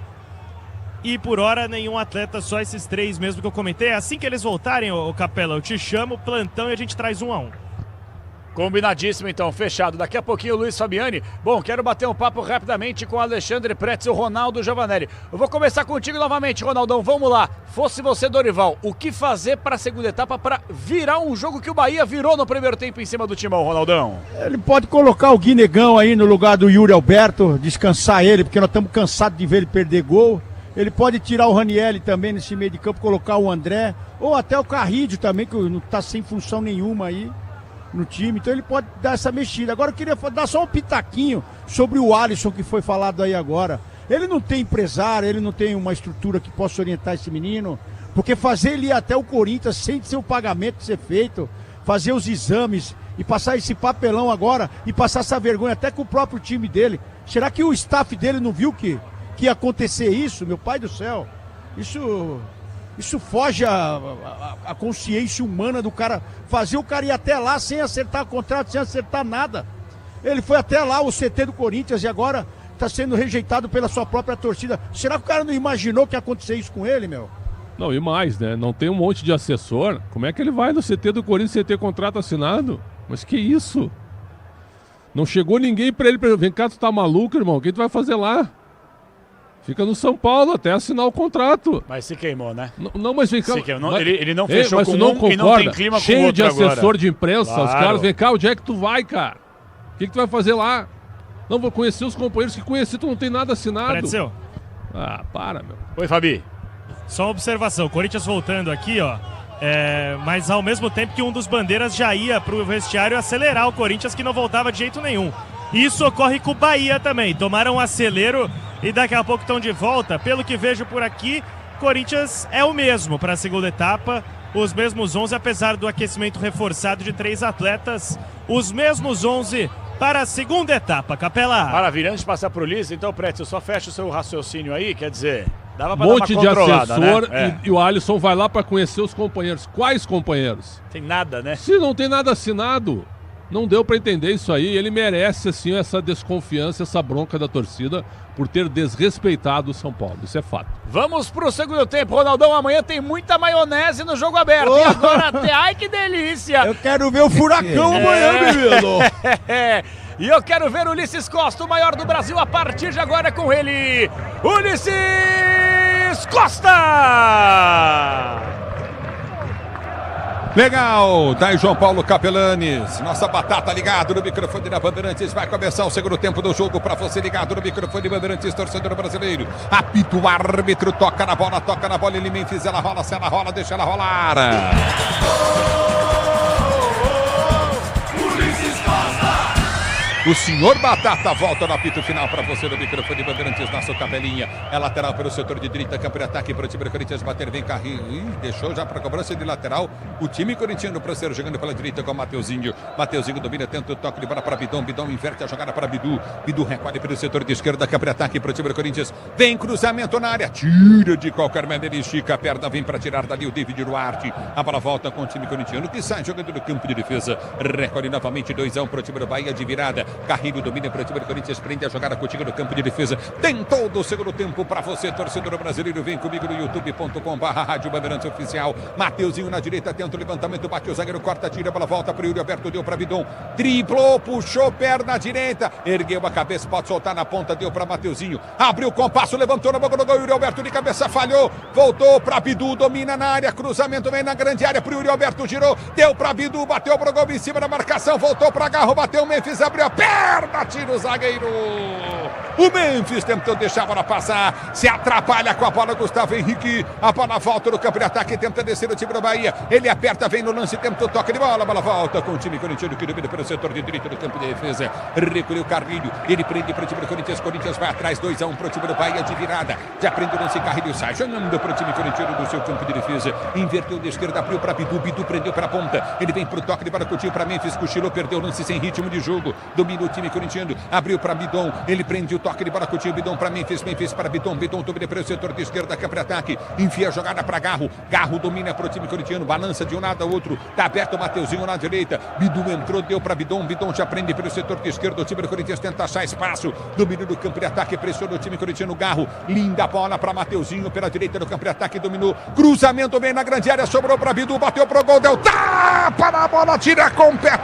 e por hora nenhum atleta, só esses 3 mesmo que eu comentei. Assim que eles voltarem, ô Capela, eu te chamo, plantão, e a gente traz 1 a 1. Combinadíssimo, então, fechado. Daqui a pouquinho o Luiz Fabiani. Bom, quero bater um papo rapidamente com o Alexandre Pretz e o Ronaldo Giovanelli. Eu vou começar contigo novamente, Ronaldão. Vamos lá. Fosse você, Dorival, o que fazer para a segunda etapa para virar um jogo que o Bahia virou no primeiro tempo em cima do Timão, Ronaldão? Ele pode colocar o Guinegão aí no lugar do Yuri Alberto, descansar ele, porque nós estamos cansados de ver ele perder gol. Ele pode tirar o Ranieri também nesse meio de campo, colocar o André, ou até o Carrídio também, que não está sem função nenhuma aí no time, então ele pode dar essa mexida. Agora eu queria dar só um pitaquinho sobre o Alisson que foi falado aí agora. Ele não tem empresário, ele não tem uma estrutura que possa orientar esse menino, porque fazer ele ir até o Corinthians sem seu pagamento ser feito, fazer os exames e passar esse papelão agora e passar essa vergonha até com o próprio time dele. Será que o staff dele não viu que ia acontecer isso? Meu pai do céu, isso foge a consciência humana do cara, fazer o cara ir até lá sem acertar contrato, sem acertar nada. Ele foi até lá, o CT do Corinthians, e agora está sendo rejeitado pela sua própria torcida. Será que o cara não imaginou que ia acontecer isso com ele, meu? Não, e mais, né? Não tem um monte de assessor. Como é que ele vai no CT do Corinthians sem ter contrato assinado? Mas que isso? Não chegou ninguém pra ele. Vem cá, tu tá maluco, irmão? O que tu vai fazer lá? Fica no São Paulo até assinar o contrato. Mas se queimou, né? Não, mas vem cá. Ele não fechou com um e não tem clima cheio com outro de assessor agora. de imprensa, Claro. os caras, vem cá, onde é que tu vai, cara? O que tu vai fazer lá? Não, vou conhecer os companheiros que conheci, tu não tem nada assinado. Pretzel. Ah, para, meu. Oi, Fabi. Só uma observação, o Corinthians voltando aqui, ó. Mas ao mesmo tempo que um dos bandeiras já ia pro vestiário acelerar o Corinthians, que não voltava de jeito nenhum. Isso ocorre com o Bahia também. Tomaram um acelero e daqui a pouco estão de volta. Pelo que vejo por aqui, Corinthians é o mesmo para a segunda etapa. Os mesmos 11, apesar do aquecimento reforçado de 3 atletas. Os mesmos 11 para a segunda etapa, Capela. Maravilha, antes de passar pro Liz, então, Pretz, eu só fecho o seu raciocínio aí, quer dizer, dava Um pra dar uma monte de controlada, assessor, né? e o Alisson vai lá para conhecer os companheiros. Quais companheiros? Tem nada, né? Se não tem nada assinado, não deu para entender isso aí. Ele merece, assim, essa desconfiança, essa bronca da torcida por ter desrespeitado o São Paulo. Isso é fato. Vamos pro segundo tempo, Ronaldão. Amanhã tem muita maionese no jogo aberto. E agora até. Ai, que delícia! Eu quero ver o furacão amanhã, menino! E eu quero ver o Ulisses Costa, o maior do Brasil, a partir de agora com ele, Ulisses Costa! Legal, daí João Paulo Capelanes, nossa batata ligado no microfone da Bandeirantes, vai começar o segundo tempo do jogo para você ligado no microfone Bandeirantes, torcedor brasileiro, apita o árbitro, toca na bola, ele Memphis, ela rola, se ela rola, deixa ela rolar. Ulisses Costa! O senhor Batata volta no apito final para você no microfone Bandeirantes, nosso Capelinha. É lateral pelo setor de direita, campo de ataque para o time do Corinthians bater, vem carrinho. Deixou já para cobrança de lateral. O time corintiano para ser jogando pela direita com o Mateuzinho. Mateuzinho domina, tenta o toque de bola para Bidon. Bidon inverte a jogada para Bidu. Bidu recolhe pelo setor de esquerda, campo de ataque para o time do Corinthians. Vem cruzamento na área, tira de qualquer maneira, estica a perna, vem para tirar dali o David Duarte. A bola volta com o time corintiano que sai jogando no campo de defesa. Recolhe novamente 2-1 para o time do Bahia de virada. Carrinho domina para o time do Corinthians, prende a jogada contigo no campo de defesa. Tem todo o segundo tempo para você, torcedor brasileiro. Vem comigo no youtube.com/Rádio Bandeirantes Oficial. Mateuzinho na direita, tenta o levantamento, bate o zagueiro, corta, tira, a bola volta para o Yuri Alberto, deu para Bidon. Driblou, puxou, perna direita, ergueu a cabeça, pode soltar na ponta, deu para Mateuzinho. Abriu o compasso, levantou na boca do gol, Yuri Alberto de cabeça, falhou. Voltou para Bidu, domina na área, cruzamento vem na grande área para o Yuri Alberto, girou, deu para Bidu, bateu pro gol em cima da marcação, voltou para Garro, bateu o Memphis, abriu a perna, tira o zagueiro. O Memphis tentou deixar a bola passar, se atrapalha com a bola Gustavo Henrique, a bola volta no campo de ataque, tenta descer o time do Bahia, ele aperta, vem no lance, tenta o toque de bola, a bola volta com o time corintiano que domina pelo setor de direita do campo de defesa, recolheu o Carrilho, ele prende para o time do Corinthians, Corinthians vai atrás, 2-1 para o time do Bahia de virada, já prende o lance, Carrilho sai, jogando para o time corintiano do seu campo de defesa, inverteu de esquerda, abriu para Bidu, Bidu prendeu para a ponta, ele vem para o toque de bola, curtiu para Memphis, cochilou, perdeu o lance sem ritmo de jogo, domina o time corintiano, abriu para Bidon, ele prende o toque de bola com o time Bidon para Memphis para Bidon domina para o setor de esquerda, cá para ataque, enfia a jogada para Garro domina para o time corintiano, balança de um lado ao outro, tá aberto o Mateuzinho na direita, Bidon entrou, deu para Bidon já prende pelo setor de esquerda, o time do Corinthians tenta achar espaço, domínio do campo de ataque, pressiona o time corintiano, Garro, linda bola para Mateuzinho pela direita do campo de ataque, dominou, cruzamento bem na grande área, sobrou para Bidon, bateu pro gol, deu tapa na bola, tira com o pé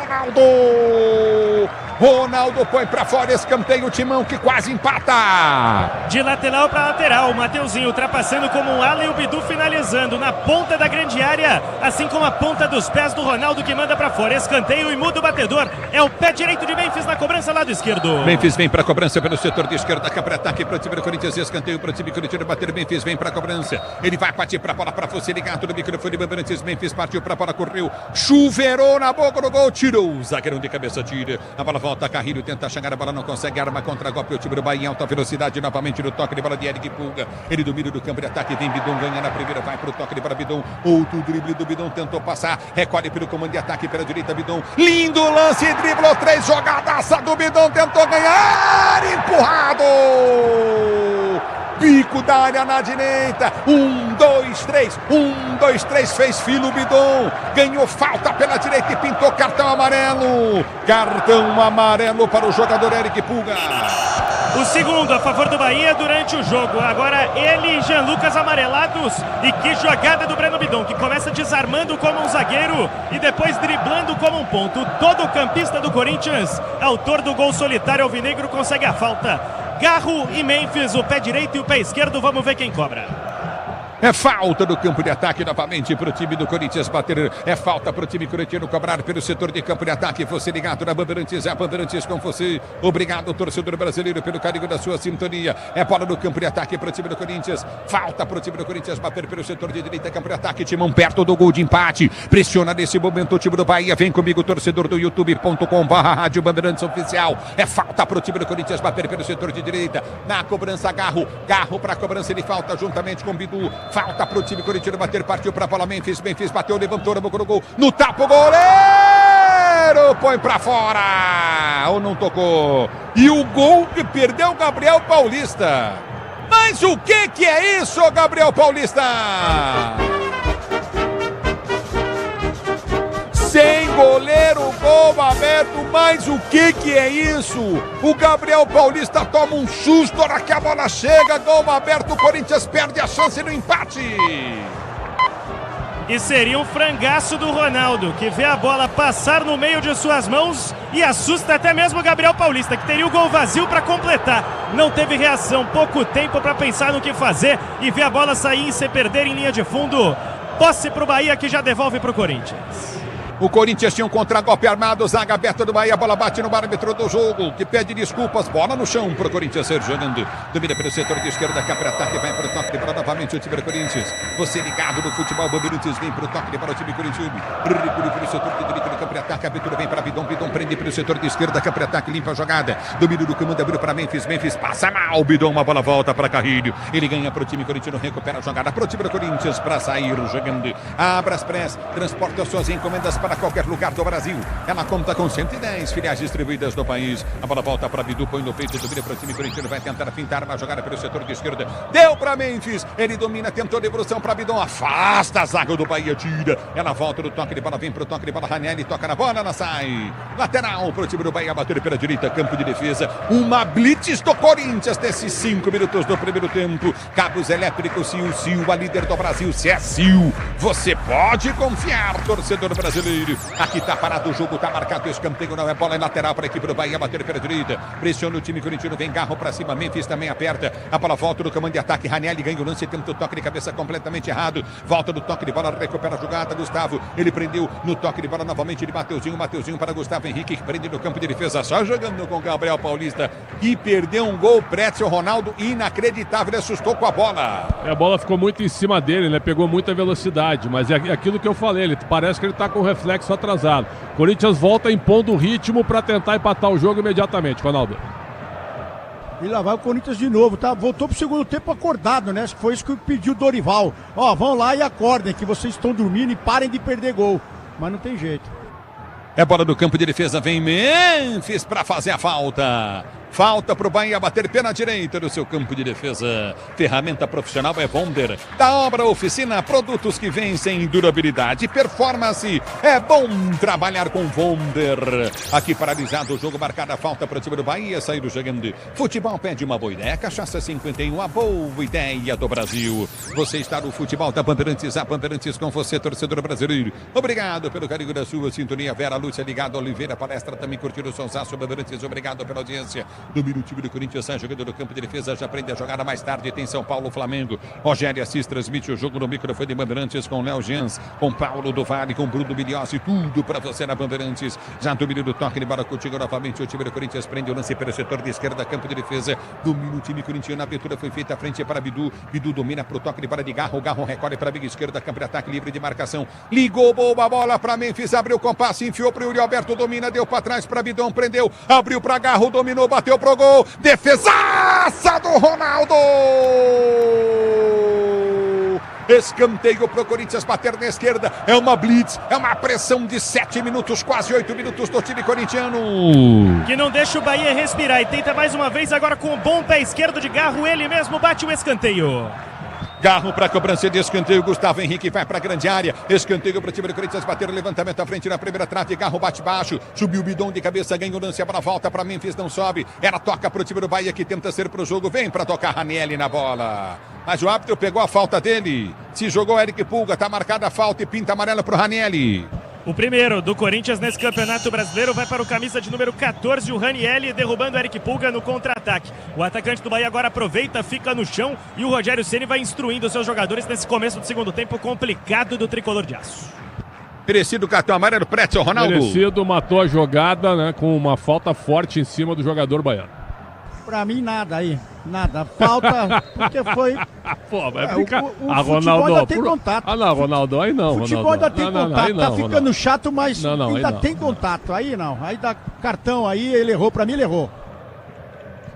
Ronaldo põe pra fora, escanteio, o Timão que quase empata. De lateral para lateral, o Mateuzinho ultrapassando como um ala e o Bidu finalizando na ponta da grande área, assim como a ponta dos pés do Ronaldo que manda pra fora, escanteio e muda o batedor, é o pé direito de Memphis na cobrança, lado esquerdo. Memphis vem pra cobrança pelo setor de esquerda, cá para ataque pro time do Corinthians, escanteio pro time corintiano bater, Memphis vem pra cobrança, ele vai partir pra bola pra você ligado no microfone, Memphis partiu pra bola, correu, chuveirou na boca do gol, tirou, o zagueirão de cabeça tira, a bola volta, Carrilho tenta chegar, a bola não consegue, arma contra golpe, o time do Bahia em alta velocidade, novamente no toque de bola de Eric Pulga, ele domina do campo de ataque, vem Bidon, ganha na primeira, vai pro toque de bola, Bidon, outro drible do Bidon, tentou passar, recolhe pelo comando de ataque pela direita, Bidon, lindo lance, driblou 3, jogadaça do Bidon, tentou ganhar, empurrado! Bico da área na direita, 1, 2, 3, fez filo o Bidon, ganhou falta pela direita e pintou cartão amarelo para o jogador Eric Pulga. O segundo a favor do Bahia durante o jogo, agora ele e Jean Lucas amarelados, e que jogada do Breno Bidon, que começa desarmando como um zagueiro e depois driblando como um ponto, todo campista do Corinthians, autor do gol solitário alvinegro, consegue a falta. Garro e Memphis, o pé direito e o pé esquerdo, vamos ver quem cobra. É falta do campo de ataque novamente para o time do Corinthians bater. É falta para o time corintiano cobrar pelo setor de campo de ataque. Você ligado na Bandeirantes, é a Bandeirantes com você. Obrigado, torcedor brasileiro, pelo carinho da sua sintonia. É bola do campo de ataque para o time do Corinthians. Falta para o time do Corinthians bater pelo setor de direita, campo de ataque. Timão perto do gol de empate. Pressiona nesse momento o time do Bahia. Vem comigo, torcedor do youtube.com/Rádio Bandeirantes Oficial. É falta para o time do Corinthians bater pelo setor de direita. Na cobrança, Garro para a cobrança, ele falta juntamente com o Bidu. Falta para o time corintiano bater, partiu para a bola, Memphis bateu, levantou, boca no gol, no tapa o goleiro, põe para fora, ou não tocou, e o gol que perdeu o Gabriel Paulista. Mas o que é isso, Gabriel Paulista? Sem goleiro, gol aberto, mas o que é isso? O Gabriel Paulista toma um susto, na hora que a bola chega, gol aberto, o Corinthians perde a chance no empate. E seria um frangaço do Ronaldo, que vê a bola passar no meio de suas mãos e assusta até mesmo o Gabriel Paulista, que teria o gol vazio para completar. Não teve reação, pouco tempo para pensar no que fazer e ver a bola sair e se perder em linha de fundo. Posse para o Bahia, que já devolve para o Corinthians. O Corinthians tinha um contra-golpe armado, zaga aberta do Bahia, a bola bate no árbitro do jogo, que pede desculpas, bola no chão para o Corinthians ser jogando, domina pelo setor de esquerda, cá para ataque, vai para o toque de bola novamente o time do Corinthians, você ligado no futebol, Bandeirantes vem para o toque de bola, o time corintiano, recua pelo setor de direita do campo de ataque, a abertura vem para Bidon prende pelo setor de esquerda, cá para ataque, limpa a jogada, domínio do comando, abriu para Memphis passa mal, Bidon, uma bola volta para Carrilho, ele ganha para o time corintiano, recupera a jogada para o time do Corinthians, para sair jogando, a Braspress transporta suas encomendas para qualquer lugar do Brasil. Ela conta com 110 filiais distribuídas no país. A bola volta para Bidu, põe no peito, domina para o time corintiano, vai tentar fintar na jogada pelo setor de esquerda. Deu para Memphis, ele domina, tentou devolução para Bidon, afasta a zaga do Bahia, tira. Ela volta do toque de bola, vem para o toque de bola, Ranieri toca na bola, ela sai. Lateral para o time do Bahia, bater pela direita, campo de defesa. Uma blitz do Corinthians nesses 5 minutos do primeiro tempo. Cabos elétricos, Sil, a líder do Brasil, se é Sil, você pode confiar, torcedor brasileiro. Aqui tá parado o jogo, tá marcado o escanteio, não é bola, é lateral para a equipe do Bahia, bater pela direita, pressiona o time corintiano, vem Garro para cima, Memphis também aperta, a bola volta do comando de ataque, Ranieri ganha o lance, tenta o toque de cabeça completamente errado, volta do toque de bola, recupera a jogada, Gustavo, ele prendeu no toque de bola novamente de Mateuzinho para Gustavo Henrique, que prende no campo de defesa, só jogando com Gabriel Paulista, e perdeu um gol, Pretzel Ronaldo, inacreditável, ele assustou com a bola. A bola ficou muito em cima dele, né? Pegou muita velocidade, mas é aquilo que eu falei, ele parece que ele tá com o reflexo atrasado. Corinthians volta impondo o ritmo para tentar empatar o jogo imediatamente, Ronaldo. E lá vai o Corinthians de novo, tá? Voltou pro segundo tempo acordado, né? Acho que foi isso que pediu o Dorival. Ó, vão lá e acordem, que vocês estão dormindo e parem de perder gol. Mas não tem jeito. É bola do campo de defesa, vem Memphis para fazer a falta. Falta para o Bahia bater pé na direita do seu campo de defesa. Ferramenta profissional é Wonder. Da Obra Oficina, produtos que vencem durabilidade e performance. É bom trabalhar com Wonder. Aqui paralisado o jogo, marcada a falta para o time do Bahia. Saíram jogando. Futebol pede uma boa ideia. Cachaça 51, a boa ideia do Brasil. Você está no futebol da Bandeirantes, a Bandeirantes com você, torcedor brasileiro. Obrigado pelo carinho da sua sintonia. Vera Lúcia ligado, Oliveira, palestra também curtindo o Sonsaço, Bandeirantes. Obrigado pela audiência. Domina o time do Corinthians, sai jogando no campo de defesa, já aprende a jogada mais tarde. Tem São Paulo, Flamengo. Rogério Assis transmite o jogo no microfone de Bandeirantes com Léo Jans, com Paulo do Vale, com Bruno Biliossi. Tudo para você na Bandeirantes. Já domina do toque de bola contigo novamente. O time do Corinthians prende o lance pelo setor de esquerda, campo de defesa. Domina o time corintiano. A abertura foi feita à frente para Bidu. Bidu domina para o toque de bola de Garro. Garro recolhe para a biga esquerda, campo de ataque livre de marcação. Ligou, boa bola para Memphis. Abriu o compasso, enfiou para o Yuri Alberto. Domina, deu para trás para Bidão, prendeu. Abriu para Garro, dominou, bateu pro gol. Defesaça do Ronaldo! Escanteio pro Corinthians bater na esquerda. É uma blitz, é uma pressão de 7 minutos, quase 8 minutos do time corintiano. Que não deixa o Bahia respirar e tenta mais uma vez agora com o bom pé esquerdo de Garro. Ele mesmo bate o escanteio. Garro para cobrança de escanteio. Gustavo Henrique vai para a grande área. Escanteio para o time do Corinthians bater o levantamento à frente na primeira trave. Garro bate baixo. Subiu o Bidon de cabeça. Ganha o lance. A bola volta para Memphis. Não sobe. Ela toca para o time do Bahia que tenta ser para o jogo. Vem para tocar Ranieri na bola. Mas o árbitro pegou a falta dele. Se jogou Eric Pulga. Está marcada a falta e pinta amarela para o Ranieri. O primeiro do Corinthians nesse Campeonato Brasileiro vai para o camisa de número 14, o Ranieri, derrubando o Eric Pulga no contra-ataque. O atacante do Bahia agora aproveita, fica no chão e o Rogério Ceni vai instruindo os seus jogadores nesse começo do segundo tempo complicado do Tricolor de Aço. Merecido cartão amarelo, Pretzel, Ronaldo. Merecido, matou a jogada, né, com uma falta forte em cima do jogador baiano. Pra mim, nada aí. Nada. Falta, porque foi... Pô, vai brincar. O futebol ainda tem contato. Ah, não, Ronaldo, aí não, Ronaldo. O futebol ainda tem contato. Não, tá ficando Ronaldo. chato, mas ainda tem contato. Aí não. Aí dá cartão aí, ele errou. Pra mim, ele errou.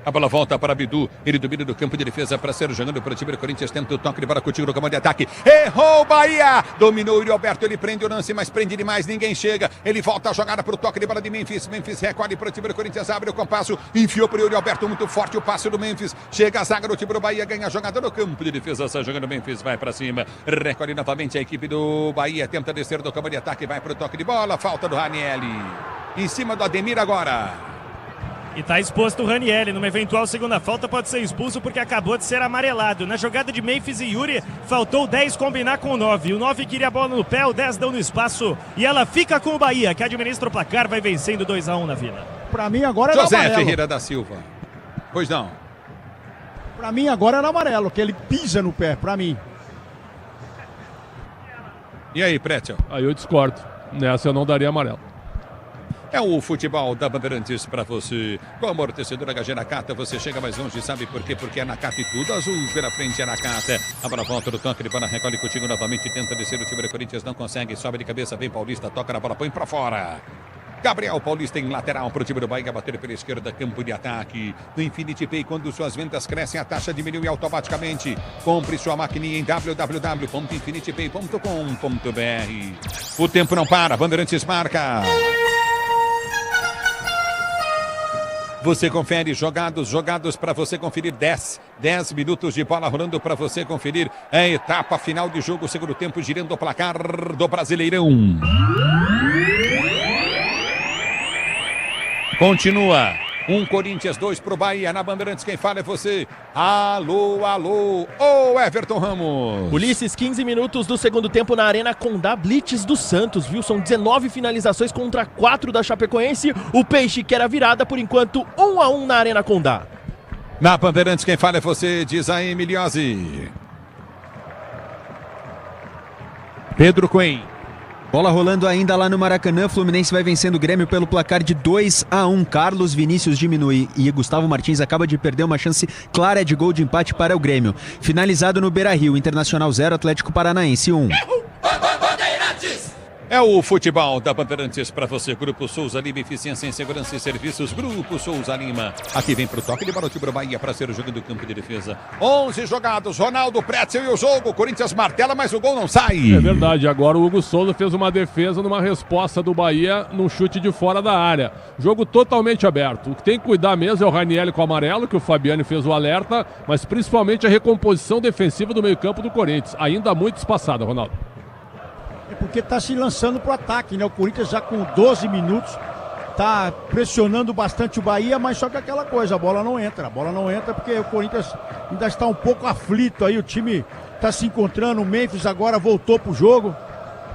A bola volta para Bidu. Ele domina do campo de defesa para ser jogando para o time do Corinthians. Tenta o toque de bola contigo no comando de ataque. Errou o Bahia. Dominou o Yuri Alberto. Ele prende o lance, mas prende demais. Ninguém chega. Ele volta a jogada para o toque de bola de Memphis. Memphis recolhe para o time do Corinthians. Abre o compasso. Enfiou para o Yuri Alberto. Muito forte o passe do Memphis. Chega a zaga do time do Bahia. Ganha a jogada no campo de defesa. Sai jogando Memphis. Vai para cima. Recolhe novamente a equipe do Bahia. Tenta descer do campo de ataque. Vai para o toque de bola. Falta do Ranieri. Em cima do Ademir agora. E tá exposto o Ranieri. Numa eventual segunda falta pode ser expulso porque acabou de ser amarelado. Na jogada de Memphis e Yuri, faltou o 10 combinar com o 9. O 9 queria a bola no pé, o 10 deu no espaço. E ela fica com o Bahia, que administra o placar, vai vencendo 2-1 na Vila. Pra mim agora era José amarelo. Ferreira da Silva. Pois não. Pra mim agora era amarelo, que ele pisa no pé, pra mim. E aí, Pretzel? Aí eu discordo. Nessa eu não daria amarelo. É o futebol da Bandeirantes para você. Com a amortecedora HG Nakata, você chega mais longe, sabe por quê? Porque é Nakata e tudo azul pela frente, é Nakata. A bola volta do toque de bola, recolhe contigo novamente, tenta descer o time do Corinthians, não consegue, sobe de cabeça, vem Paulista, toca na bola, põe para fora. Gabriel Paulista em lateral para o time do Bahia, bater pela esquerda, campo de ataque. No Infinity Pay, quando suas vendas crescem, a taxa diminui automaticamente. Compre sua maquininha em www.infinitypay.com.br. O tempo não para, Bandeirantes marca. Você confere jogados para você conferir 10 minutos de bola rolando para você conferir a etapa final de jogo, segundo tempo, girando o placar do Brasileirão. Continua. 1 Corinthians, 2 pro Bahia. Na Bandeirantes, quem fala é você. Alô, alô. Ô, Everton Ramos. Ulisses, 15 minutos do segundo tempo na Arena Condá, blitz do Santos, viu? São 19 finalizações contra 4 da Chapecoense. O Peixe quer a virada, por enquanto, 1-1 na Arena Condá. Na Bandeirantes, quem fala é você, diz a Emiliose. Pedro Coen. Bola rolando ainda lá no Maracanã, Fluminense vai vencendo o Grêmio pelo placar de 2-1. Carlos Vinícius diminui e Gustavo Martins acaba de perder uma chance clara de gol de empate para o Grêmio. Finalizado no Beira-Rio, Internacional 0, Atlético Paranaense 1. É o futebol da Bandeirantes para você. Grupo Souza Lima, eficiência em segurança e serviços. Grupo Souza Lima. Aqui vem pro toque de bola, o time do Bahia para ser o jogo do campo de defesa. 11 jogados, Ronaldo, Pretzel e o jogo. Corinthians martela, mas o gol não sai. É verdade, agora o Hugo Souza fez uma defesa numa resposta do Bahia num chute de fora da área. Jogo totalmente aberto. O que tem que cuidar mesmo é o Ranieri com o amarelo, que o Fabiano fez o alerta, mas principalmente a recomposição defensiva do meio-campo do Corinthians. Ainda muito espaçada, Ronaldo. É porque está se lançando para o ataque, né? O Corinthians já com 12 minutos está pressionando bastante o Bahia, mas só que aquela coisa, a bola não entra porque o Corinthians ainda está um pouco aflito aí, o time está se encontrando, o Memphis agora voltou pro jogo.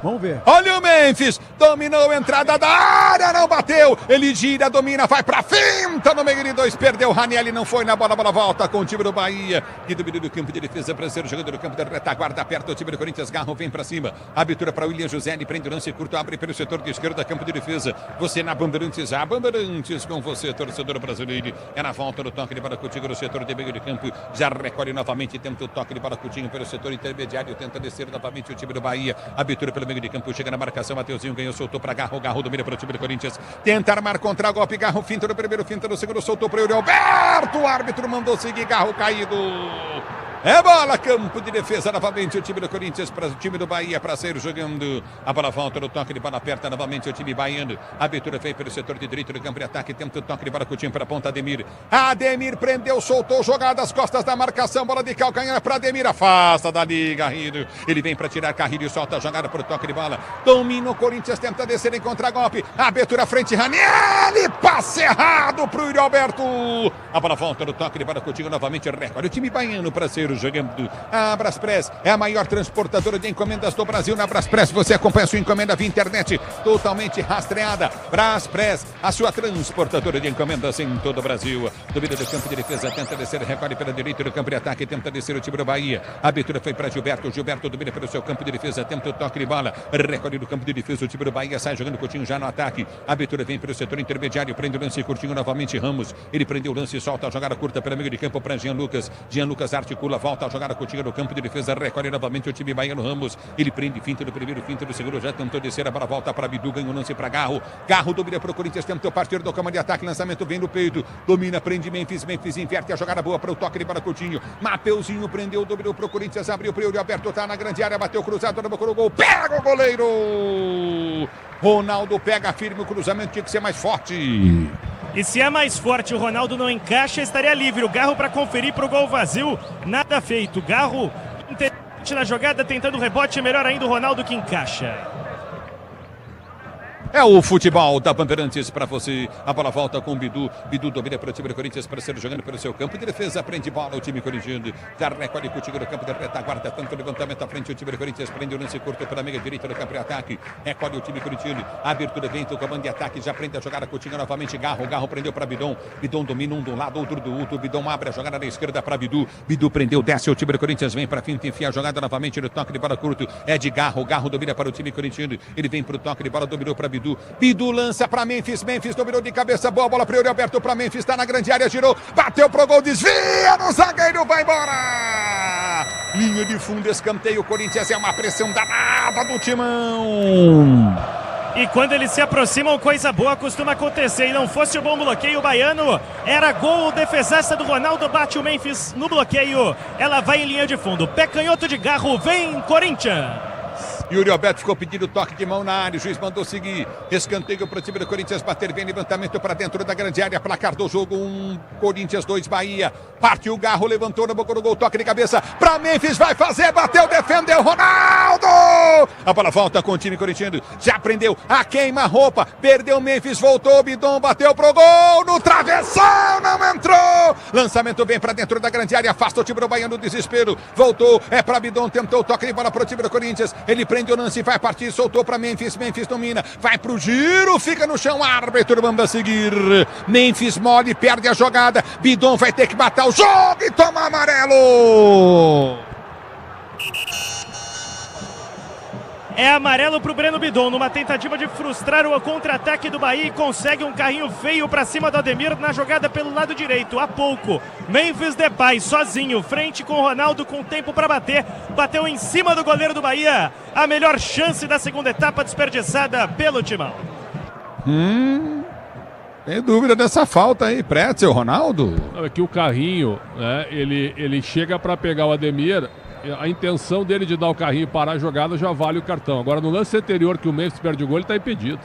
Vamos ver. Olha o Memphis, dominou a entrada da área, não bateu. Ele gira, domina, vai pra finta no meio de dois, perdeu. Ranieri não foi na bola, a bola volta com o time do Bahia. Que domina do campo de defesa para ser o jogador do campo da retaguarda, aperta o time do Corinthians, Garro vem pra cima. Abertura para William José, ele prende o lance curto, abre pelo setor de esquerda, campo de defesa. Você na Bandeirantes, a Bandeirantes com você, torcedor brasileiro. É na volta do toque de bola contigo no setor de meio de campo. Já recolhe novamente, tenta o toque de bola contigo pelo setor intermediário, tenta descer novamente o time do Bahia. Abertura pelo meio de campo, chega na marcação, Mateuzinho ganhou, soltou para Garro, Garro domina para o time do Corinthians, tenta armar contra golpe, Garro finta no primeiro, finta no segundo, soltou para o Yuri Alberto, o árbitro mandou seguir, Garro caído. É bola, campo de defesa novamente o time do Corinthians para o time do Bahia para sair jogando. A bola volta no toque de bola, aperta novamente o time baiano. A abertura feita pelo setor de direito do campo de ataque, tenta o toque de bola com o time para a ponta, Ademir. Ademir prendeu, soltou, jogada às costas da marcação, bola de calcanhar para Ademir, afasta dali, Garrido. Ele vem para tirar Carrilho, solta a jogada para o toque de bola. Domina o Corinthians, tenta descer em contra-golpe. Abertura frente, Ranieri, passe errado para o Yuri Alberto. A bola volta no toque de bola contigo novamente, recorde o time baiano para ser jogando. A Braspress é a maior transportadora de encomendas do Brasil. Na Braspress você acompanha a sua encomenda via internet totalmente rastreada. Braspress, a sua transportadora de encomendas em todo o Brasil. Domina do campo de defesa, tenta descer, recolhe pela direita do campo de ataque, tenta descer o time do Bahia. A abertura foi para Gilberto, Gilberto domina pelo seu campo de defesa, tenta o toque de bola, recolhe do campo de defesa, o time do Bahia sai jogando Coutinho já no ataque. A abertura vem pelo setor intermediário, prende o lance curtinho novamente, Ramos. Ele prendeu o lance, solta a jogada curta pelo meio de campo para Jean Lucas. Jean Lucas articula, volta a jogada curtinha no campo de defesa, recolhe novamente o time baiano, Ramos. Ele prende, finta do primeiro, finta do segundo, já tentou descer, a bola volta para Bidu, ganha o lance para Garro. Garro domina para o Corinthians, tentou partir do campo de ataque, lançamento vem no peito, domina, prende Memphis, Memphis inverte a jogada boa para o toque de bola Coutinho. Mateuzinho prendeu, dominou para o Corinthians, abriu para o Yuri Alberto, tá na grande área, bateu cruzado, não procurou o gol, pega o goleiro! Ronaldo pega firme, o cruzamento tinha que ser mais forte. E se é mais forte, o Ronaldo não encaixa, estaria livre. O Garro para conferir para o gol vazio, nada feito. Garro inteligente na jogada, tentando o rebote, melhor ainda o Ronaldo que encaixa. É o futebol da Bandeirantes para você. A bola volta com o Bidu. Bidu domina para o time do Corinthians para ser jogando pelo seu campo de defesa. Prende bola o time corintiano. Já recolhe contigo no campo da retaguarda. Tanto levantamento à frente o time do Corinthians. Prende o lance curto pela meia direita do campo de ataque. Recolhe o time corintiano. A abertura vem do comando de ataque. Já prende a jogada contigo novamente. Garro. Garro prendeu para Bidon. Bidon domina um do lado, outro do outro. Bidon abre a jogada na esquerda para Bidu. Bidu prendeu, desce o time do Corinthians. Vem para finta, enfia a jogada novamente no toque de bola curto. É de Garro. Garro domina para o time corintiano. Ele vem para o toque de bola, dominou para Bidu. Bidu lança para Memphis, Memphis dominou de cabeça, boa bola para o Yuri Alberto, para Memphis, está na grande área, girou, bateu pro gol, desvia no zagueiro, vai embora! Linha de fundo, escanteio, Corinthians é uma pressão danada do Timão! E quando eles se aproximam, coisa boa costuma acontecer. E não fosse o bom bloqueio baiano, era gol, defesaça do Ronaldo, bate o Memphis no bloqueio. Ela vai em linha de fundo, pé canhoto de Garro, vem Corinthians! Yuri Alberto ficou pedindo toque de mão na área, o juiz mandou seguir, escanteio para o time do Corinthians bater, vem levantamento para dentro da grande área, placar do jogo, 1, Corinthians 2, Bahia, partiu o Garro, levantou na boca do gol, toque de cabeça, para Memphis, vai fazer, bateu, defendeu, Ronaldo! A bola volta com o time corintiano, já prendeu, a queima-roupa, perdeu Memphis, voltou, Bidon, bateu pro gol, no travessão, não entrou! Lançamento vem para dentro da grande área, afasta o time do Bahia no desespero, voltou, é para Bidon, tentou o toque de bola para o time do Corinthians, ele prende o lance, vai partir, soltou para Memphis, Memphis domina, vai pro giro, fica no chão, árbitro manda seguir, Memphis mole, perde a jogada, Bidon vai ter que matar o jogo e toma amarelo! É amarelo pro Breno Bidon, numa tentativa de frustrar o contra-ataque do Bahia, e consegue um carrinho feio pra cima do Ademir na jogada pelo lado direito. Há pouco, Memphis Depay sozinho, frente com o Ronaldo, com tempo pra bater. Bateu em cima do goleiro do Bahia. A melhor chance da segunda etapa desperdiçada pelo Timão. Tem dúvida dessa falta aí, Pretzel, Ronaldo? É que o carrinho, né, ele chega para pegar o Ademir, a intenção dele de dar o carrinho e parar a jogada já vale o cartão. Agora, no lance anterior que o Memphis perde o gol, ele tá impedido.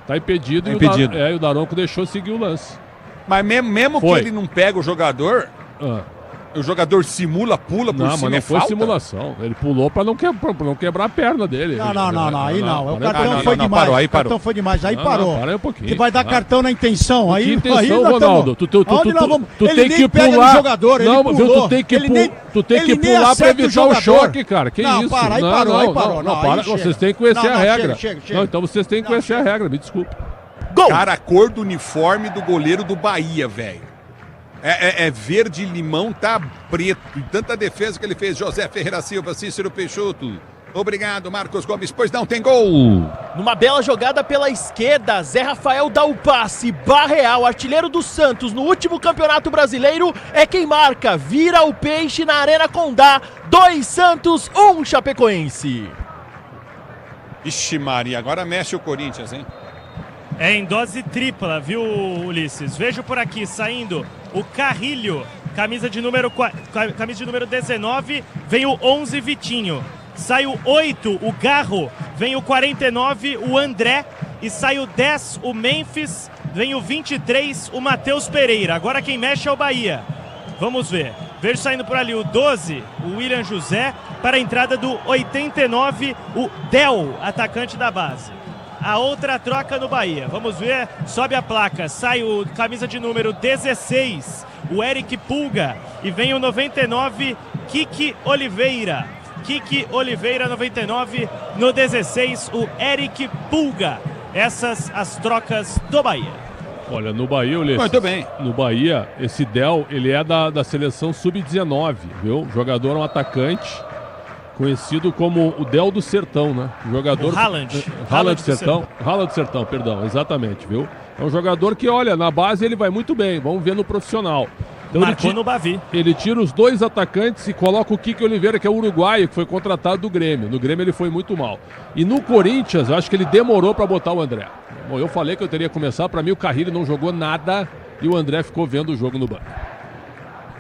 Tá impedido, e o Daronco deixou seguir o lance. Mas mesmo que ele não pega o jogador... O jogador simula, pula por cima, mas não foi falta? Simulação. Ele pulou pra não quebrar a perna dele. Não, aí não. O cartão foi demais. Parou, aí o cartão foi demais, aí parou. Para aí um pouquinho. Que vai dar cartão na intenção. Aí, que intenção, aí Ronaldo? Tu ele tem nem que pega pular. No jogador, ele não, pulou. Tu tem que pular pra evitar o choque, cara. Que não, isso? Para, aí parou. Não, para. Vocês têm que conhecer a regra. Não, então vocês têm que conhecer a regra, me desculpe. Gol! Cara, a cor do uniforme do goleiro do Bahia, velho. É verde limão, tá preto. E tanta defesa que ele fez, José Ferreira Silva, Cícero Peixoto. Obrigado, Marcos Gomes. Pois não, tem gol. Numa bela jogada pela esquerda, Zé Rafael dá o passe. Barreal, artilheiro do Santos no último Campeonato Brasileiro, é quem marca. Vira o peixe na Arena Condá. 2 Santos, 1 Chapecoense. Ixi Maria, agora mexe o Corinthians, hein? É em dose tripla, viu, Ulisses? Vejo por aqui, saindo o Carrilho, camisa de número 19, vem o 11, Vitinho. Sai o 8, o Garro, vem o 49, o André. E sai o 10, o Memphis, vem o 23, o Matheus Pereira. Agora quem mexe é o Bahia. Vamos ver. Vejo saindo por ali o 12, o William José, para a entrada do 89, o Del, atacante da base. A outra troca no Bahia. Vamos ver. Sobe a placa. Sai o camisa de número 16, o Eric Pulga. E vem o 99, Kiki Oliveira. Kiki Oliveira, 99. No 16, o Eric Pulga. Essas as trocas do Bahia. Olha, no Bahia, Ulisses, muito bem. No Bahia, esse Del, ele é da seleção sub-19, viu? Jogador, um atacante, conhecido como o Del do Sertão, né? Jogador... Haaland. Haaland do Sertão, perdão, exatamente, viu? É um jogador que, olha, na base ele vai muito bem, vamos ver no profissional. Então, marcou no Bavi. Ele tira os 2 atacantes e coloca o Kiki Oliveira, que é o uruguaio, que foi contratado do Grêmio. No Grêmio ele foi muito mal. E no Corinthians, eu acho que ele demorou para botar o André. Bom, eu falei que eu teria que começar, para mim o Carrilho não jogou nada e o André ficou vendo o jogo no banco.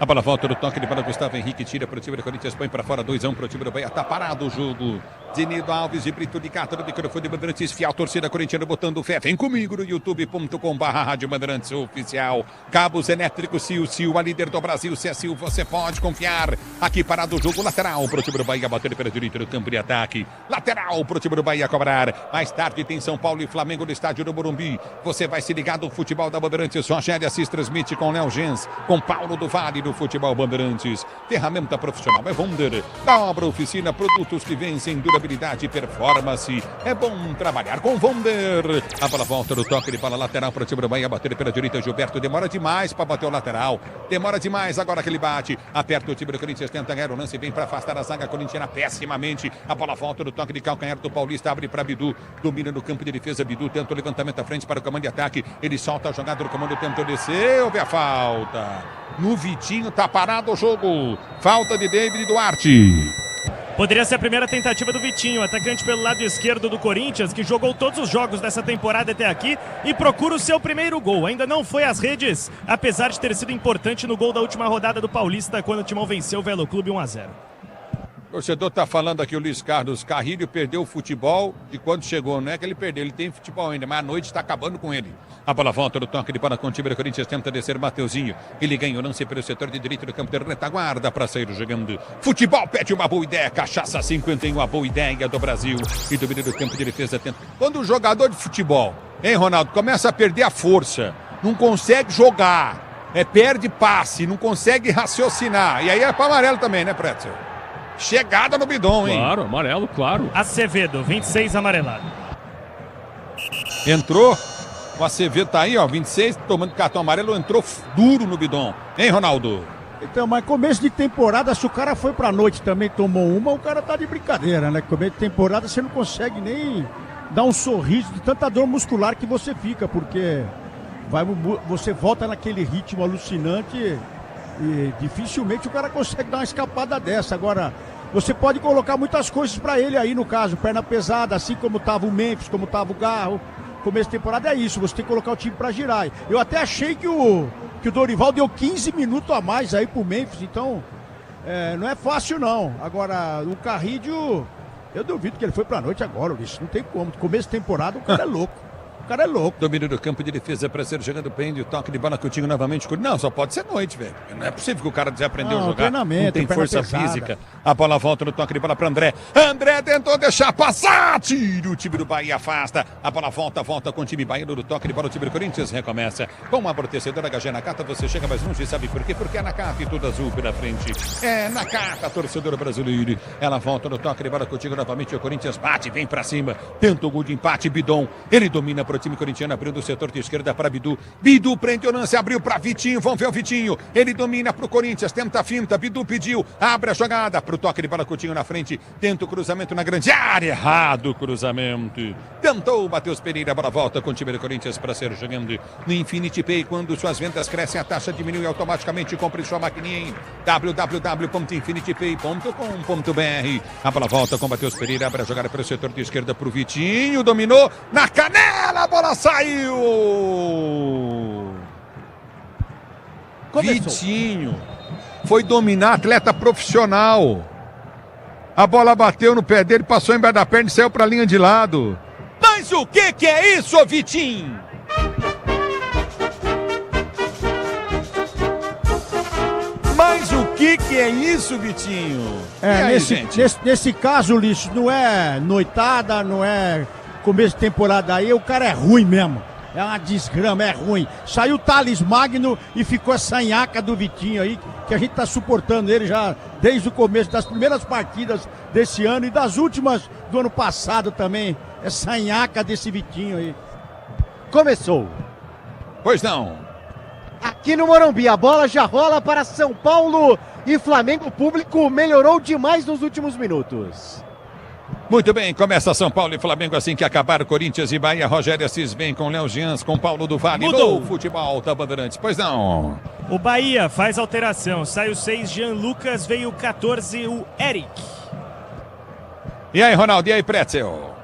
A bola volta no toque de bola, Gustavo Henrique tira para o time do Corinthians, põe para fora, 2-1 para o time do Bahia. Tá parado o jogo. Zenido Alves e Brito de Cata no microfone de Bandeirantes, fiel torcida corintiana botando fé. Vem comigo no youtube.com/Rádio Bandeirantes Oficial. Cabos elétricos Sil, a líder do Brasil. Se é Sil, você pode confiar. Aqui parado o jogo, lateral para o time do Bahia, batendo pela direita do campo de ataque. Lateral para o time do Bahia cobrar. Mais tarde tem São Paulo e Flamengo no estádio do Morumbi. Você vai se ligar do futebol da Bandeirantes. Rogério Assis transmite com Léo Gens, com Paulo do Vale do futebol Bandeirantes. Ferramenta profissional é Wonder. Dobra oficina, produtos que vencem durabilidade e performance. É bom trabalhar com Wonder. A bola volta no toque de bola lateral para o time do Bahia, bater pela direita. Gilberto demora demais para bater o lateral. Demora demais agora que ele bate. Aperta o time do Corinthians, tenta ganhar o lance, vem para afastar a zaga corintiana pessimamente. A bola volta no toque de calcanhar do Paulista, abre para Bidu. Domina no campo de defesa, Bidu tenta o levantamento à frente para o comando de ataque. Ele solta a jogada do comando, tenta descer. Houve a falta. No Vitinho, tá parado o jogo. Falta de David Duarte. Poderia ser a primeira tentativa do Vitinho, atacante pelo lado esquerdo do Corinthians, que jogou todos os jogos dessa temporada até aqui e procura o seu primeiro gol. Ainda não foi às redes, apesar de ter sido importante no gol da última rodada do Paulista, quando o Timão venceu o Velo Clube 1-0. O torcedor tá falando aqui, o Luiz Carlos Carrilho perdeu o futebol de quando chegou. Não é que ele perdeu, ele tem futebol ainda, mas a noite está acabando com ele. A bola volta no toque de bola com o time do Corinthians, tenta descer Mateuzinho. Ele ganha o lance pelo setor de direito do campo de retaguarda para sair jogando. Futebol pede uma boa ideia, Cachaça 51, uma boa ideia do Brasil. E domina do campo de defesa tenta. Quando o jogador de futebol, hein, Ronaldo, começa a perder a força, não consegue jogar, perde passe, não consegue raciocinar. E aí é para amarelo também, né, Pretzel? Chegada no Bidon, hein? Claro, amarelo, claro. Acevedo, 26 amarelado. Entrou, o Acevedo tá aí, ó, 26, tomando cartão amarelo, entrou duro no Bidon. Hein, Ronaldo? Então, mas começo de temporada, se o cara foi pra noite também, tomou uma, o cara tá de brincadeira, né? Começo de temporada você não consegue nem dar um sorriso de tanta dor muscular que você fica, porque você volta naquele ritmo alucinante e dificilmente o cara consegue dar uma escapada dessa. Agora, você pode colocar muitas coisas pra ele aí, no caso, perna pesada, assim como tava o Memphis, como tava o Garro. Começo de temporada é isso, você tem que colocar o time pra girar. Eu até achei que o Dorival deu 15 minutos a mais aí pro Memphis, então não é fácil não. Agora, o Carrídio, eu duvido que ele foi pra noite agora, Ulisses, não tem como. Começo de temporada o cara é louco. O cara é louco. Domínio do campo de defesa para ser jogando bem, o toque de bola Coutinho novamente. Não, só pode ser noite, velho. Não é possível que o cara desaprendeu a jogar. Não tem força física. A bola volta no toque de bola para André. André tentou deixar passar. Tira o time do Bahia, afasta. A bola volta com o time baiano do toque de bola. O time do Corinthians recomeça. Com uma amortecedora HG Nakata, você chega mais longe, sabe por quê? Porque é Nakata e tudo azul pela frente. É Nakata, torcedor brasileiro. Ela volta no toque de bola Coutinho novamente. O Corinthians bate, vem para cima. Tenta o gol de empate, Bidon. Ele domina para o time corintiano, abrindo o setor de esquerda para Bidu. Bidu prende o lance, abriu para Vitinho. Vamos ver o Vitinho. Ele domina para o Corinthians, tenta a finta. Bidu pediu, abre a jogada para o toque de bola Coutinho na frente. Tenta o cruzamento na grande área. Errado o cruzamento. Tentou o Matheus Pereira. A bola volta com o time do Corinthians para ser jogando no Infinity Pay. Quando suas vendas crescem, a taxa diminui automaticamente. Compre sua maquininha em www.infinitypay.com.br. A bola volta com o Matheus Pereira. Abre a jogada para o setor de esquerda para o Vitinho. Dominou na canela. A bola saiu! Começou. Vitinho foi dominar, atleta profissional. A bola bateu no pé dele, passou embaixo da perna e saiu para a linha de lado. Mas o que é isso, Vitinho? Mas o que é isso, Vitinho? Aí, nesse caso, Ulisses, não é noitada, não é começo de temporada aí, o cara é ruim mesmo. É uma desgrama, é ruim. Saiu o Thales Magno e ficou essa nhaca do Vitinho aí, que a gente tá suportando ele já desde o começo das primeiras partidas desse ano e das últimas do ano passado também. Essa nhaca desse Vitinho aí. Começou. Pois não. Aqui no Morumbi, a bola já rola para São Paulo e Flamengo. O público melhorou demais nos últimos minutos. Muito bem, começa São Paulo e Flamengo assim que acabar. Corinthians e Bahia. Rogério Assis vem com Léo Gians, com Paulo do Vale. Mudou. No futebol da Bandeirantes. Pois não. O Bahia faz alteração. Sai o 6, Jean Lucas. Veio o 14, o Eric. E aí, Ronaldo? E aí, Pretzel?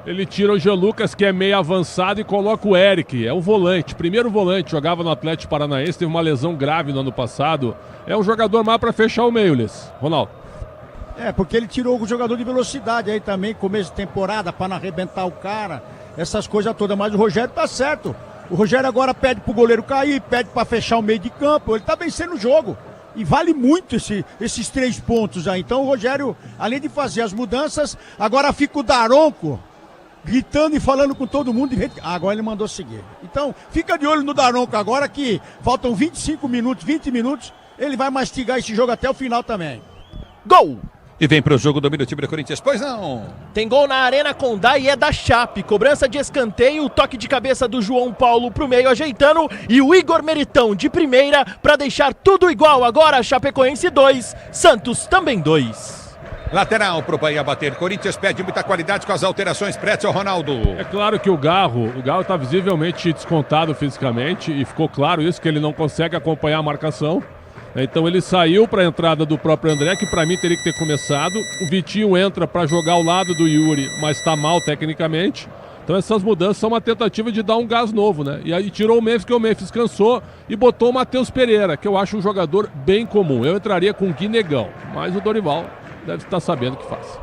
Ele tira o Jean Lucas, que é meio avançado, e coloca o Eric. É um volante, primeiro volante. Jogava no Atlético Paranaense, teve uma lesão grave no ano passado. É um jogador mais para fechar o meio, Liz. Ronaldo. Porque ele tirou o jogador de velocidade aí também, começo de temporada, para não arrebentar o cara, essas coisas todas. Mas o Rogério tá certo. O Rogério agora pede pro goleiro cair, pede para fechar o meio de campo. Ele tá vencendo o jogo. E vale muito esses 3 pontos aí. Então o Rogério, além de fazer as mudanças, agora fica o Daronco gritando e falando com todo mundo. Agora ele mandou seguir. Então fica de olho no Daronco agora, que faltam 25 minutos, 20 minutos. Ele vai mastigar esse jogo até o final também. Gol! E vem para o jogo, domínio do time do Corinthians. Pois não. Tem gol na Arena Condá e é da Chape. Cobrança de escanteio, o toque de cabeça do João Paulo pro meio ajeitando. E o Igor Meritão de primeira para deixar tudo igual. Agora Chapecoense 2, Santos também 2. Lateral pro Bahia bater. Corinthians pede muita qualidade com as alterações. Pretzel, Ronaldo. É claro que o Garro está visivelmente descontado fisicamente. E ficou claro isso, que ele não consegue acompanhar a marcação. Então ele saiu para a entrada do próprio André, que para mim teria que ter começado. O Vitinho entra para jogar ao lado do Yuri, mas está mal tecnicamente. Então essas mudanças são uma tentativa de dar um gás novo, né? E aí tirou o Memphis, que o Memphis cansou, e botou o Matheus Pereira, que eu acho um jogador bem comum. Eu entraria com o Guinegão, mas o Dorival deve estar sabendo o que faz.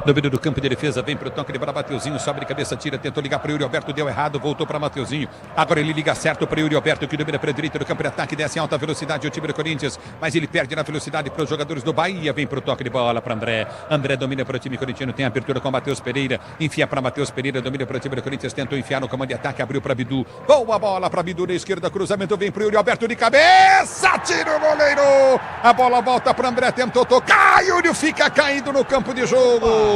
Domínio do campo de defesa, vem pro toque de bola, Mateuzinho, sobe de cabeça, tira, tentou ligar para Yuri Alberto, deu errado, voltou para Mateuzinho. Agora ele liga certo para Yuri Alberto, que domina para a direita do campo de ataque, desce em alta velocidade o time do Corinthians, mas ele perde na velocidade para os jogadores do Bahia, vem pro toque de bola para André. André domina para o time corintiano, tem abertura com Matheus Pereira, enfia para Matheus Pereira, domina para o time do Corinthians, tentou enfiar no comando de ataque, abriu para Bidu. Boa bola para Bidu na esquerda, cruzamento vem para Yuri Alberto de cabeça, tira o goleiro. A bola volta para André, tentou tocar, Yuri fica caído no campo de jogo.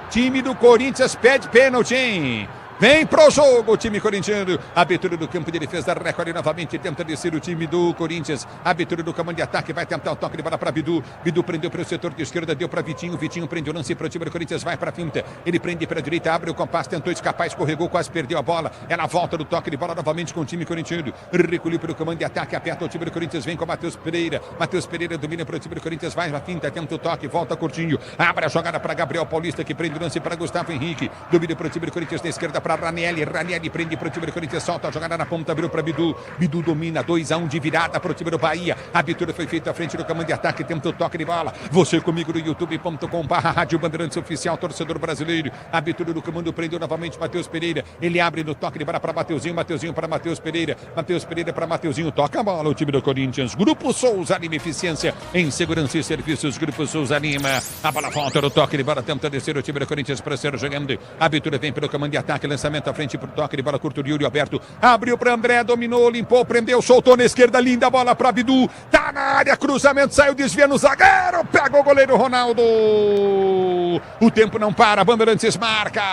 Time do Corinthians pede pênalti, hein? Vem pro jogo o time corintiano. Abertura do campo de defesa, recolhe novamente, tenta descer o time do Corinthians. Abertura do comando de ataque, vai tentar o toque de bola para Bidu. Bidu prendeu para o setor de esquerda, deu para Vitinho. Vitinho prende o lance para o time do Corinthians, vai para a finta. Ele prende para a direita, abre o compasso, tentou escapar, escorregou, quase perdeu a bola. Ela volta do toque de bola novamente com o time corintiano. Recolheu para o comando de ataque, aperta o time do Corinthians, vem com o Matheus Pereira. Matheus Pereira domina para o time do Corinthians, vai na finta, tenta o toque, volta curtinho. Abre a jogada para Gabriel Paulista, que prende o lance para Gustavo Henrique. Domina para o time do Corinthians na esquerda para Ranieri. Ranieri prende para o time do Corinthians, solta a jogada na ponta, abriu para Bidu. Bidu domina, 2-1 de virada para o time do Bahia. A abertura foi feita à frente do comando de ataque, tenta o toque de bola. Você comigo no youtube.com/Rádio Bandeirantes Oficial, torcedor brasileiro. A abertura do comando prendeu novamente Matheus Pereira. Ele abre no toque de bola para Mateuzinho, Mateuzinho para Matheus Pereira. Matheus Pereira para Mateuzinho, toca a bola o time do Corinthians. Grupo Souza Lima, eficiência em segurança e serviços. Grupo Souza Lima. A bola volta no toque de bola, tenta descer o time do Corinthians para ser jogando. A abertura vem pelo comando de ataque, lançamento à frente pro toque de bola curto de Yuri Alberto. Abriu para André, dominou, limpou, prendeu, soltou na esquerda, linda bola para Bidu. Tá na área, cruzamento, saiu, desvia no zagueiro, pega o goleiro Ronaldo. O tempo não para, Bandeirantes marca.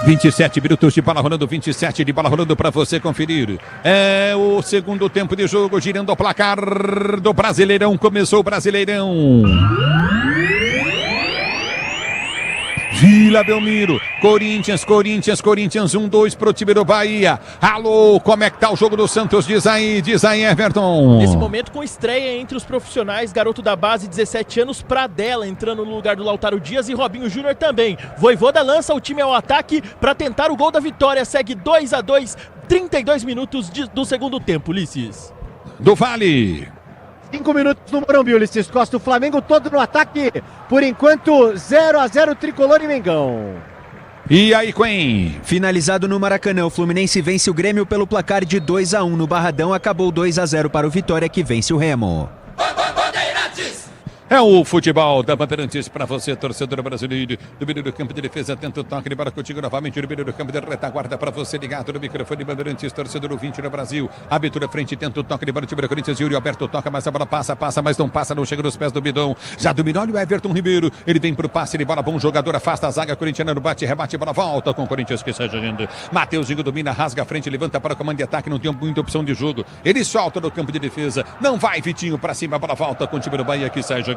27 minutos de bola rolando, 27 de bola rolando para você conferir. É o segundo tempo de jogo, girando o placar do Brasileirão. Começou o Brasileirão. Vila Belmiro, Corinthians, 1-2 pro time do Bahia. Alô, como é que tá o jogo do Santos? Diz aí, Everton. Nesse momento com estreia entre os profissionais, garoto da base, 17 anos, Pradella, entrando no lugar do Lautaro Dias e Robinho Júnior também. Voivoda lança o time ao ataque para tentar o gol da vitória, segue 2-2, 32 minutos do segundo tempo, Ulisses. Do Vale. 5 minutos no Morumbi, Ulisses Costa, o Flamengo todo no ataque, por enquanto 0-0 Tricolor e Mengão. E aí, Quen? Finalizado no Maracanã, o Fluminense vence o Grêmio pelo placar de 2-1 no Barradão, acabou 2-0 para o Vitória, que vence o Remo. É o futebol da Bandeirantes para você, torcedor brasileiro. Do meio do campo de defesa, tenta o toque de bola contigo novamente. Do meio do campo de retaguarda para você, ligado no microfone Bandeirantes, torcedor ouvinte no Brasil. Abertura frente, tenta o toque de bola. O time do Corinthians, Yuri Alberto toca, mas a bola passa, mas não passa, não chega nos pés do bidão. Já dominou o Everton Ribeiro. Ele vem pro passe de bola, bom jogador, afasta a zaga corintiana no bate, rebate, bola volta com o Corinthians que sai jogando. Mateuzinho domina, rasga a frente, levanta para o comando de ataque, não tem muita opção de jogo. Ele solta no campo de defesa, não vai Vitinho para cima, a bola volta com o time do Bahia que sai jogando.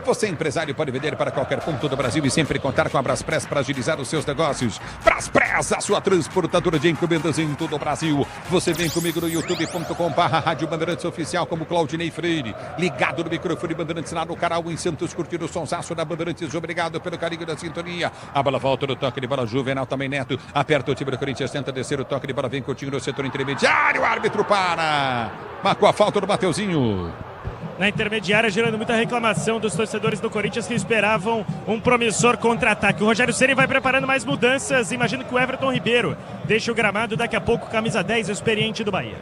Você, empresário, pode vender para qualquer ponto do Brasil e sempre contar com a Braspress para agilizar os seus negócios. Braspress, a sua transportadora de encomendas em todo o Brasil. Você vem comigo no youtube.com/Rádio Bandeirantes Oficial, como Claudinei Freire. Ligado no microfone Bandeirantes lá no canal em Santos, curtindo o sonsaço da Bandeirantes. Obrigado pelo carinho da sintonia. A bola volta no toque de bola, Juvenal também Neto. Aperta o time do Corinthians, tenta descer o toque de bola, vem curtindo no setor intermediário. O árbitro para. Marcou a falta do Mateuzinho. Na intermediária, gerando muita reclamação dos torcedores do Corinthians que esperavam um promissor contra-ataque. O Rogério Ceni vai preparando mais mudanças. Imagino que o Everton Ribeiro deixa o gramado daqui a pouco, camisa 10, experiente do Bahia.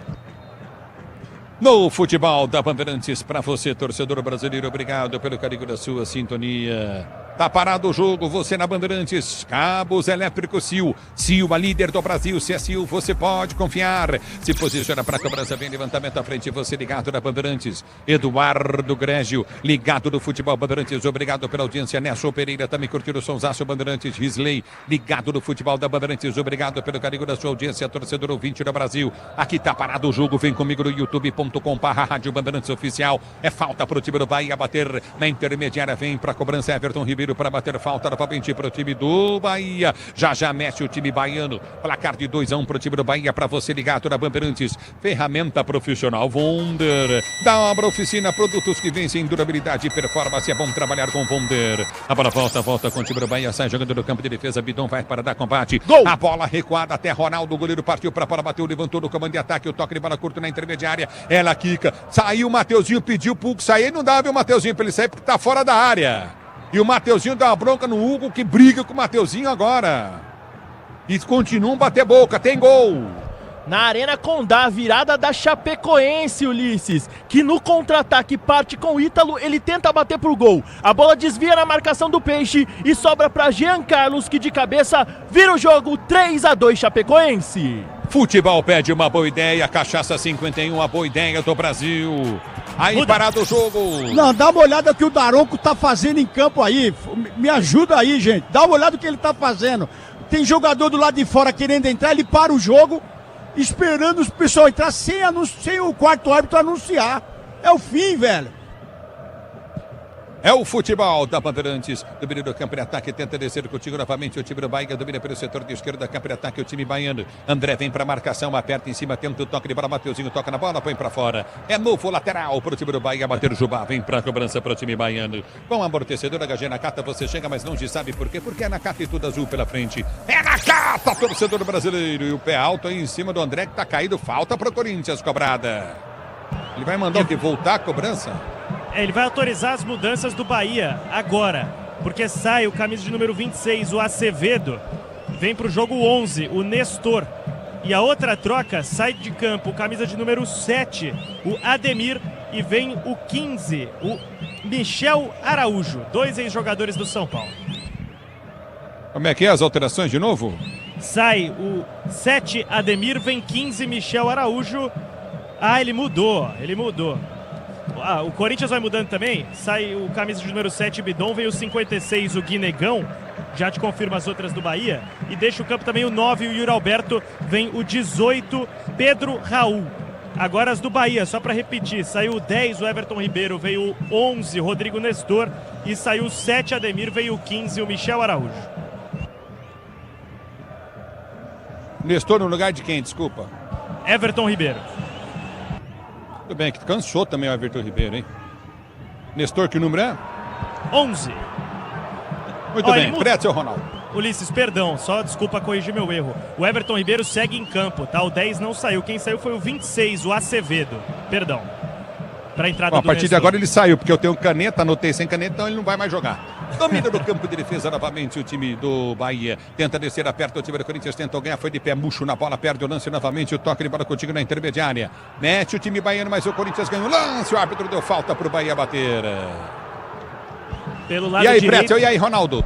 No futebol da Bandeirantes, para você, torcedor brasileiro, obrigado pelo carinho da sua sintonia. Tá parado o jogo, você na Bandeirantes. Cabos elétricos Sil. Sil, a líder do Brasil. Se é Sil, você pode confiar. Se posiciona para a cobrança, vem levantamento à frente. Você ligado na Bandeirantes. Eduardo Grégio, ligado no futebol Bandeirantes. Obrigado pela audiência. Nelson Pereira também curtindo o sonsaço Bandeirantes. Risley, ligado no futebol da Bandeirantes. Obrigado pelo carinho da sua audiência, torcedor ouvinte do Brasil. Aqui tá parado o jogo. Vem comigo no youtube.com/Rádio Bandeirantes Oficial. É falta pro time do Bahia bater na intermediária. Vem pra cobrança Everton Ribeiro para bater falta novamente para o time do Bahia. Já mexe o time baiano. Placar de 2-1 para o time do Bahia. Para você ligado na Bandeirantes. Ferramenta profissional Wonder. Da obra oficina, produtos que vencem durabilidade e performance. É bom trabalhar com Wonder. A bola volta com o time do Bahia. Sai jogando no campo de defesa. Bidon vai para dar combate. Gol! A bola recuada até Ronaldo. O goleiro partiu para a bola, bateu, levantou no comando de ataque. O toque de bola curto na intermediária. Ela quica. Saiu o Mateuzinho, pediu pro Hugo sair. Não dava o Mateuzinho para ele sair porque tá fora da área. E o Mateuzinho dá uma bronca no Hugo, que briga com o Mateuzinho agora. E continuam bater boca, tem gol. Na Arena Condá, virada da Chapecoense, Ulisses, que no contra-ataque parte com o Ítalo, ele tenta bater pro gol. A bola desvia na marcação do Peixe e sobra para Jean Carlos, que de cabeça vira o jogo. 3-2 Chapecoense. Futebol pede uma boa ideia, Cachaça 51, a boa ideia do Brasil. Aí parado o jogo. Não, dá uma olhada que o Daronco tá fazendo em campo aí. Me ajuda aí, gente. Dá uma olhada no que ele tá fazendo. Tem jogador do lado de fora querendo entrar, ele para o jogo, esperando os pessoal entrar sem o quarto árbitro anunciar. É o fim, velho. É o futebol da Bandeirantes. Domínio do campo de ataque, tenta descer contigo novamente. O time do Bahia domina pelo setor de esquerda, campo de ataque, o time baiano. André vem para marcação, aperta em cima, tenta o toque de bola. Mateuzinho toca na bola, põe para fora. É novo lateral para o time do Bahia. Bater o Jubá, vem para a cobrança para o time baiano. Com amortecedor, HG Nakata, você chega, mas não se sabe por quê. Porque é Nakata e tudo azul pela frente. É Nakata, torcedor brasileiro. E o pé alto aí em cima do André, que tá caído. Falta para o Corinthians, cobrada. Ele vai mandar de voltar a cobrança? Ele vai autorizar as mudanças do Bahia agora, porque sai o camisa de número 26, o Acevedo, vem para o jogo 11, o Nestor. E a outra troca, sai de campo o camisa de número 7, o Ademir, e vem o 15, o Michel Araújo, 2 ex-jogadores do São Paulo. Como é que é as alterações de novo? Sai o 7, Ademir, vem 15, Michel Araújo. Ah, ele mudou. O Corinthians vai mudando também. Sai o camisa de número 7, Bidon, vem o 56, o Guinegão. Já te confirma as outras do Bahia. E deixa o campo também o 9, o Yuri Alberto. Vem o 18, Pedro Raul. Agora as do Bahia, só para repetir. Saiu o 10, o Everton Ribeiro. Veio o 11, Rodrigo Nestor. E saiu o 7, Ademir. Veio o 15, o Michel Araújo. Nestor no lugar de quem, desculpa? Everton Ribeiro. Tudo bem, que cansou também o Everton Ribeiro, hein? Nestor, que número é? 11. Muito bem, Pretzel, Ronaldo. Ulisses, perdão, só desculpa corrigir meu erro. O Everton Ribeiro segue em campo, tá? O 10 não saiu. Quem saiu foi o 26, o Acevedo. Perdão. Pra entrada Bom, do a partir de Nestor. agora ele saiu, porque eu tenho caneta, anotei sem caneta, então ele não vai mais jogar. Domina no campo de defesa novamente o time do Bahia. Tenta descer, aperta o time do Corinthians, tentou ganhar, foi de pé, murcho na bola, perde o lance novamente, o toque de bola contigo na intermediária. Mete o time baiano, mas o Corinthians ganha o lance, o árbitro deu falta pro Bahia bater. Pelo lado e aí, direito... Pretzel, e aí, Ronaldo?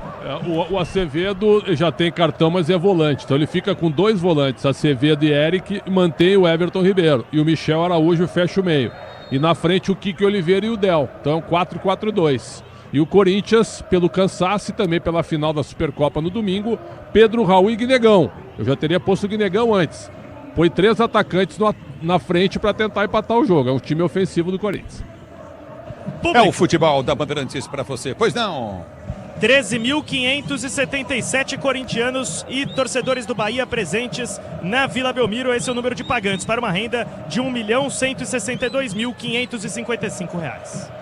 O Acevedo já tem cartão, mas é volante. Então ele fica com 2 volantes, Acevedo e Eric, e mantém o Everton Ribeiro. E o Michel Araújo fecha o meio. E na frente o Kiki Oliveira e o Del. Então é um 4-4-2. E o Corinthians, pelo cansaço e também pela final da Supercopa no domingo, Pedro, Raul e Guinegão. Eu já teria posto o Guinegão antes. Põe 3 atacantes na frente para tentar empatar o jogo. É um time ofensivo do Corinthians. É o futebol da Bandeirantes para você. Pois não. 13.577 corintianos e torcedores do Bahia presentes na Vila Belmiro. Esse é o número de pagantes para uma renda de R$ 1.162.555.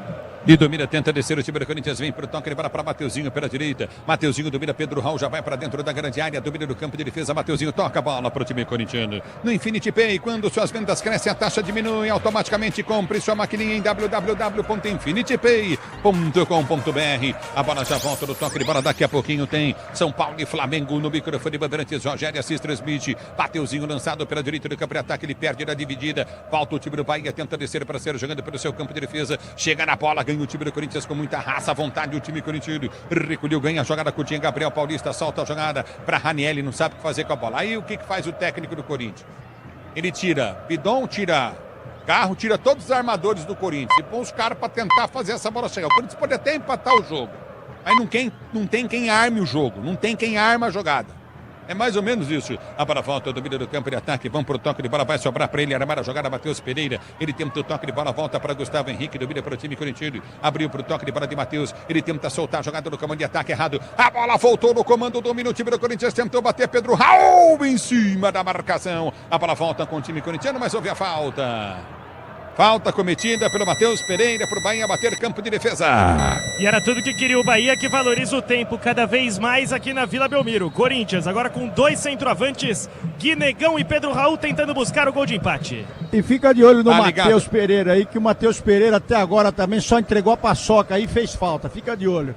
E domina, tenta descer o time do Corinthians, vem pro toque, ele para Mateuzinho pela direita. Mateuzinho domina, Pedro Raul já vai para dentro da grande área, domina do campo de defesa. Mateuzinho toca a bola pro time corintiano. No Infinity Pay, quando suas vendas crescem, a taxa diminui automaticamente. Compre sua maquininha em www.infinitipay.com.br. A bola já volta no toque de bola, daqui a pouquinho tem São Paulo e Flamengo no microfone Bandeirantes. Rogério Assis transmite. Mateuzinho lançado pela direita do campo de ataque, ele perde na dividida. Volta o time do Bahia, tenta descer para ser jogando pelo seu campo de defesa. Chega na bola, ganha o time do Corinthians com muita raça, vontade, o time corintiano recolheu, ganha a jogada curtinha, Gabriel Paulista solta a jogada para Ranieri, não sabe o que fazer com a bola. Aí o que faz o técnico do Corinthians? Ele tira Bidon, tira Garro, tira todos os armadores do Corinthians e põe os caras para tentar fazer essa bola chegar. O Corinthians pode até empatar o jogo, aí não tem quem arme o jogo, não tem quem arma a jogada. É mais ou menos isso. A bola volta, domínio do campo de ataque. Vamos pro toque de bola, vai sobrar para ele. Armar a jogada, Matheus Pereira. Ele tenta o toque de bola, volta para Gustavo Henrique. Domina para o time corintiano. Abriu pro toque de bola de Matheus. Ele tenta soltar a jogada no comando de ataque errado. A bola voltou no comando, domina o time do Corinthians. Tentou bater Pedro Raul em cima da marcação. A bola volta com o time corintiano, mas houve a falta. Falta cometida pelo Matheus Pereira para o Bahia bater campo de defesa. E era tudo que queria o Bahia, que valoriza o tempo cada vez mais aqui na Vila Belmiro. Corinthians agora com 2 centroavantes, Guinegão e Pedro Raul tentando buscar o gol de empate. E fica de olho no Matheus Pereira aí, que o Matheus Pereira até agora também só entregou a paçoca aí e fez falta. Fica de olho.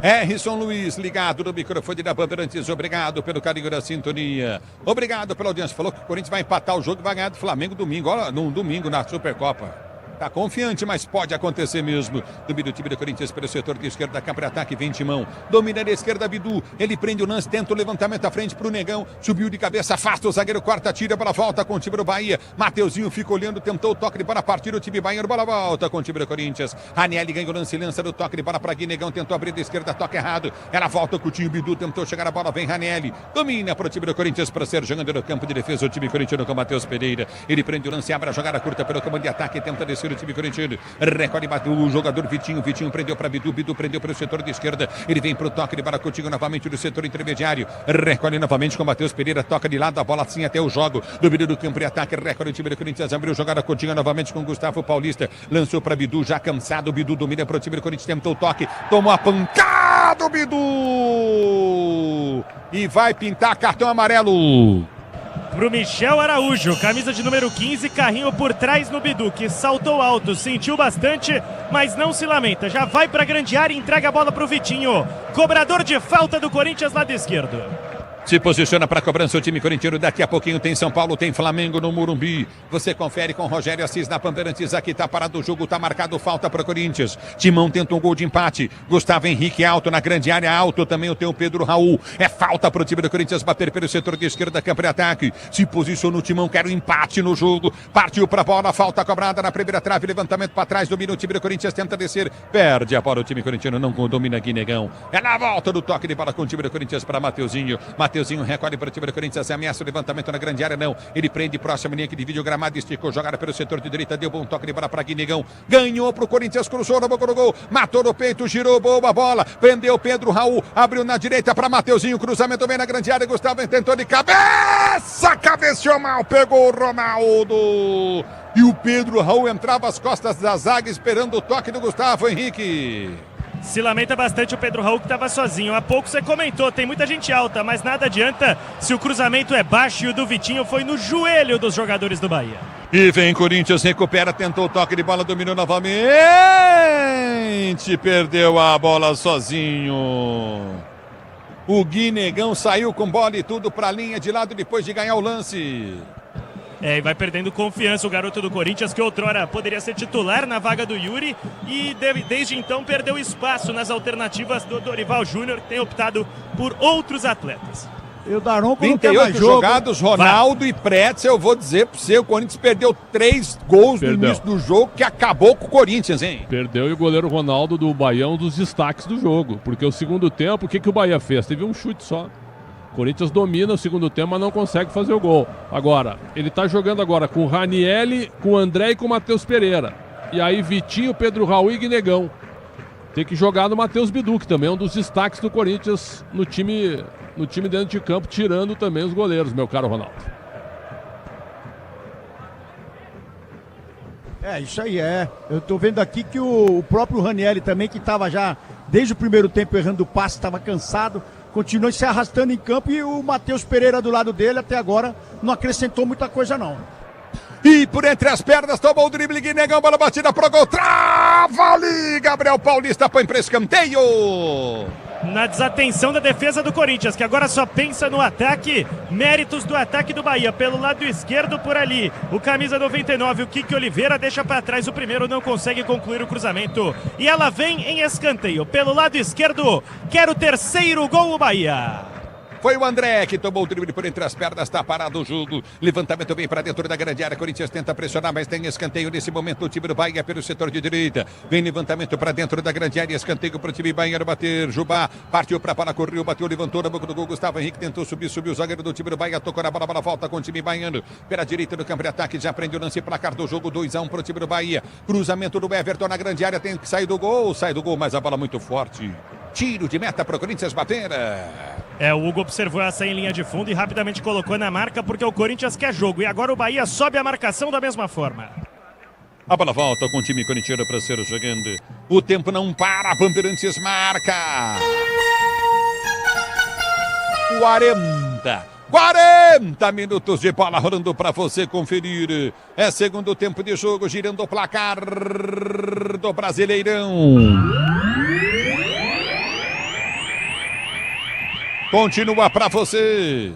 Harrison Luiz, ligado no microfone da Bandeirantes, obrigado pelo carinho da sintonia, obrigado pela audiência. Falou que o Corinthians vai empatar o jogo e vai ganhar do Flamengo domingo, olha, no domingo na Supercopa. Tá confiante, mas pode acontecer mesmo. Domina o time do Corinthians pelo setor de esquerda, cá para ataque, vem Timão. Domina a esquerda, Bidu. Ele prende o lance, tenta o levantamento à frente pro Negão. Subiu de cabeça, afasta o zagueiro, corta, tira, bola volta com o time do Bahia. Mateuzinho fica olhando, tentou o toque de bola, partir o time Bahia, bola volta com o time do Corinthians. Ranieri ganha o lance, lança do toque de bola para Gui. Negão tentou abrir da esquerda, toque errado. Ela volta com o time Bidu, tentou chegar a bola, vem Ranieri. Domina para o time do Corinthians para ser jogando no campo de defesa. O time corintiano com Matheus Pereira. Ele prende o lance, abre a jogada curta pelo comando de ataque, tenta descer o time corintiano. Recolhe o jogador Vitinho. Vitinho prendeu para Bidu. Bidu prendeu para o setor de esquerda. Ele vem para o toque de bola contigo novamente do setor intermediário. Recolhe novamente com Matheus Pereira. Toca de lado a bola assim até o jogo. Domínio do campo de ataque. Recolhe o time do Corinthians. Abriu jogada contigo novamente com Gustavo Paulista. Lançou para Bidu. Já cansado. Bidu domina para o time do Corinthians. Tentou o toque. Tomou a pancada o Bidu. E vai pintar cartão amarelo. Pro Michel Araújo, camisa de número 15, carrinho por trás no Bidu, que saltou alto, sentiu bastante, mas não se lamenta. Já vai pra grande área e entrega a bola pro Vitinho. Cobrador de falta do Corinthians, lado esquerdo. Se posiciona para a cobrança o time corintiano. Daqui a pouquinho tem São Paulo, tem Flamengo no Morumbi. Você confere com Rogério Assis na Bandeirantes. Aqui tá parado o jogo, tá marcado falta para o Corinthians. Timão tenta um gol de empate. Gustavo Henrique alto na grande área, alto também o teu Pedro Raul. É falta para o time do Corinthians bater pelo setor de esquerda, campo de ataque. Se posiciona o Timão, quer o empate no jogo. Partiu para a bola, falta cobrada na primeira trave, levantamento para trás, domina o time do Corinthians, tenta descer, perde a bola o time corintiano, não domina aqui Negão. É na volta do toque de bola com o time do Corinthians para Mateuzinho. Mateuzinho recolhe para o time do Corinthians, ameaça o levantamento na grande área, não. Ele prende próxima linha que divide o gramado, esticou, jogada pelo setor de direita, deu bom toque de bola para Guinegão. Ganhou para o Corinthians, cruzou na boca do gol, matou no peito, girou, boa bola, prendeu Pedro Raul, abriu na direita para Mateuzinho, cruzamento vem na grande área, Gustavo tentou de cabeça, cabeceou mal, pegou o Ronaldo. E o Pedro Raul entrava às costas da zaga esperando o toque do Gustavo Henrique. Se lamenta bastante o Pedro Raul, que estava sozinho. Há pouco você comentou, tem muita gente alta, mas nada adianta se o cruzamento é baixo, e o do Vitinho foi no joelho dos jogadores do Bahia. E vem Corinthians, recupera, tentou o toque de bola, dominou novamente, perdeu a bola sozinho. O Guinegão saiu com bola e tudo para a linha de lado depois de ganhar o lance. E vai perdendo confiança o garoto do Corinthians, que outrora poderia ser titular na vaga do Yuri, e desde então perdeu espaço nas alternativas do Dorival Júnior, que tem optado por outros atletas. E o Daronco 38 jogados, Ronaldo e Pretzel, eu vou dizer para você, o Corinthians perdeu 3 gols no início do jogo, que acabou com o Corinthians, hein? Perdeu, e o goleiro Ronaldo do Bahia, um dos destaques do jogo, porque o segundo tempo, o que o Bahia fez? Teve um chute só. O Corinthians domina o segundo tempo, mas não consegue fazer o gol. Agora, ele tá jogando agora com o Ranieri, com o André e com o Matheus Pereira. E aí Vitinho, Pedro Raul e Guinegão. Tem que jogar no Matheus Bidu, que também é um dos destaques do Corinthians no time dentro de campo, tirando também os goleiros, meu caro Ronaldo. É, isso aí é. Eu tô vendo aqui que o próprio Ranieri também, que estava já desde o primeiro tempo errando o passe, estava cansado, continua se arrastando em campo, e o Matheus Pereira do lado dele até agora não acrescentou muita coisa não. E por entre as pernas tomou o drible, Guinegão, bola batida pro gol, trava ali, Gabriel Paulista põe para escanteio. Na desatenção da defesa do Corinthians, que agora só pensa no ataque, méritos do ataque do Bahia, pelo lado esquerdo por ali, o camisa 99, o Kiki Oliveira, deixa para trás o primeiro, não consegue concluir o cruzamento, e ela vem em escanteio, pelo lado esquerdo, quer o terceiro gol o Bahia. Foi o André que tomou o drible por entre as pernas, está parado o jogo. Levantamento vem para dentro da grande área. Corinthians tenta pressionar, mas tem escanteio nesse momento. O time do Bahia pelo setor de direita. Vem levantamento para dentro da grande área. Escanteio para o time Bahia bater. Jubá partiu para a bola, correu, bateu, levantou na boca do gol. Gustavo Henrique tentou subir, subiu o zagueiro do time do Bahia. Tocou na bola, bola volta com o time baiano. Pela direita do campo de ataque, já prende o lance, placar do jogo 2-1 para o time do Bahia. Cruzamento do Everton na grande área, tem que sair do gol. Sai do gol, mas a bola muito forte. Tiro de meta para o Corinthians bater. O Hugo observou essa em linha de fundo e rapidamente colocou na marca, porque o Corinthians quer jogo. E agora o Bahia sobe a marcação da mesma forma. A bola volta com o time corintiano para ser jogando. O tempo não para, Bandeirantes marca. 40 minutos de bola rolando para você conferir. É segundo tempo de jogo, girando o placar do Brasileirão. Continua para você.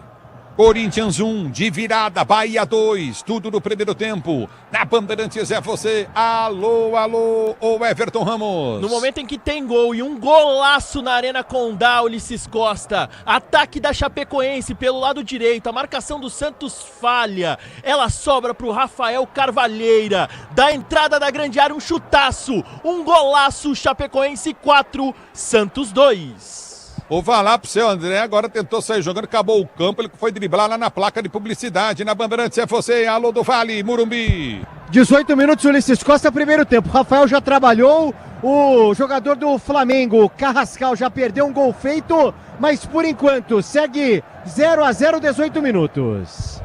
Corinthians 1, de virada, Bahia 2, tudo no primeiro tempo. Na Bandeirantes é você. Alô, alô, o Everton Ramos. No momento em que tem gol e um golaço na Arena Condá, Ulisses Costa. Ataque da Chapecoense pelo lado direito, a marcação do Santos falha. Ela sobra pro Rafael Carvalheira. Da entrada da grande área, um chutaço. Um golaço, Chapecoense 4, Santos 2. Vou falar pro seu André, agora tentou sair jogando, acabou o campo, ele foi driblar lá na placa de publicidade, na Bandeirantes é você, alô do Vale, Morumbi. 18 minutos, Ulisses Costa, primeiro tempo. Rafael já trabalhou, o jogador do Flamengo, Carrascal, já perdeu um gol feito, mas por enquanto segue 0-0, 18 minutos.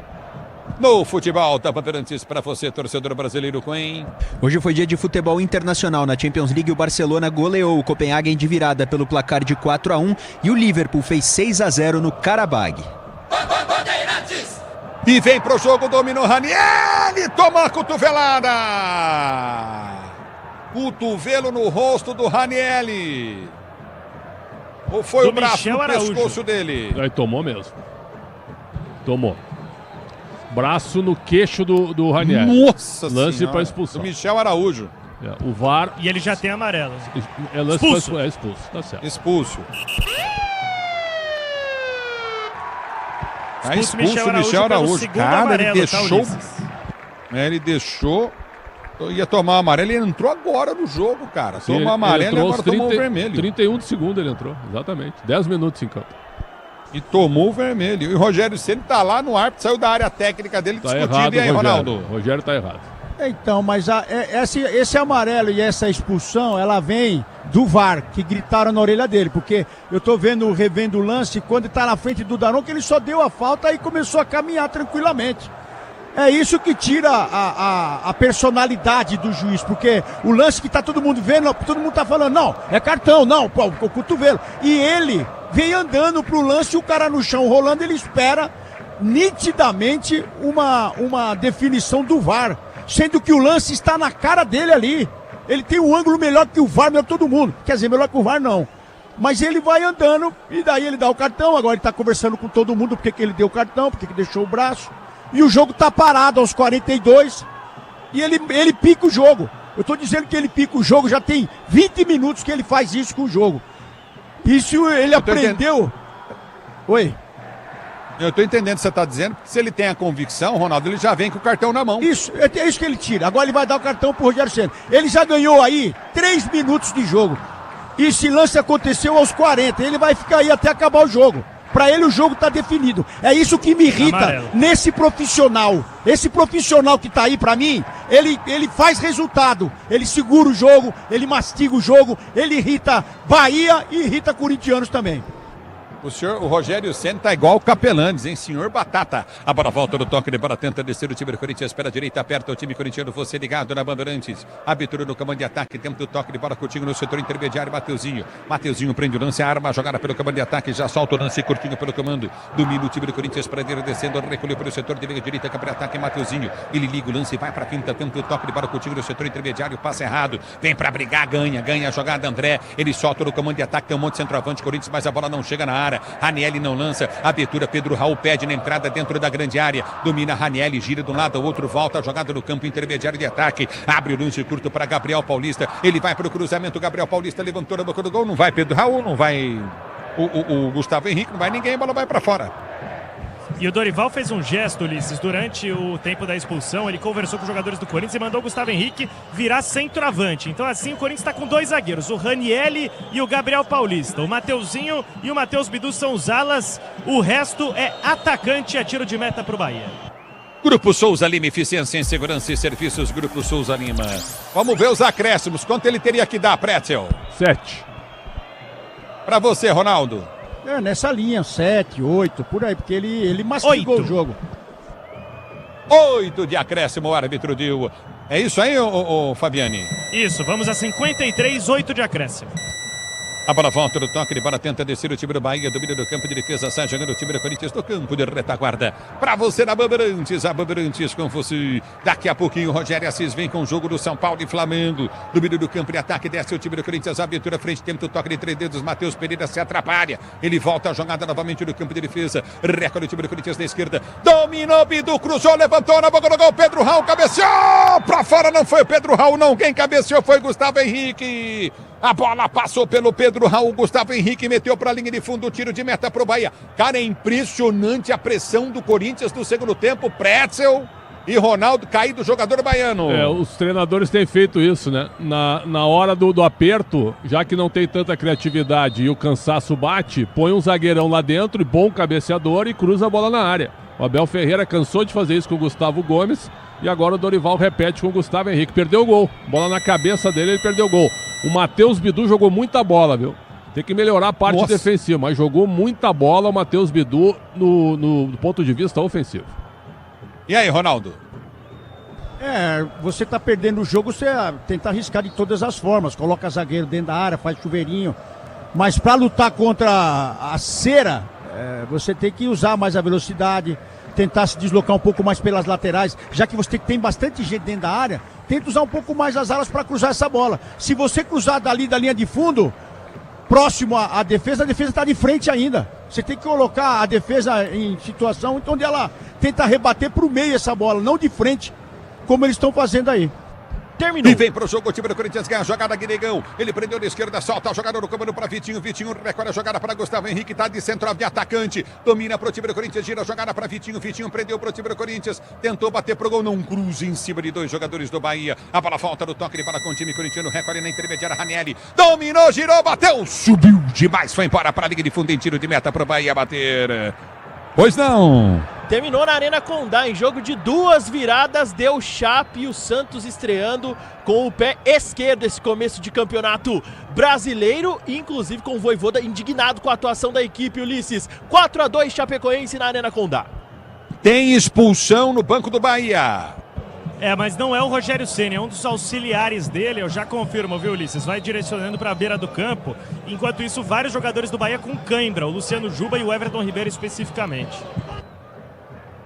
No futebol da Bandeirantes para você, torcedor brasileiro, Coen. Hoje foi dia de futebol internacional. Na Champions League, o Barcelona goleou o Copenhagen de virada pelo placar de 4-1 e o Liverpool fez 6-0 no Karabag. E vem pro jogo, dominou Ranieri, toma a cotovelada. Cotovelo no rosto do Ranieri. Ou foi do o braço Michel no Araújo. pescoço dele? Aí tomou mesmo. Tomou. Braço no queixo do Ranieri. Nossa Lance senhora. para expulsão. Do Michel Araújo. O VAR. E ele já tem amarelo. É lance Expulso. pra expulso. Tá certo. Expulso. Tá Expulso expulso o Michel pelo Araújo. segundo Cara, amarelo, ele tá, deixou. Ulisses? Ele deixou. Ia tomar amarelo, ele entrou agora no jogo, cara. Sim, Tomou amarelo e agora tomou o 30, vermelho. 31 de segundo ele entrou, exatamente. 10 minutos em campo. E tomou o vermelho. E o Rogério Ceni tá lá no árbitro, saiu da área técnica dele Tá discutindo. errado, E aí, Ronaldo? O Rogério tá errado. Então, mas esse amarelo e essa expulsão, ela vem do VAR, que gritaram na orelha dele, porque eu tô revendo o lance, quando ele tá na frente do Daronco, ele só deu a falta e começou a caminhar tranquilamente. É isso que tira a personalidade do juiz, porque o lance que tá todo mundo vendo, todo mundo tá falando, não, é cartão, não, pô, o cotovelo. E ele vem andando pro lance, o cara no chão rolando, ele espera nitidamente uma definição do VAR, sendo que o lance está na cara dele ali. Ele tem um ângulo melhor que o VAR, melhor que todo mundo. Quer dizer, melhor que o VAR não. Mas ele vai andando e daí ele dá o cartão, agora ele tá conversando com todo mundo porque que ele deu o cartão, porque que deixou o braço. E o jogo tá parado aos 42 e ele pica o jogo. Eu tô dizendo que ele pica o jogo, já tem 20 minutos que ele faz isso com o jogo. Isso ele aprendeu. Oi. Eu tô entendendo o que você tá dizendo, porque se ele tem a convicção, Ronaldo, ele já vem com o cartão na mão. Isso, é isso que ele tira. Agora ele vai dar o cartão pro Rogério Ceni. Ele já ganhou aí 3 minutos de jogo. E esse lance aconteceu aos 40. Ele vai ficar aí até acabar o jogo. Pra ele o jogo tá definido. É isso que me irrita Amarelo. nesse profissional. Esse profissional que tá aí pra mim, ele faz resultado. Ele segura o jogo, ele mastiga o jogo, ele irrita Bahia e irrita corintianos também. O Rogério Ceni tá igual o Capelandes, hein? Senhor Batata. A bola volta no toque de bola, tenta descer o time do Corinthians pela direita, aperta o time corintiano, você ligado na Bandeirantes. Abertura no comando de ataque, tempo do toque de bola, curtinho no setor intermediário, Mateuzinho. Mateuzinho prende o lance, arma a jogada pelo comando de ataque, já solta o lance curtinho pelo comando. Domina o time do Corinthians para dentro, descendo, recolheu pelo setor de direita, capra ataque, Mateuzinho. Ele liga o lance, vai para quinta, tempo do toque de bola, curtinho no setor intermediário, passa errado. Vem para brigar, ganha a jogada, André. Ele solta no comando de ataque, tem um monte de centroavante, Corinthians, mas a bola não chega na área. Ranieri não lança, abertura, Pedro Raul pede na entrada dentro da grande área, domina Ranieri, gira de um lado ao outro, volta a jogada no campo intermediário de ataque, abre o lance curto para Gabriel Paulista, ele vai para o cruzamento, Gabriel Paulista levantou na boca do gol, não vai Pedro Raul, não vai o Gustavo Henrique, não vai ninguém, a bola vai para fora. E o Dorival fez um gesto, Ulisses, durante o tempo da expulsão. Ele conversou com os jogadores do Corinthians e mandou o Gustavo Henrique virar centroavante. Então assim o Corinthians está com 2 zagueiros, o Ranieri e o Gabriel Paulista. O Mateuzinho e o Matheus Bidu são os alas. O resto é atacante a tiro de meta para o Bahia. Grupo Souza Lima, eficiência em segurança e serviços, Grupo Souza Lima. Vamos ver os acréscimos, quanto ele teria que dar, Pretzel? 7. Para você, Ronaldo. É, nessa linha, 7, 8, por aí, porque ele mastigou 8. o jogo. 8 de acréscimo, o árbitro deu. É isso aí, ô Fabiane? Isso, vamos a 53, 8 de acréscimo. A bola volta no toque de bola, tenta descer o time do Bahia, domínio do campo de defesa, sai jogando o time do Corinthians no campo de retaguarda. Pra você na Bandeirantes, a Bandeirantes com você. Daqui a pouquinho o Rogério Assis vem com o jogo do São Paulo e Flamengo. Domínio do campo de ataque, desce o time do Corinthians, abertura frente, tenta o toque de 3 dedos, Matheus Pereira se atrapalha. Ele volta a jogada novamente no campo de defesa. Recolhe o time do Corinthians na esquerda. Dominou, Bidu, cruzou, levantou na boca do gol. Pedro Raul cabeceou. Pra fora não foi o Pedro Raul, não. Quem cabeceou foi Gustavo Henrique. A bola passou pelo Pedro Raul, Gustavo Henrique meteu para a linha de fundo, tiro de meta para o Bahia. Cara, é impressionante a pressão do Corinthians no segundo tempo. Pretzel e Ronaldo caído, jogador baiano. Os treinadores têm feito isso, né? Na hora do aperto, já que não tem tanta criatividade e o cansaço bate, põe um zagueirão lá dentro, bom cabeceador e cruza a bola na área. O Abel Ferreira cansou de fazer isso com o Gustavo Gomes e agora o Dorival repete com o Gustavo Henrique. Perdeu o gol. Bola na cabeça dele, ele perdeu o gol. O Matheus Bidu jogou muita bola, viu? Tem que melhorar a parte defensiva, mas jogou muita bola o Matheus Bidu no ponto de vista ofensivo. E aí, Ronaldo? Você tá perdendo o jogo, você tenta arriscar de todas as formas. Coloca zagueiro dentro da área, faz chuveirinho. Mas para lutar contra a cera, você tem que usar mais a velocidade, tentar se deslocar um pouco mais pelas laterais, já que você tem bastante gente dentro da área, tenta usar um pouco mais as alas para cruzar essa bola. Se você cruzar dali da linha de fundo, próximo à defesa, a defesa está de frente ainda. Você tem que colocar a defesa em situação onde ela tenta rebater para o meio essa bola, não de frente, como eles estão fazendo aí. Terminou. E vem pro jogo o time do Corinthians, ganha a jogada, Guinegão. Ele prendeu na esquerda, solta a jogada no comando para Vitinho. Vitinho recolhe a jogada para Gustavo Henrique, tá de centroavante, atacante. Domina pro time do Corinthians, gira a jogada para Vitinho. Vitinho prendeu pro time do Corinthians, tentou bater pro gol, não cruza em cima de 2 jogadores do Bahia. A bola volta no toque de bola com o time corintiano, recolhe na intermediária, Ranieri. Dominou, girou, bateu, subiu demais, foi embora para a linha de fundo em tiro de meta pro Bahia bater. Pois não. Terminou na Arena Condá, em jogo de 2 viradas, deu Chape e o Santos estreando com o pé esquerdo esse começo de campeonato brasileiro, inclusive com o Vojvoda indignado com a atuação da equipe, Ulisses. 4-2 Chapecoense na Arena Condá. Tem expulsão no banco do Bahia. Mas não é o Rogério Ceni, é um dos auxiliares dele, eu já confirmo, viu, Ulisses? Vai direcionando para a beira do campo. Enquanto isso, vários jogadores do Bahia com cãibra, o Luciano Juba e o Everton Ribeiro especificamente.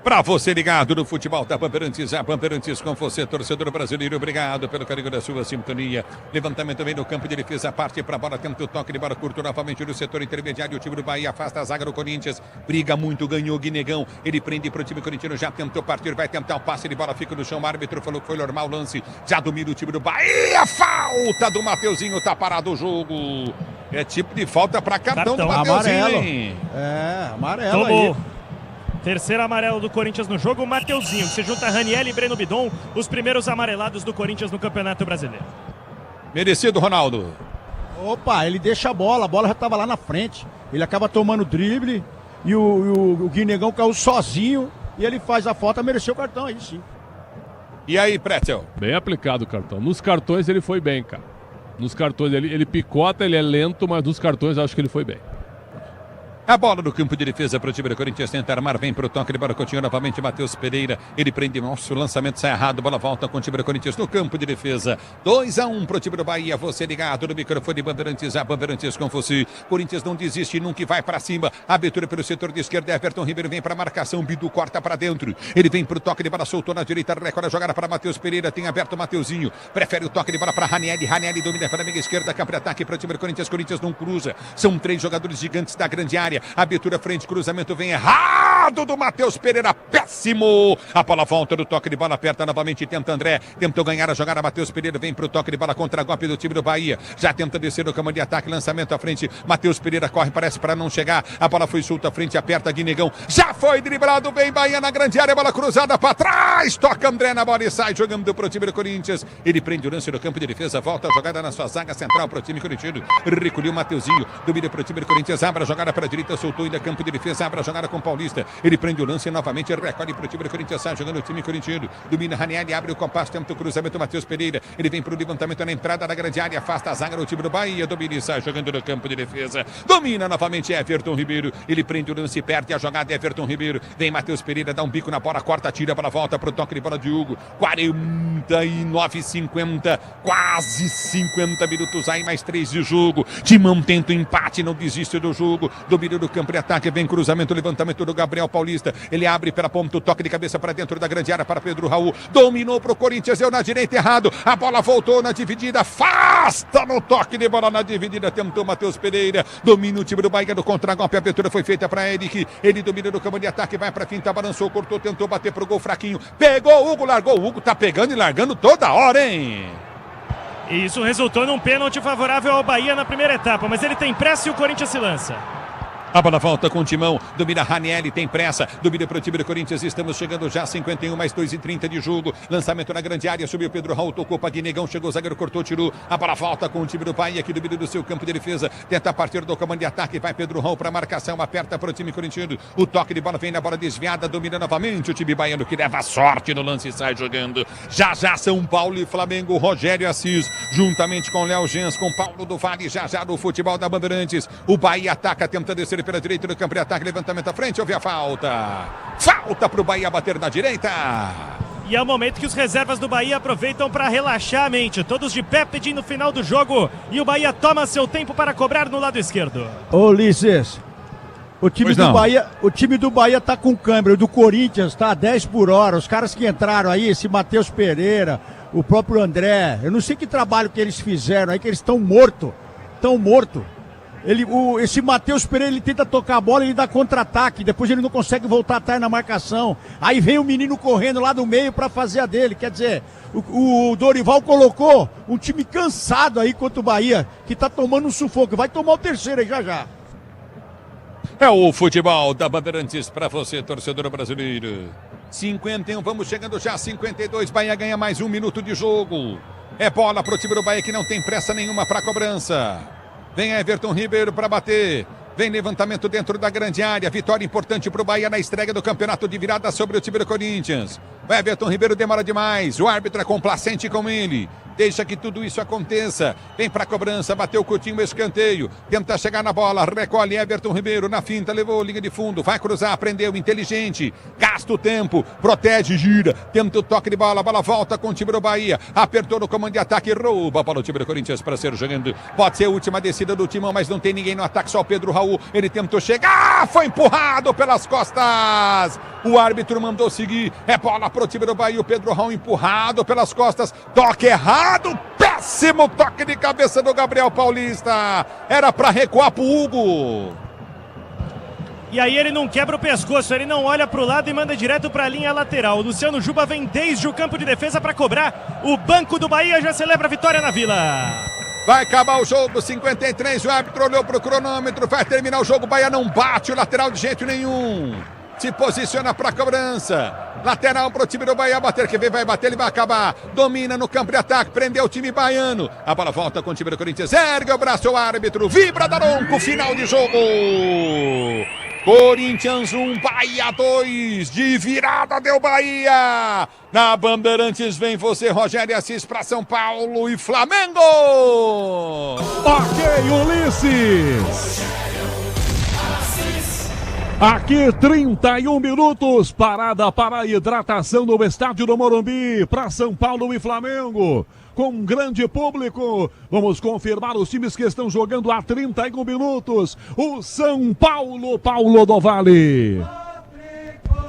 Para você ligado no futebol da Bandeirantes, a Bandeirantes com você, torcedor brasileiro, obrigado pelo carinho da sua sintonia. Levantamento vem no campo de defesa, parte para a bola, tenta o toque de bola curto novamente no setor intermediário. O time do Bahia afasta a zaga do Corinthians, briga muito, ganhou o Guinegão. Ele prende para o time corintiano, já tentou partir, vai tentar o passe de bola, fica no chão. O árbitro falou que foi normal o lance, já domina o time do Bahia. Falta do Mateuzinho, tá parado o jogo. É tipo de falta para cartão do Mateuzinho. Amarelo. Amarelo. Tomou. Aí. Terceiro amarelo do Corinthians no jogo, o Mateuzinho, que se junta a Ranieri e Breno Bidon, os primeiros amarelados do Corinthians no Campeonato Brasileiro. Merecido, Ronaldo. Opa, ele deixa a bola já estava lá na frente. Ele acaba tomando drible e o Guinegão caiu sozinho e ele faz a falta, mereceu o cartão aí sim. E aí, Pretzel? Bem aplicado o cartão. Nos cartões ele foi bem, cara. Nos cartões ele picota, ele é lento, mas nos cartões eu acho que ele foi bem. A bola no campo de defesa para o time do Corinthians, tenta armar, vem para o toque de bola, continua novamente Matheus Pereira, ele prende, nossa, o lançamento sai errado, bola volta com o time do Corinthians no campo de defesa, 2-1 para o time do Bahia, você ligado no microfone Bandeirantes, a Bandeirantes com você, Corinthians não desiste, nunca vai para cima, abertura pelo setor de esquerda, Everton Ribeiro vem para a marcação, Bidu corta para dentro, ele vem para o toque de bola, soltou na direita, recolhe a jogada para Matheus Pereira, tem aberto o Mateuzinho, prefere o toque de bola para Ranieri, Ranieri domina para a amiga esquerda, campo de ataque para o time do Corinthians, Corinthians não cruza, são 3 jogadores gigantes da grande área, abertura frente, cruzamento vem errado do Matheus Pereira, péssimo, a bola volta do toque de bola, aperta novamente, tenta André, tentou ganhar a jogada, Matheus Pereira vem pro toque de bola, contra golpe do time do Bahia, já tenta descer no campo de ataque, lançamento à frente, Matheus Pereira corre, parece para não chegar, a bola foi solta à frente, aperta Guinegão, já foi driblado, vem Bahia na grande área, bola cruzada para trás, toca André na bola e sai jogando pro time do Corinthians, ele prende o lance no campo de defesa, volta a jogada na sua zaga central pro time corintiano, recolheu o Mateuzinho, domina pro time do Corinthians, abre a jogada para a direita, soltou ainda campo de defesa, abre a jogada com o Paulista, Ele prende o lance novamente, recolhe para o time do Corinthians, sai jogando o time corintiano. Domina Ranieri, abre o compasso, tenta o cruzamento, Matheus Pereira. Ele vem para o levantamento na entrada da grande área, afasta a zaga do time do Bahia. Domina e sai jogando no campo de defesa. Domina novamente Everton Ribeiro. Ele prende o lance, perde a jogada. Everton Ribeiro. Vem Matheus Pereira, dá um bico na bola, corta, tira para a volta para o toque de bola de Hugo. 49, 50, quase 50 minutos aí, mais 3 de jogo. Timão tenta o empate, não desiste do jogo. Domínio do campo de ataque, vem cruzamento, levantamento do Gabriel Paulista. Ele abre pela ponta, o toque de cabeça para dentro da grande área para Pedro Raul. Dominou para o Corinthians, eu na direita errado. A bola voltou na dividida, afasta no toque de bola na dividida. Tentou Matheus Pereira. Domina o time do Bahia do contra-golpe. A abertura foi feita para Eric. Ele domina no campo de ataque, vai para finta, balançou, cortou, tentou bater pro gol fraquinho. Pegou o Hugo, largou. O Hugo tá pegando e largando toda hora, hein? E isso resultou num pênalti favorável ao Bahia na primeira etapa, mas ele tem pressa e o Corinthians se lança. A bola volta com o Timão, domina Ranieri, tem pressa, domina para o time do Corinthians, estamos chegando já a 51, mais 2:30 de jogo, lançamento na grande área, subiu Pedro Raul, tocou para Guinegão, chegou o zagueiro, cortou, tirou, a bola volta com o time do Bahia, que domina do seu campo de defesa, tenta partir do comando de ataque, vai Pedro Raul para marcação, aperta para o time corintiano, o toque de bola vem na bola desviada, domina novamente o time baiano, que leva sorte no lance e sai jogando, já São Paulo e Flamengo, Rogério Assis, juntamente com Léo Gens, com Paulo do Vale, já no futebol da Bandeirantes, o Bahia ataca, tenta descer pela direita no campo de ataque, levantamento à frente, houve a falta. Falta para o Bahia bater na direita. E é o momento que os reservas do Bahia aproveitam para relaxar a mente. Todos de pé pedindo o final do jogo. E o Bahia toma seu tempo para cobrar no lado esquerdo. Ô, Ulisses, o time do Bahia tá com câimbra. O do Corinthians tá a 10 por hora. Os caras que entraram aí, esse Matheus Pereira, o próprio André. Eu não sei que trabalho que eles fizeram aí, que eles estão mortos. Esse Matheus Pereira, ele tenta tocar a bola, ele dá contra-ataque, depois ele não consegue voltar atrás na marcação, aí vem o menino correndo lá do meio para fazer a dele, quer dizer, o Dorival colocou um time cansado aí contra o Bahia, que tá tomando um sufoco, vai tomar o terceiro aí já. É o futebol da Bandeirantes para você, torcedor brasileiro. 51, vamos chegando já a 52, Bahia ganha mais 1 minuto de jogo, é bola pro time do Bahia que não tem pressa nenhuma para cobrança. Vem Everton Ribeiro para bater. Vem levantamento dentro da grande área. Vitória importante para o Bahia na estreia do campeonato de virada sobre o time do Corinthians. O Everton Ribeiro demora demais. O árbitro é complacente com ele. Deixa que tudo isso aconteça. Vem para a cobrança, bateu o Coutinho, escanteio. Tenta chegar na bola, recolhe Everton Ribeiro na finta, levou linha de fundo, vai cruzar, prendeu, inteligente. Gasta o tempo, protege, gira. Tenta o toque de bola, a bola volta com o time do Bahia. Apertou no comando de ataque, rouba para o time do Corinthians para ser jogando. Pode ser a última descida do Timão, mas não tem ninguém no ataque, só o Pedro Raul. Ele tentou chegar, foi empurrado pelas costas. O árbitro mandou seguir, é bola pro time do Bahia, o Pedro Raul empurrado pelas costas, toque errado, péssimo toque de cabeça do Gabriel Paulista, era para recuar pro Hugo. E aí ele não quebra o pescoço, ele não olha pro lado e manda direto pra linha lateral. O Luciano Juba vem desde o campo de defesa para cobrar, o banco do Bahia já celebra a vitória na Vila. Vai acabar o jogo, 53, o árbitro olhou pro cronômetro, vai terminar o jogo, o Bahia não bate o lateral de jeito nenhum. Se posiciona para a cobrança. Lateral para o time do Bahia bater. Quem vem vai bater, ele vai acabar. Domina no campo de ataque. Prendeu o time baiano. A bola volta com o time do Corinthians. Ergue o braço o árbitro. Vibra Daronco. Final de jogo. Corinthians 1, Bahia 2. De virada deu Bahia. Na Bandeirantes vem você, Rogério Assis, para São Paulo e Flamengo. Ok, Ulisses. Aqui 31 minutos, parada para a hidratação no estádio do Morumbi, para São Paulo e Flamengo, com um grande público. Vamos confirmar os times que estão jogando há 31 minutos. O São Paulo, Paulo do Vale.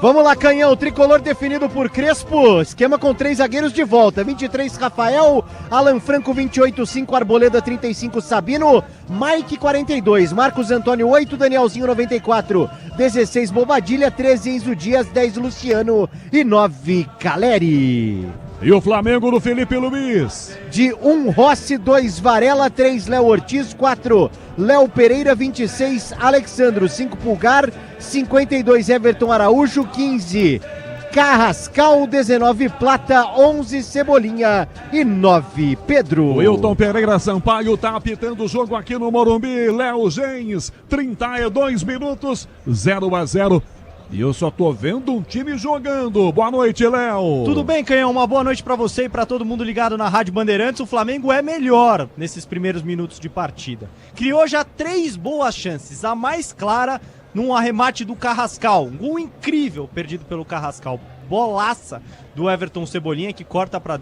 Vamos lá, Canhão, tricolor definido por Crespo, esquema com 3 zagueiros de volta, 23 Rafael, Alan Franco 28, 5 Arboleda 35 Sabino, Mike 42, Marcos Antônio 8, Danielzinho 94, 16 Bobadilha, 13 Enzo Dias, 10 Luciano e 9 Caleri. E o Flamengo do Felipe Luiz. De 1 Rossi, 2 Varela, 3 Léo Ortiz, 4 Léo Pereira, 26 Alexandro, 5 Pulgar, 52 Everton Araújo, 15 Carrascal, 19 Plata, 11 Cebolinha e 9 Pedro. Wilton Pereira Sampaio tá apitando o jogo aqui no Morumbi. Léo Gens, 32 minutos, 0-0. E eu só tô vendo um time jogando. Boa noite, Léo. Tudo bem, Canhão? Uma boa noite pra você e pra todo mundo ligado na Rádio Bandeirantes. O Flamengo é melhor nesses primeiros minutos de partida. Criou já 3 boas chances. A mais clara num arremate do Carrascal. Um gol incrível perdido pelo Carrascal. Bolaça do Everton Cebolinha que corta pra